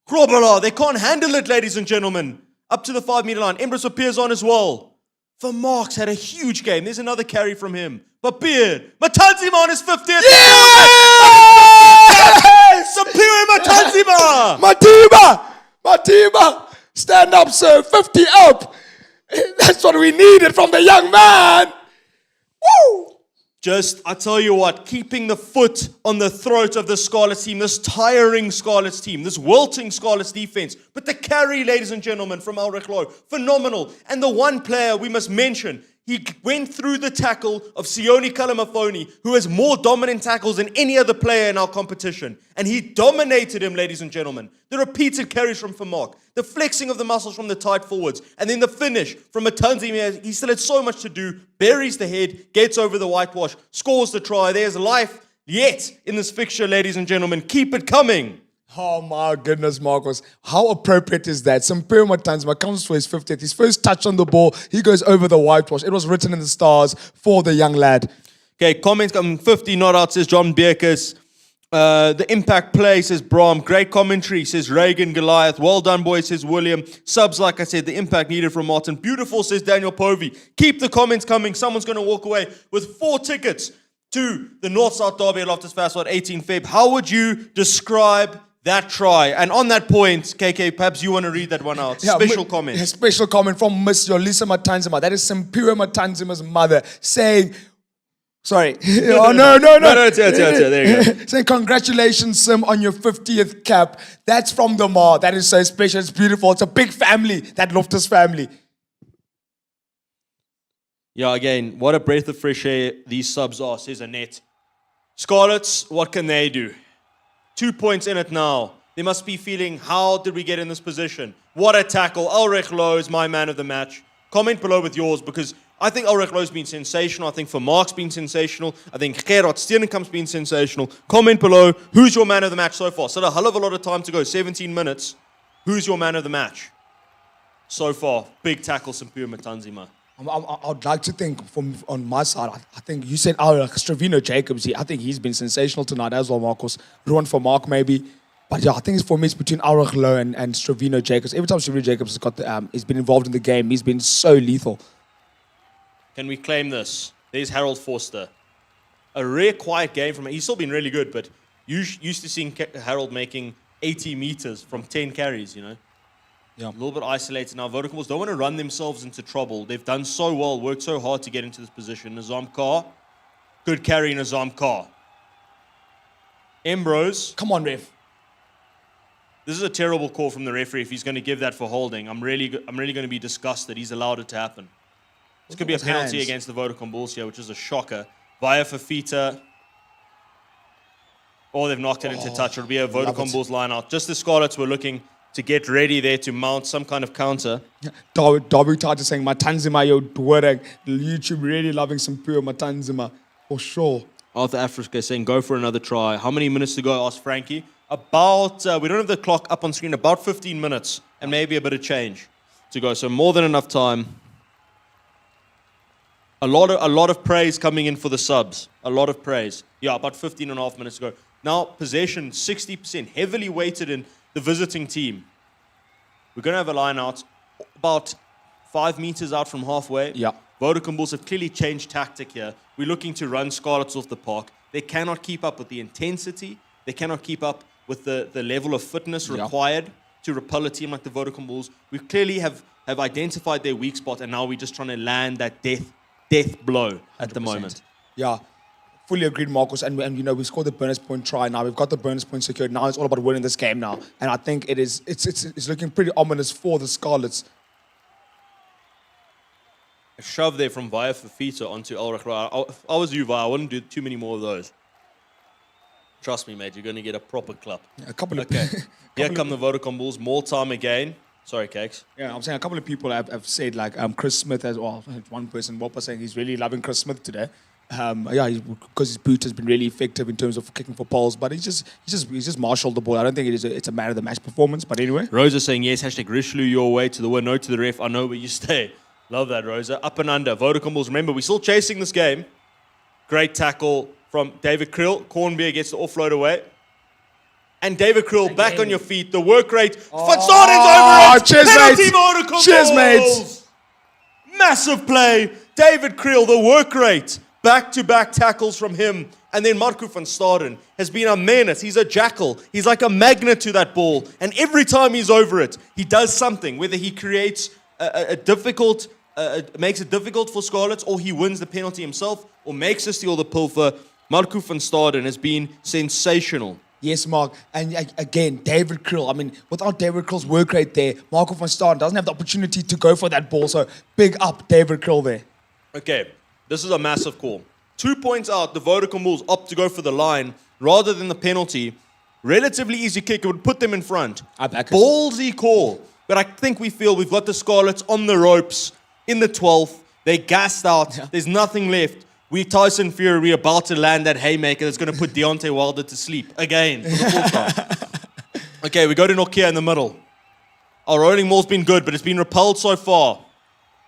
Grobbelaar, they can't handle it, ladies and gentlemen. Up to the 5-meter line. Embrus appears on as well. For Mark's had a huge game. There's another carry from him. But Beard, Matanzima on his 50th. Yes! Simpiwe Matanzima! Matiba! Stand up, sir. 50 up. That's what we needed from the young man. Woo! I tell you what, keeping the foot on the throat of the Scarlets team, this tiring Scarlets team, this wilting Scarlets defense. But the carry, ladies and gentlemen, from Ulrich Loh, phenomenal. And the one player we must mention, he went through the tackle of Sione Kalamafoni, who has more dominant tackles than any other player in our competition. And he dominated him, ladies and gentlemen. The repeated carries from Vermaak, the flexing of the muscles from the tight forwards, and then the finish from Matanzi. He still had so much to do, buries the head, gets over the whitewash, scores the try. There's life yet in this fixture, ladies and gentlemen. Keep it coming. Oh my goodness, Marcos. How appropriate is that? Sampiru Matanzima comes for his 50th. His first touch on the ball, he goes over the whitewash. It was written in the stars for the young lad. Okay, comments coming 50 not out, says John Bierkes. The impact play, says Brahm. Great commentary, says Reagan Goliath. Well done, boys, says William. Subs, like I said, the impact needed from Martin. Beautiful, says Daniel Povey. Keep the comments coming. Someone's going to walk away with 4 tickets to the North-South Derby at Loftus Fastwood, 18 Feb. How would you describe that try? And on that point, KK, perhaps you want to read that one out. Special comment. A special comment from Miss Yolisa Matanzima. That is Sampiru Matanzima's mother saying, sorry. Oh, no. No, it's there you go. Saying, congratulations, Sim, on your 50th cap. That's from the Ma. That is so special. It's beautiful. It's a big family, that Loftus family. Yeah, again, what a breath of fresh air these subs are, says Annette. Scarlets, what can they do? 2 points in it now. They must be feeling, how did we get in this position? What a tackle. Ulrich Loh is my man of the match. Comment below with yours, because I think Ulrich Loh's been sensational. I think Vermaak's been sensational. I think Gerard Steenenkamp's been sensational. Comment below, who's your man of the match so far? Still a hell of a lot of time to go, 17 minutes. Who's your man of the match so far? Big tackle, Sampiru Matanzima. I'd like to think on my side, I think you said Stravino Jacobs. I think he's been sensational tonight as well, Marcos. Ruan Vermaak maybe. But yeah, I think for me it's between Ulrich Loh and Stravino Jacobs. Every time Stravino Jacobs has been involved in the game, he's been so lethal. Can we claim this? There's Harold Forster. A rare quiet game from him. He's still been really good, but used to seeing Harold making 80 meters from 10 carries, you know. Yeah. A little bit isolated now. Vodacom Bulls don't want to run themselves into trouble. They've done so well, worked so hard to get into this position. Nizam Carr, good carry, Nizam Carr. Ambrose. Come on, ref. This is a terrible call from the referee if he's going to give that for holding. I'm really going to be disgusted. He's allowed it to happen. This could be a penalty against the Vodacom Bulls here, which is a shocker. Via Fafita. Oh, they've knocked it into touch. It'll be a Vodacom Bulls line out. Just the Scarlets were looking to get ready there to mount some kind of counter. Darby Tata saying, Matanzima, yo, Dwerek. YouTube really loving Sampiru Matanzima, for sure. Arthur Africa saying, go for another try. How many minutes to go, asked Frankie. About, we don't have the clock up on screen, about 15 minutes and maybe a bit of change to go. So more than enough time. A lot of praise coming in for the subs. A lot of praise. Yeah, about 15 and a half minutes to go. Now, possession, 60%, heavily weighted in the visiting team. We're going to have a line out about 5 meters out from halfway. Yeah. Vodacom Bulls have clearly changed tactic here. We're looking to run Scarlets off the park. They cannot keep up with the intensity. They cannot keep up with the level of fitness required to repel a team like the Vodacom Bulls. We clearly have identified their weak spot, and now we're just trying to land that death blow at 100%. The moment. Yeah. Fully agreed, Marcos. And you know, we scored the bonus point try now. We've got the bonus point secured. Now it's all about winning this game now. And I think it's looking pretty ominous for the Scarlets. A shove there from Via Fafita onto Ulrich Loh. If I was you, Via, I wouldn't do too many more of those. Trust me, mate, you're going to get a proper clap. A couple of... Okay. Here come the Vodacom Bulls. More time again. Sorry, Cakes. Yeah, I'm saying a couple of people have said, like Chris Smith as well. One person, Whopper, saying he's really loving Chris Smith today. Because his boot has been really effective in terms of kicking for poles, but he's just marshaled the ball. I don't think it's a man of the match performance, but anyway. Rosa saying yes, hashtag Richelieu your way to the win, no to the ref, I know where you stay. Love that, Rosa. Up and under. Vodacom Bulls, remember, we're still chasing this game. Great tackle from David Krill. Cornbeer gets the offload away. And David Krill back on your feet. The work rate. Van Staden's over it. Cheers, Penalty mates. Vodacom Cheers, Bulls. mates. Massive play. David Krill, the work rate. Back-to-back tackles from him. And then Marco van Staden has been a menace. He's a jackal. He's like a magnet to that ball. And every time he's over it, he does something. Whether he creates makes it difficult for Scarlets or he wins the penalty himself. or makes us steal the pilfer, Marco van Staden has been sensational. Yes, Mark. And again, David Krill. I mean, without David Krill's work rate there, Marco van Staden doesn't have the opportunity to go for that ball. So big up David Krill there. Okay, this is a massive call. 2 points out, the Vodacom Bulls opt to go for the line rather than the penalty. Relatively easy kick, it would put them in front. I back it. Ballsy call. But I think we feel we've got the Scarlets on the ropes in the 12th. They gassed out. Yeah. There's nothing left. We Tyson Fury, we're about to land that haymaker that's going to put Deontay Wilder to sleep again for the fourth time. Okay, we go to Nokia in the middle. Our rolling ball's been good, but it's been repelled so far.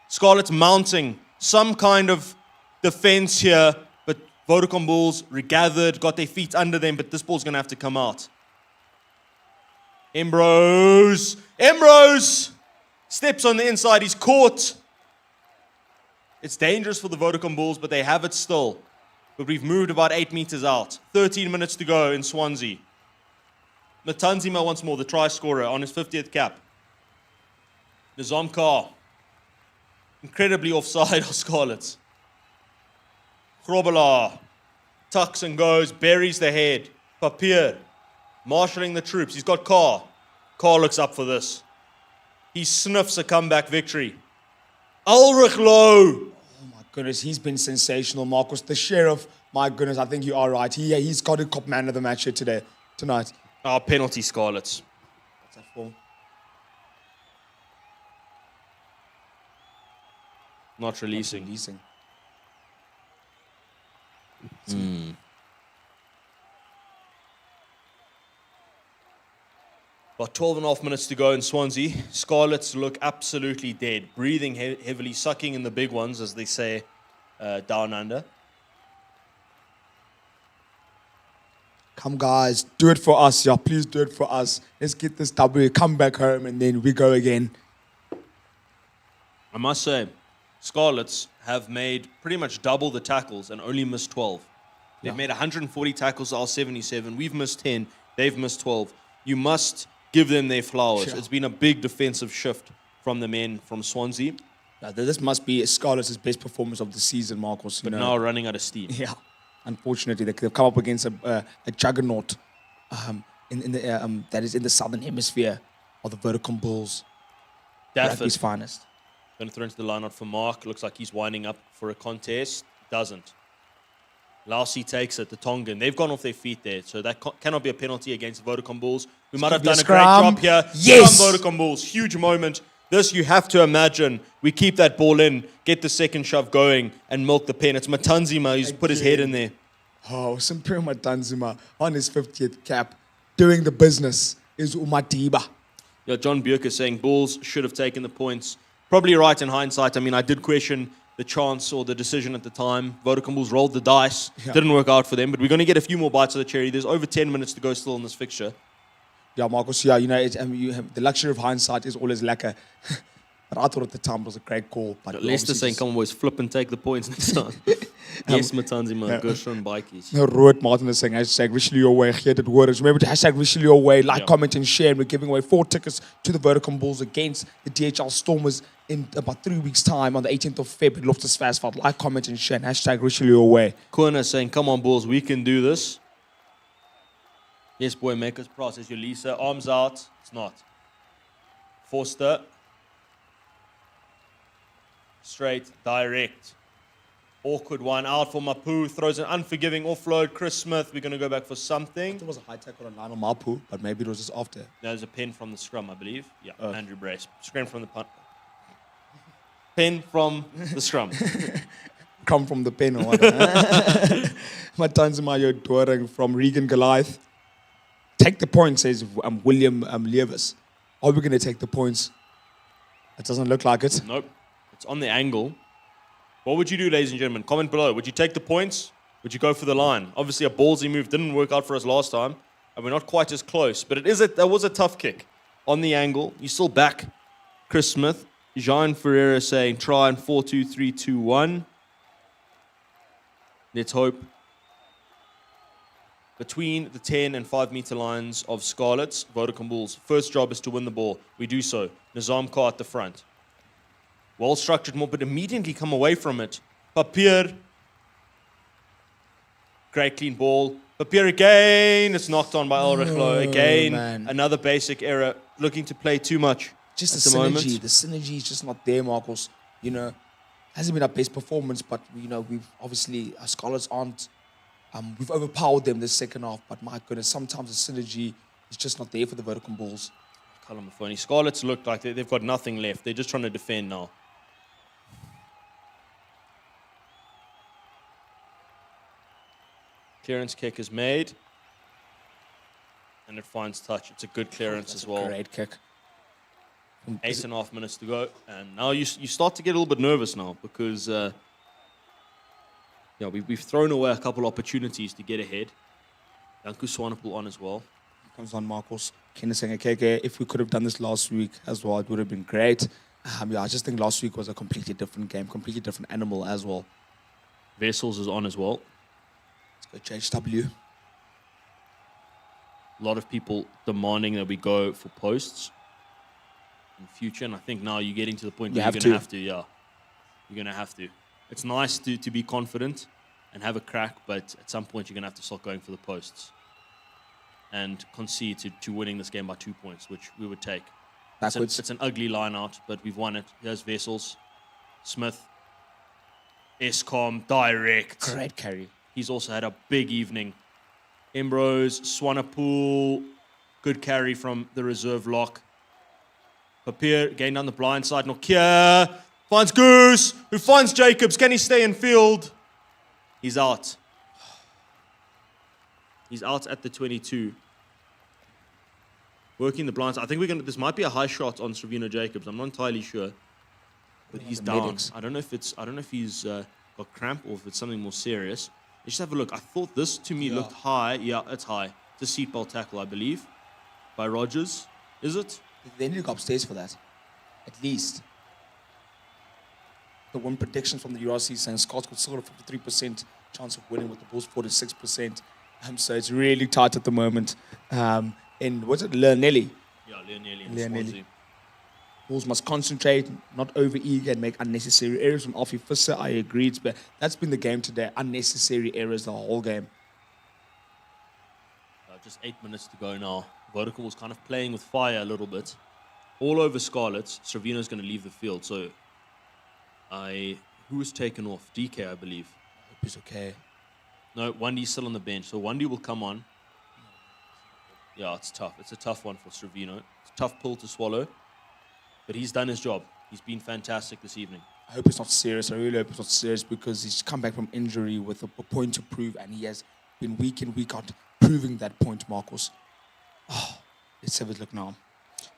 Scarlets mounting some kind of defense here, but Vodacom Bulls regathered, got their feet under them, but this ball's going to have to come out. Ambrose steps on the inside, he's caught. It's dangerous for the Vodacom Bulls, but they have it still. But we've moved about 8 meters out. 13 minutes to go in Swansea. Matanzima once more, the try scorer on his 50th cap. Nizam Kar. Incredibly offside of Scarlets. Grobela tucks and goes, buries the head. Papier marshalling the troops. He's got Carr. Carr looks up for this. He sniffs a comeback victory. Ulrich Lowe. Oh my goodness, he's been sensational, Marcus. The sheriff, my goodness, I think you are right. He's got a cop man of the match here tonight. Our penalty Scarlets. What's that for? Not releasing. About 12 and a half minutes to go in Swansea. Scarlets look absolutely dead, breathing heavily, sucking in the big ones, as they say down under. Come, guys, do it for us, yeah. Please do it for us. Let's get this W, come back home, and then we go again. I must say, Scarlets have made pretty much double the tackles and only missed 12. They've made 140 tackles, our 77. We've missed 10. They've missed 12. You must give them their flowers. Sure. It's been a big defensive shift from the men from Swansea. This must be Scarlets' best performance of the season, Marcos. But now running out of steam. Yeah, unfortunately, they've come up against a juggernaut that is in the southern hemisphere of the Vodacom Bulls. Rugby's Dafford finest. going to throw into the line out for Mark. Looks like he's winding up for a contest. Doesn't. Laussie takes it, the Tongan. They've gone off their feet there, so that cannot be a penalty against the Vodacom Bulls. We might have be a done a great scrum. job here. Yes! Scrum Vodacom Bulls, huge moment. This you have to imagine. We keep that ball in, get the second shove going, and milk the pen. It's Matanzima who's put his head in there. Oh, Simpiro Matanzima on his 50th cap, doing the business is Umadiba. Yeah, John Buerk is saying Bulls should have taken the points. Probably right in hindsight. I mean, I did question the chance or the decision at the time. Vodacom Bulls rolled the dice. Yeah. Didn't work out for them, but we're going to get a few more bites of the cherry. There's over 10 minutes to go still in this fixture. Yeah, Marcos, yeah, you have the luxury of hindsight is always lacquer. But I thought at the time it was a great call. But Leicester saying, come on, boys, flip and take the points next time. Yes, Matanzima, Gershon Bikies. No, Root Martin is saying hashtag wishing your way. Here it works. Remember to hashtag wishing your way. Like, comment, and share. And we're giving away 4 tickets to the Vodacom Bulls against the DHL Stormers in about 3 weeks' time on the 18th of Feb at Loftus Versfeld. Like, comment, and share. And hashtag wishing your way. Corner saying, come on, Bulls, we can do this. Yes, boy, make us proud, says Yolisa. Arms out. It's not. Forster. Straight, direct. Awkward one out for Mapu. Throws an unforgiving offload. Chris Smith, we're going to go back for something. There was a high tackle on Lionel Mapu, but maybe it was just after. There's a pen from the scrum, I believe. Yeah, Andrew Brace. Scrum from the punt. Pen from the scrum. Come from the pen or what? Matanzima Yodoring from Regan Goliath. Take the point, says William Levis. Are we going to take the points? It doesn't look like it. Nope. It's on the angle. What would you do, ladies and gentlemen? Comment below. Would you take the points? Would you go for the line? Obviously, a ballsy move didn't work out for us last time, and we're not quite as close. But that was a tough kick on the angle. You still back Chris Smith. Jean Ferreira saying try in 4-2-3-2-1. Let's hope. Between the 10 and 5 meter lines of Scarlets, Vodacom Bulls, first job is to win the ball. We do so. Nizam Kar at the front. Well-structured more, but immediately come away from it. Papier Great clean ball. Papier again. It's knocked on by Ulrichlo. Again, man. another basic error. Looking to play too much Just at the the synergy. moment. The synergy is just not there, Marcos. You know, hasn't been our best performance, but you know, we've obviously our Scarlets aren't. We've overpowered them this second half, but my goodness, sometimes the synergy is just not there for the Vodacom Bulls. Callum Mafoni. Scarlets look like they've got nothing left. They're just trying to defend now. Clearance kick is made. And it finds touch. It's a good clearance That's as a well. great kick. 8.5 minutes to go. And now you start to get a little bit nervous now because we've thrown away a couple opportunities to get ahead. Janku Swanepoel on as well. Comes on, Marcos. Kenneth saying, okay, if we could have done this last week as well, it would have been great. I just think last week was a completely different game, completely different animal as well. Vessels is on as well. Let's go JHW. A lot of people demanding that we go for posts in future, and I think now you're getting to the point where you're going to have to. Yeah, you're going to have to. It's nice to be confident and have a crack, but at some point you're going to have to start going for the posts and concede to winning this game by 2 points, which we would take. Backwards. It's an ugly line out, but we've won it. Here's Vessels, Smith, Escom, direct. Great carry. He's also had a big evening. Embrose, Swanepoel, good carry from the reserve lock. Papier again down the blind side. Nokia finds Goose, who finds Jacobs. Can he stay in field? He's out. He's out at the 22. Working the blind side. I think this might be a high shot on Sravino Jacobs. I'm not entirely sure, but he's the down. medics. I don't know if he's got cramp or if it's something more serious. Let's just have a look. I thought this to me looked high. Yeah, it's high. It's a seatbelt tackle, I believe, by Rogers. Is it? They need to go upstairs for that, at least. The win predictions from the URC saying Scott's got still got a 53% chance of winning with the Bulls 46%. So it's really tight at the moment. And was it Leonelli? Yeah, Leonelli. Leonelli. Bulls must concentrate, not over-eager and make unnecessary errors. From Alfie Fisser, I agreed, but that's been the game today. Unnecessary errors the whole game. Just 8 minutes to go now. Vodacom was kind of playing with fire a little bit. All over Scarlets. Sravino's going to leave the field. So, who was taken off? DK, I believe. I hope he's okay. No, Wendy's still on the bench. So Wendy will come on. Yeah, it's tough. It's a tough one for Sravino. It's a tough pill to swallow. But he's done his job. He's been fantastic this evening. I hope it's not serious. I really hope it's not serious because he's come back from injury with a point to prove, and he has been week in, week out proving that point, Marcos. Oh, let's have a look now.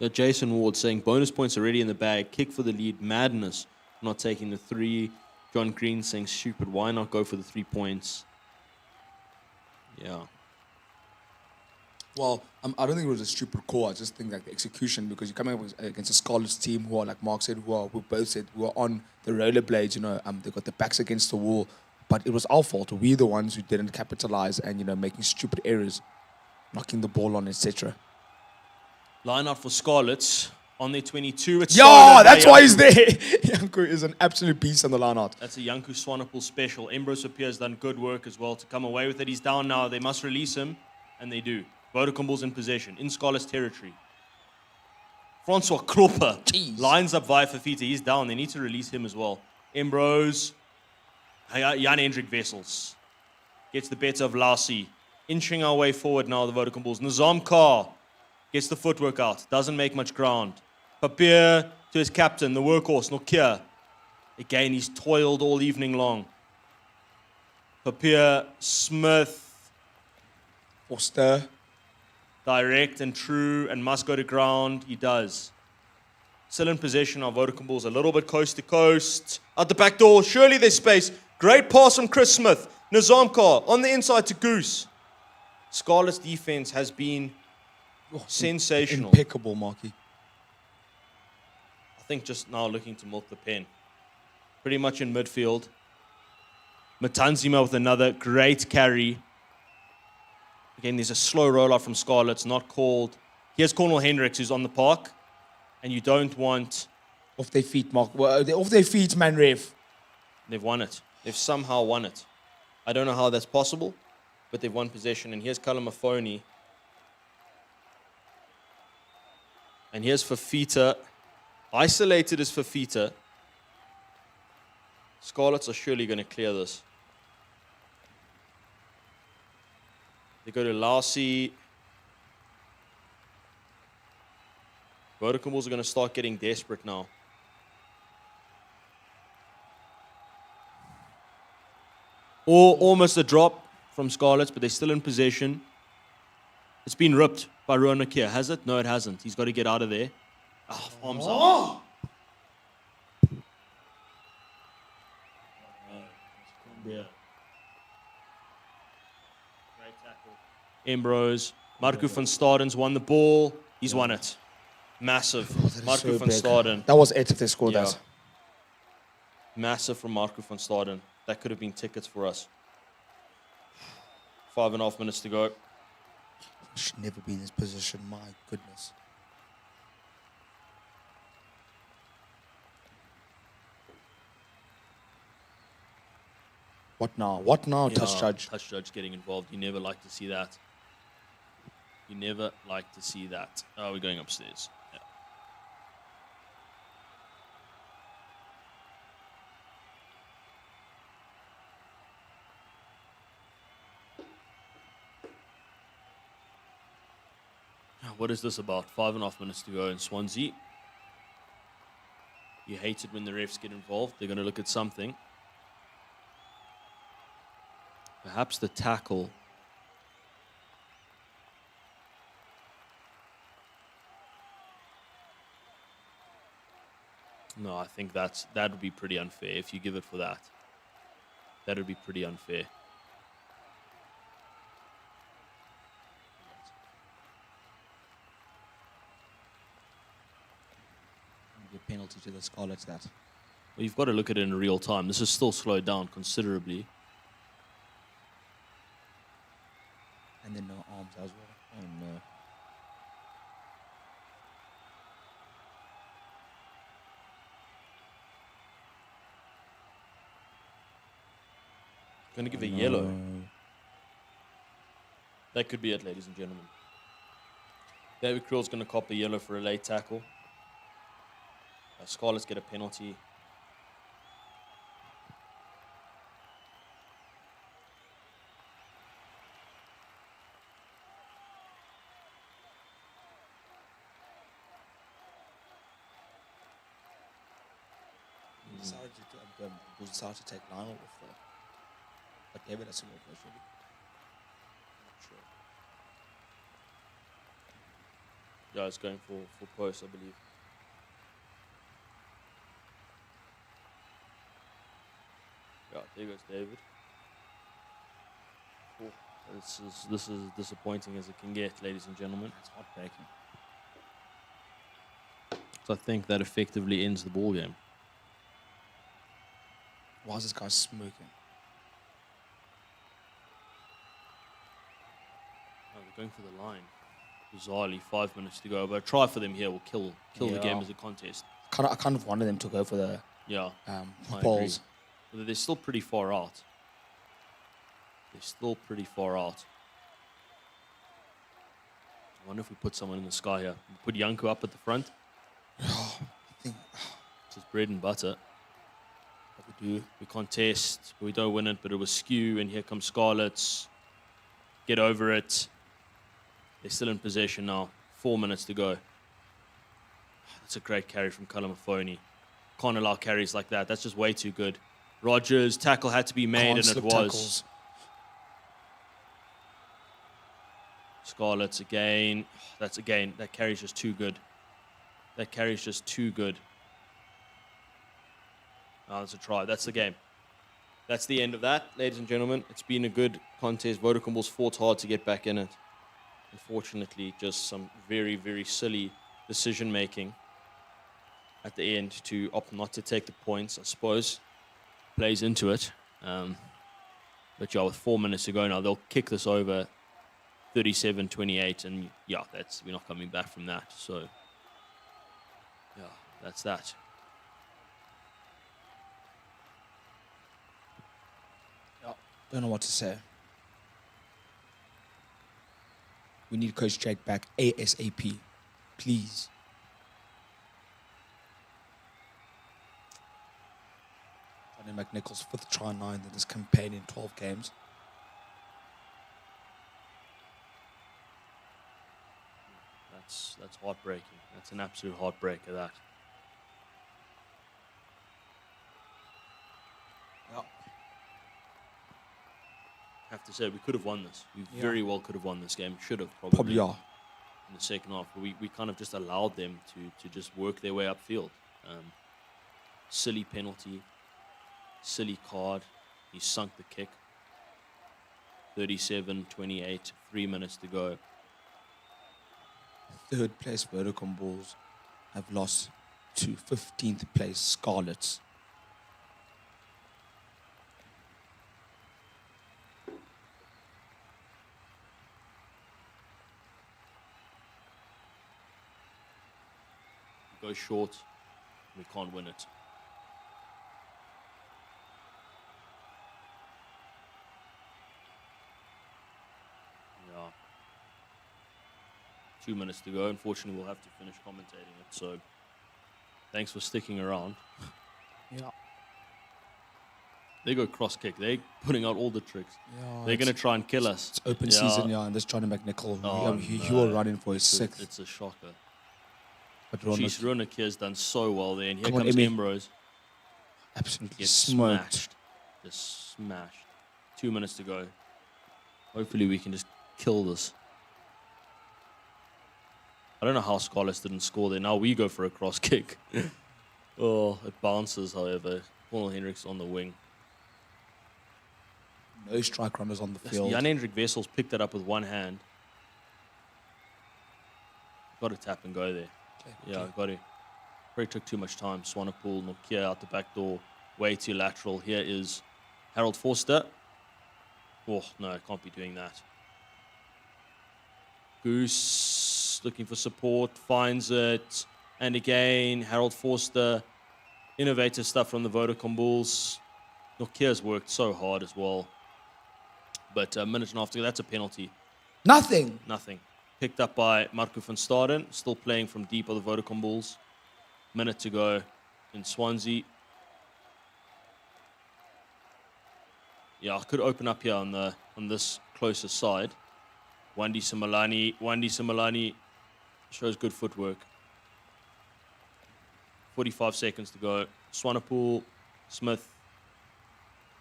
Yeah, Jason Ward saying bonus points already in the bag. Kick for the lead. Madness. Not taking the 3. John Green saying stupid. Why not go for the 3 points? Yeah. Well, I don't think it was a stupid call. I just think like the execution, because you're coming up against a Scarlets team who are, like Mark said, we both said, who are on the rollerblades. You know, they got their backs against the wall. But it was our fault. We're the ones who didn't capitalize and, you know, making stupid errors, knocking the ball on, etc. Line out for Scarlets on their 22. It's Yeah, that's why he's there. Janku is an absolute beast on the line out. That's a Janku Swanepoel special. Ambrose Appear's done good work as well to come away with it. He's down now. They must release him, and they do. Vodacom Bulls in possession, in Scarlets territory. Francois Kropper lines up via Fafita. He's down. They need to release him as well. Ambrose, Jan-Hendrik Vessels gets the better of Lassie. Inching our way forward now, the Vodacom Bulls. Nizam Carr gets the footwork out. Doesn't make much ground. Papier to his captain, the workhorse, Nokia. Again, he's toiled all evening long. Papier, Smith. Foster. Direct and true and must go to ground. He does. Still in possession of Vodacom Bulls. A little bit coast to coast. Out the back door. Surely there's space. Great pass from Chris Smith. Nizam Carr on the inside to Goose. Scarlet's defense has been sensational. Impeccable, Marky. I think just now looking to milk the pen. Pretty much in midfield. Matanzima with another great carry. Again, there's a slow rollout from Scarlets, not called. Here's Cornel Hendricks, who's on the park. And you don't want... Off their feet, Mark. Well, they're off their feet, man, Rev. They've won it. They've somehow won it. I don't know how that's possible. but they've won possession. And here's Kalamafoni. And here's Fafita. Isolated is Fafita. Scarlets are surely going to clear this. They go to Lassie. Vodacom are going to start getting desperate now. Or almost a drop from Scarlets, but they're still in possession. It's been ripped by Rowan Nakia, has it? No, it hasn't. He's got to get out of there. Oh, arms up. Yeah. Great tackle. Embros. Marco van Staden's won the ball. He's won it. Massive. Marco So van big. Staden. That was 8 if they scored Yeah. that. Massive from Marco van Staden. That could have been tickets for us. 5.5 minutes to go. Should never be in this position. My goodness. What now? What now, touch Yeah, judge? Touch judge getting involved. You never like to see that. You never like to see that. Oh, we're going upstairs. Yeah. What is this about? 5.5 minutes to go in Swansea. You hate it when the refs get involved. They're going to look at something. Perhaps the tackle. No, I think that would be pretty unfair if you give it for that. That would be pretty unfair. A penalty to the Scarlets that. Well, you've got to look at it in real time. This is still slowed down considerably. And then no arms as well. Oh no. Going to give a yellow. That could be it, ladies and gentlemen. David Krill's going to cop a yellow for a late tackle. Scarlets get a penalty. Decided to take Lionel off there. But David has some more pressure. Sure. Yeah, it's going for post, I believe. Yeah, there goes David. Oh, this is disappointing as it can get, ladies and gentlemen. It's heartbreaking. So I think that effectively ends the ball game. Why is this guy smoking? Oh, they're going for the line. Bizarrely, 5 minutes to go. But a try for them here will kill the Yeah. game as a contest. I kind of wanted them to go for the Yeah. I balls. agree. But they're still pretty far out. They're still pretty far out. I wonder if we put someone in the sky here. We put Yanko up at the front. I think It's his bread and butter. what we do. We contest, but we don't win it, but it was skew, and here comes Scarlets. Get over it. They're still in possession now. 4 minutes to go. That's a great carry from Kalamafoni. Can't allow carries like that. That's just way too good. Rogers, tackle had to be made, Can't and it slip was. tackles. Scarlets again. That carry's just too good. That carry's just too good. Oh, that's a try. That's the game. That's the end of that, ladies and gentlemen. It's been a good contest. Vodacom fought hard to get back in it. Unfortunately, just some very, very silly decision making at the end to opt not to take the points, I suppose. Plays into it. But yeah, with 4 minutes to go now, they'll kick this over 37-28, and yeah, we're not coming back from that. So yeah, that's that. Don't know what to say. We need Coach Jake back ASAP. Please. Johnny McNichol's 5th try 9 in this campaign in 12 games. That's heartbreaking. That's an absolute heartbreaker, that. Yeah. I have to say, we could have won this. We Yeah. very well could have won this game. Should have Probably are. in the second half. But we kind of just allowed them to just work their way upfield. Silly penalty. Silly card. He sunk the kick. 37-28, 3 minutes to go. 3rd place Vodacom Bulls have lost to 15th place Scarlets. We go short, we can't win it. Yeah. 2 minutes to go. Unfortunately, we'll have to finish commentating it. So, thanks for sticking around. Yeah. They go cross kick. They're putting out all the tricks. Yeah, They're going to try and kill us. It's open Yeah. season, yeah, and this Johnny McNichol, Oh, he no. will run in for his It's a- 6th. It's a shocker. But Jeez, Ronak has done so well there. And here Come on, comes Emmy. Ambrose. absolutely Gets smoked. smashed. Just smashed. 2 minutes to go. Hopefully we can just kill this. I don't know how Scarlets didn't score there. Now we go for a cross kick. Oh, it bounces, however. Cornel Hendricks on the wing. No strike runners on the field. Jan-Hendrik Wessels picked it up with one hand. Got to tap and go there. Yeah, got to. Probably took too much time. Swanepoel, Nokia out the back door. Way too lateral. Here is Harold Forster. Oh, no, can't be doing that. Goose looking for support. Finds it. And again, Harold Forster. Innovative stuff from the Vodacom Bulls. Nokia's worked so hard as well. But a minute and a half to go, that's a penalty. Nothing. Nothing. Picked up by Marco van Staden. Still playing from deep of the Vodacom Bulls. Minute to go in Swansea. Yeah, I could open up here on this closer side. Wandi Simalani shows good footwork. 45 seconds to go. Swanepoel, Smith,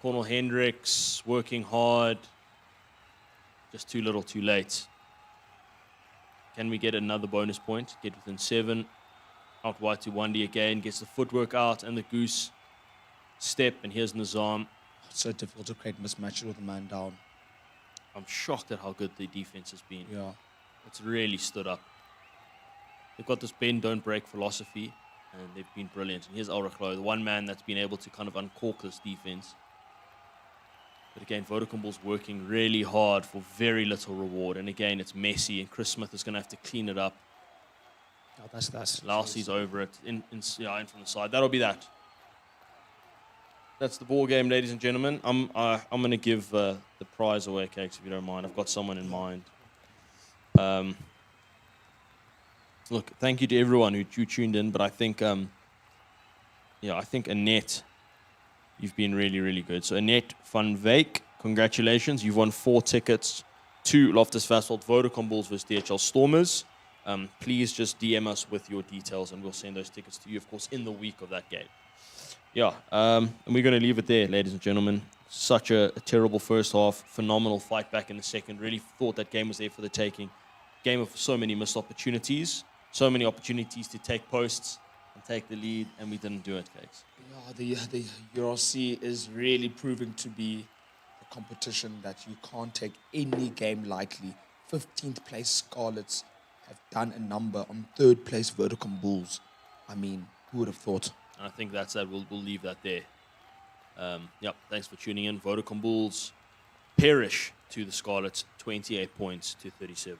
Cornel Hendricks working hard. Just too little, too late. Can we get another bonus point? Get within 7. Out wide to Wandi again. Gets the footwork out and the goose step. And here's Nizam. It's so difficult to create mismatches with a man down. I'm shocked at how good the defense has been. Yeah. It's really stood up. They've got this bend, don't break philosophy. And they've been brilliant. And here's Auraclo, the one man that's been able to kind of uncork this defense. But again, Vodacom Bulls working really hard for very little reward. And again, it's messy, and Chris Smith is going to have to clean it up. Yeah, that's Lausie's over it, in from the side. That'll be that. That's the ball game, ladies and gentlemen. I'm going to give the prize away, Cakes, if you don't mind. I've got someone in mind. Look, thank you to everyone who tuned in, but I think, I think Annette, you've been really, really good. So Annette van Wyk, congratulations. You've won 4 tickets to Loftus Versfeld Vodacom Bulls vs DHL Stormers. Please just DM us with your details, and we'll send those tickets to you, of course, in the week of that game. Yeah, and we're going to leave it there, ladies and gentlemen. Such a terrible first half, phenomenal fight back in the second. Really thought that game was there for the taking. Game of so many missed opportunities. So many opportunities to take posts and take the lead, and we didn't do it, Cakes. Yeah, the URC is really proving to be a competition that you can't take any game lightly. 15th place Scarlets have done a number on 3rd place Vodacom Bulls. I mean, who would have thought? I think that's that. We'll leave that there. Thanks for tuning in. Vodacom Bulls perish to the Scarlets, 28 points to 37.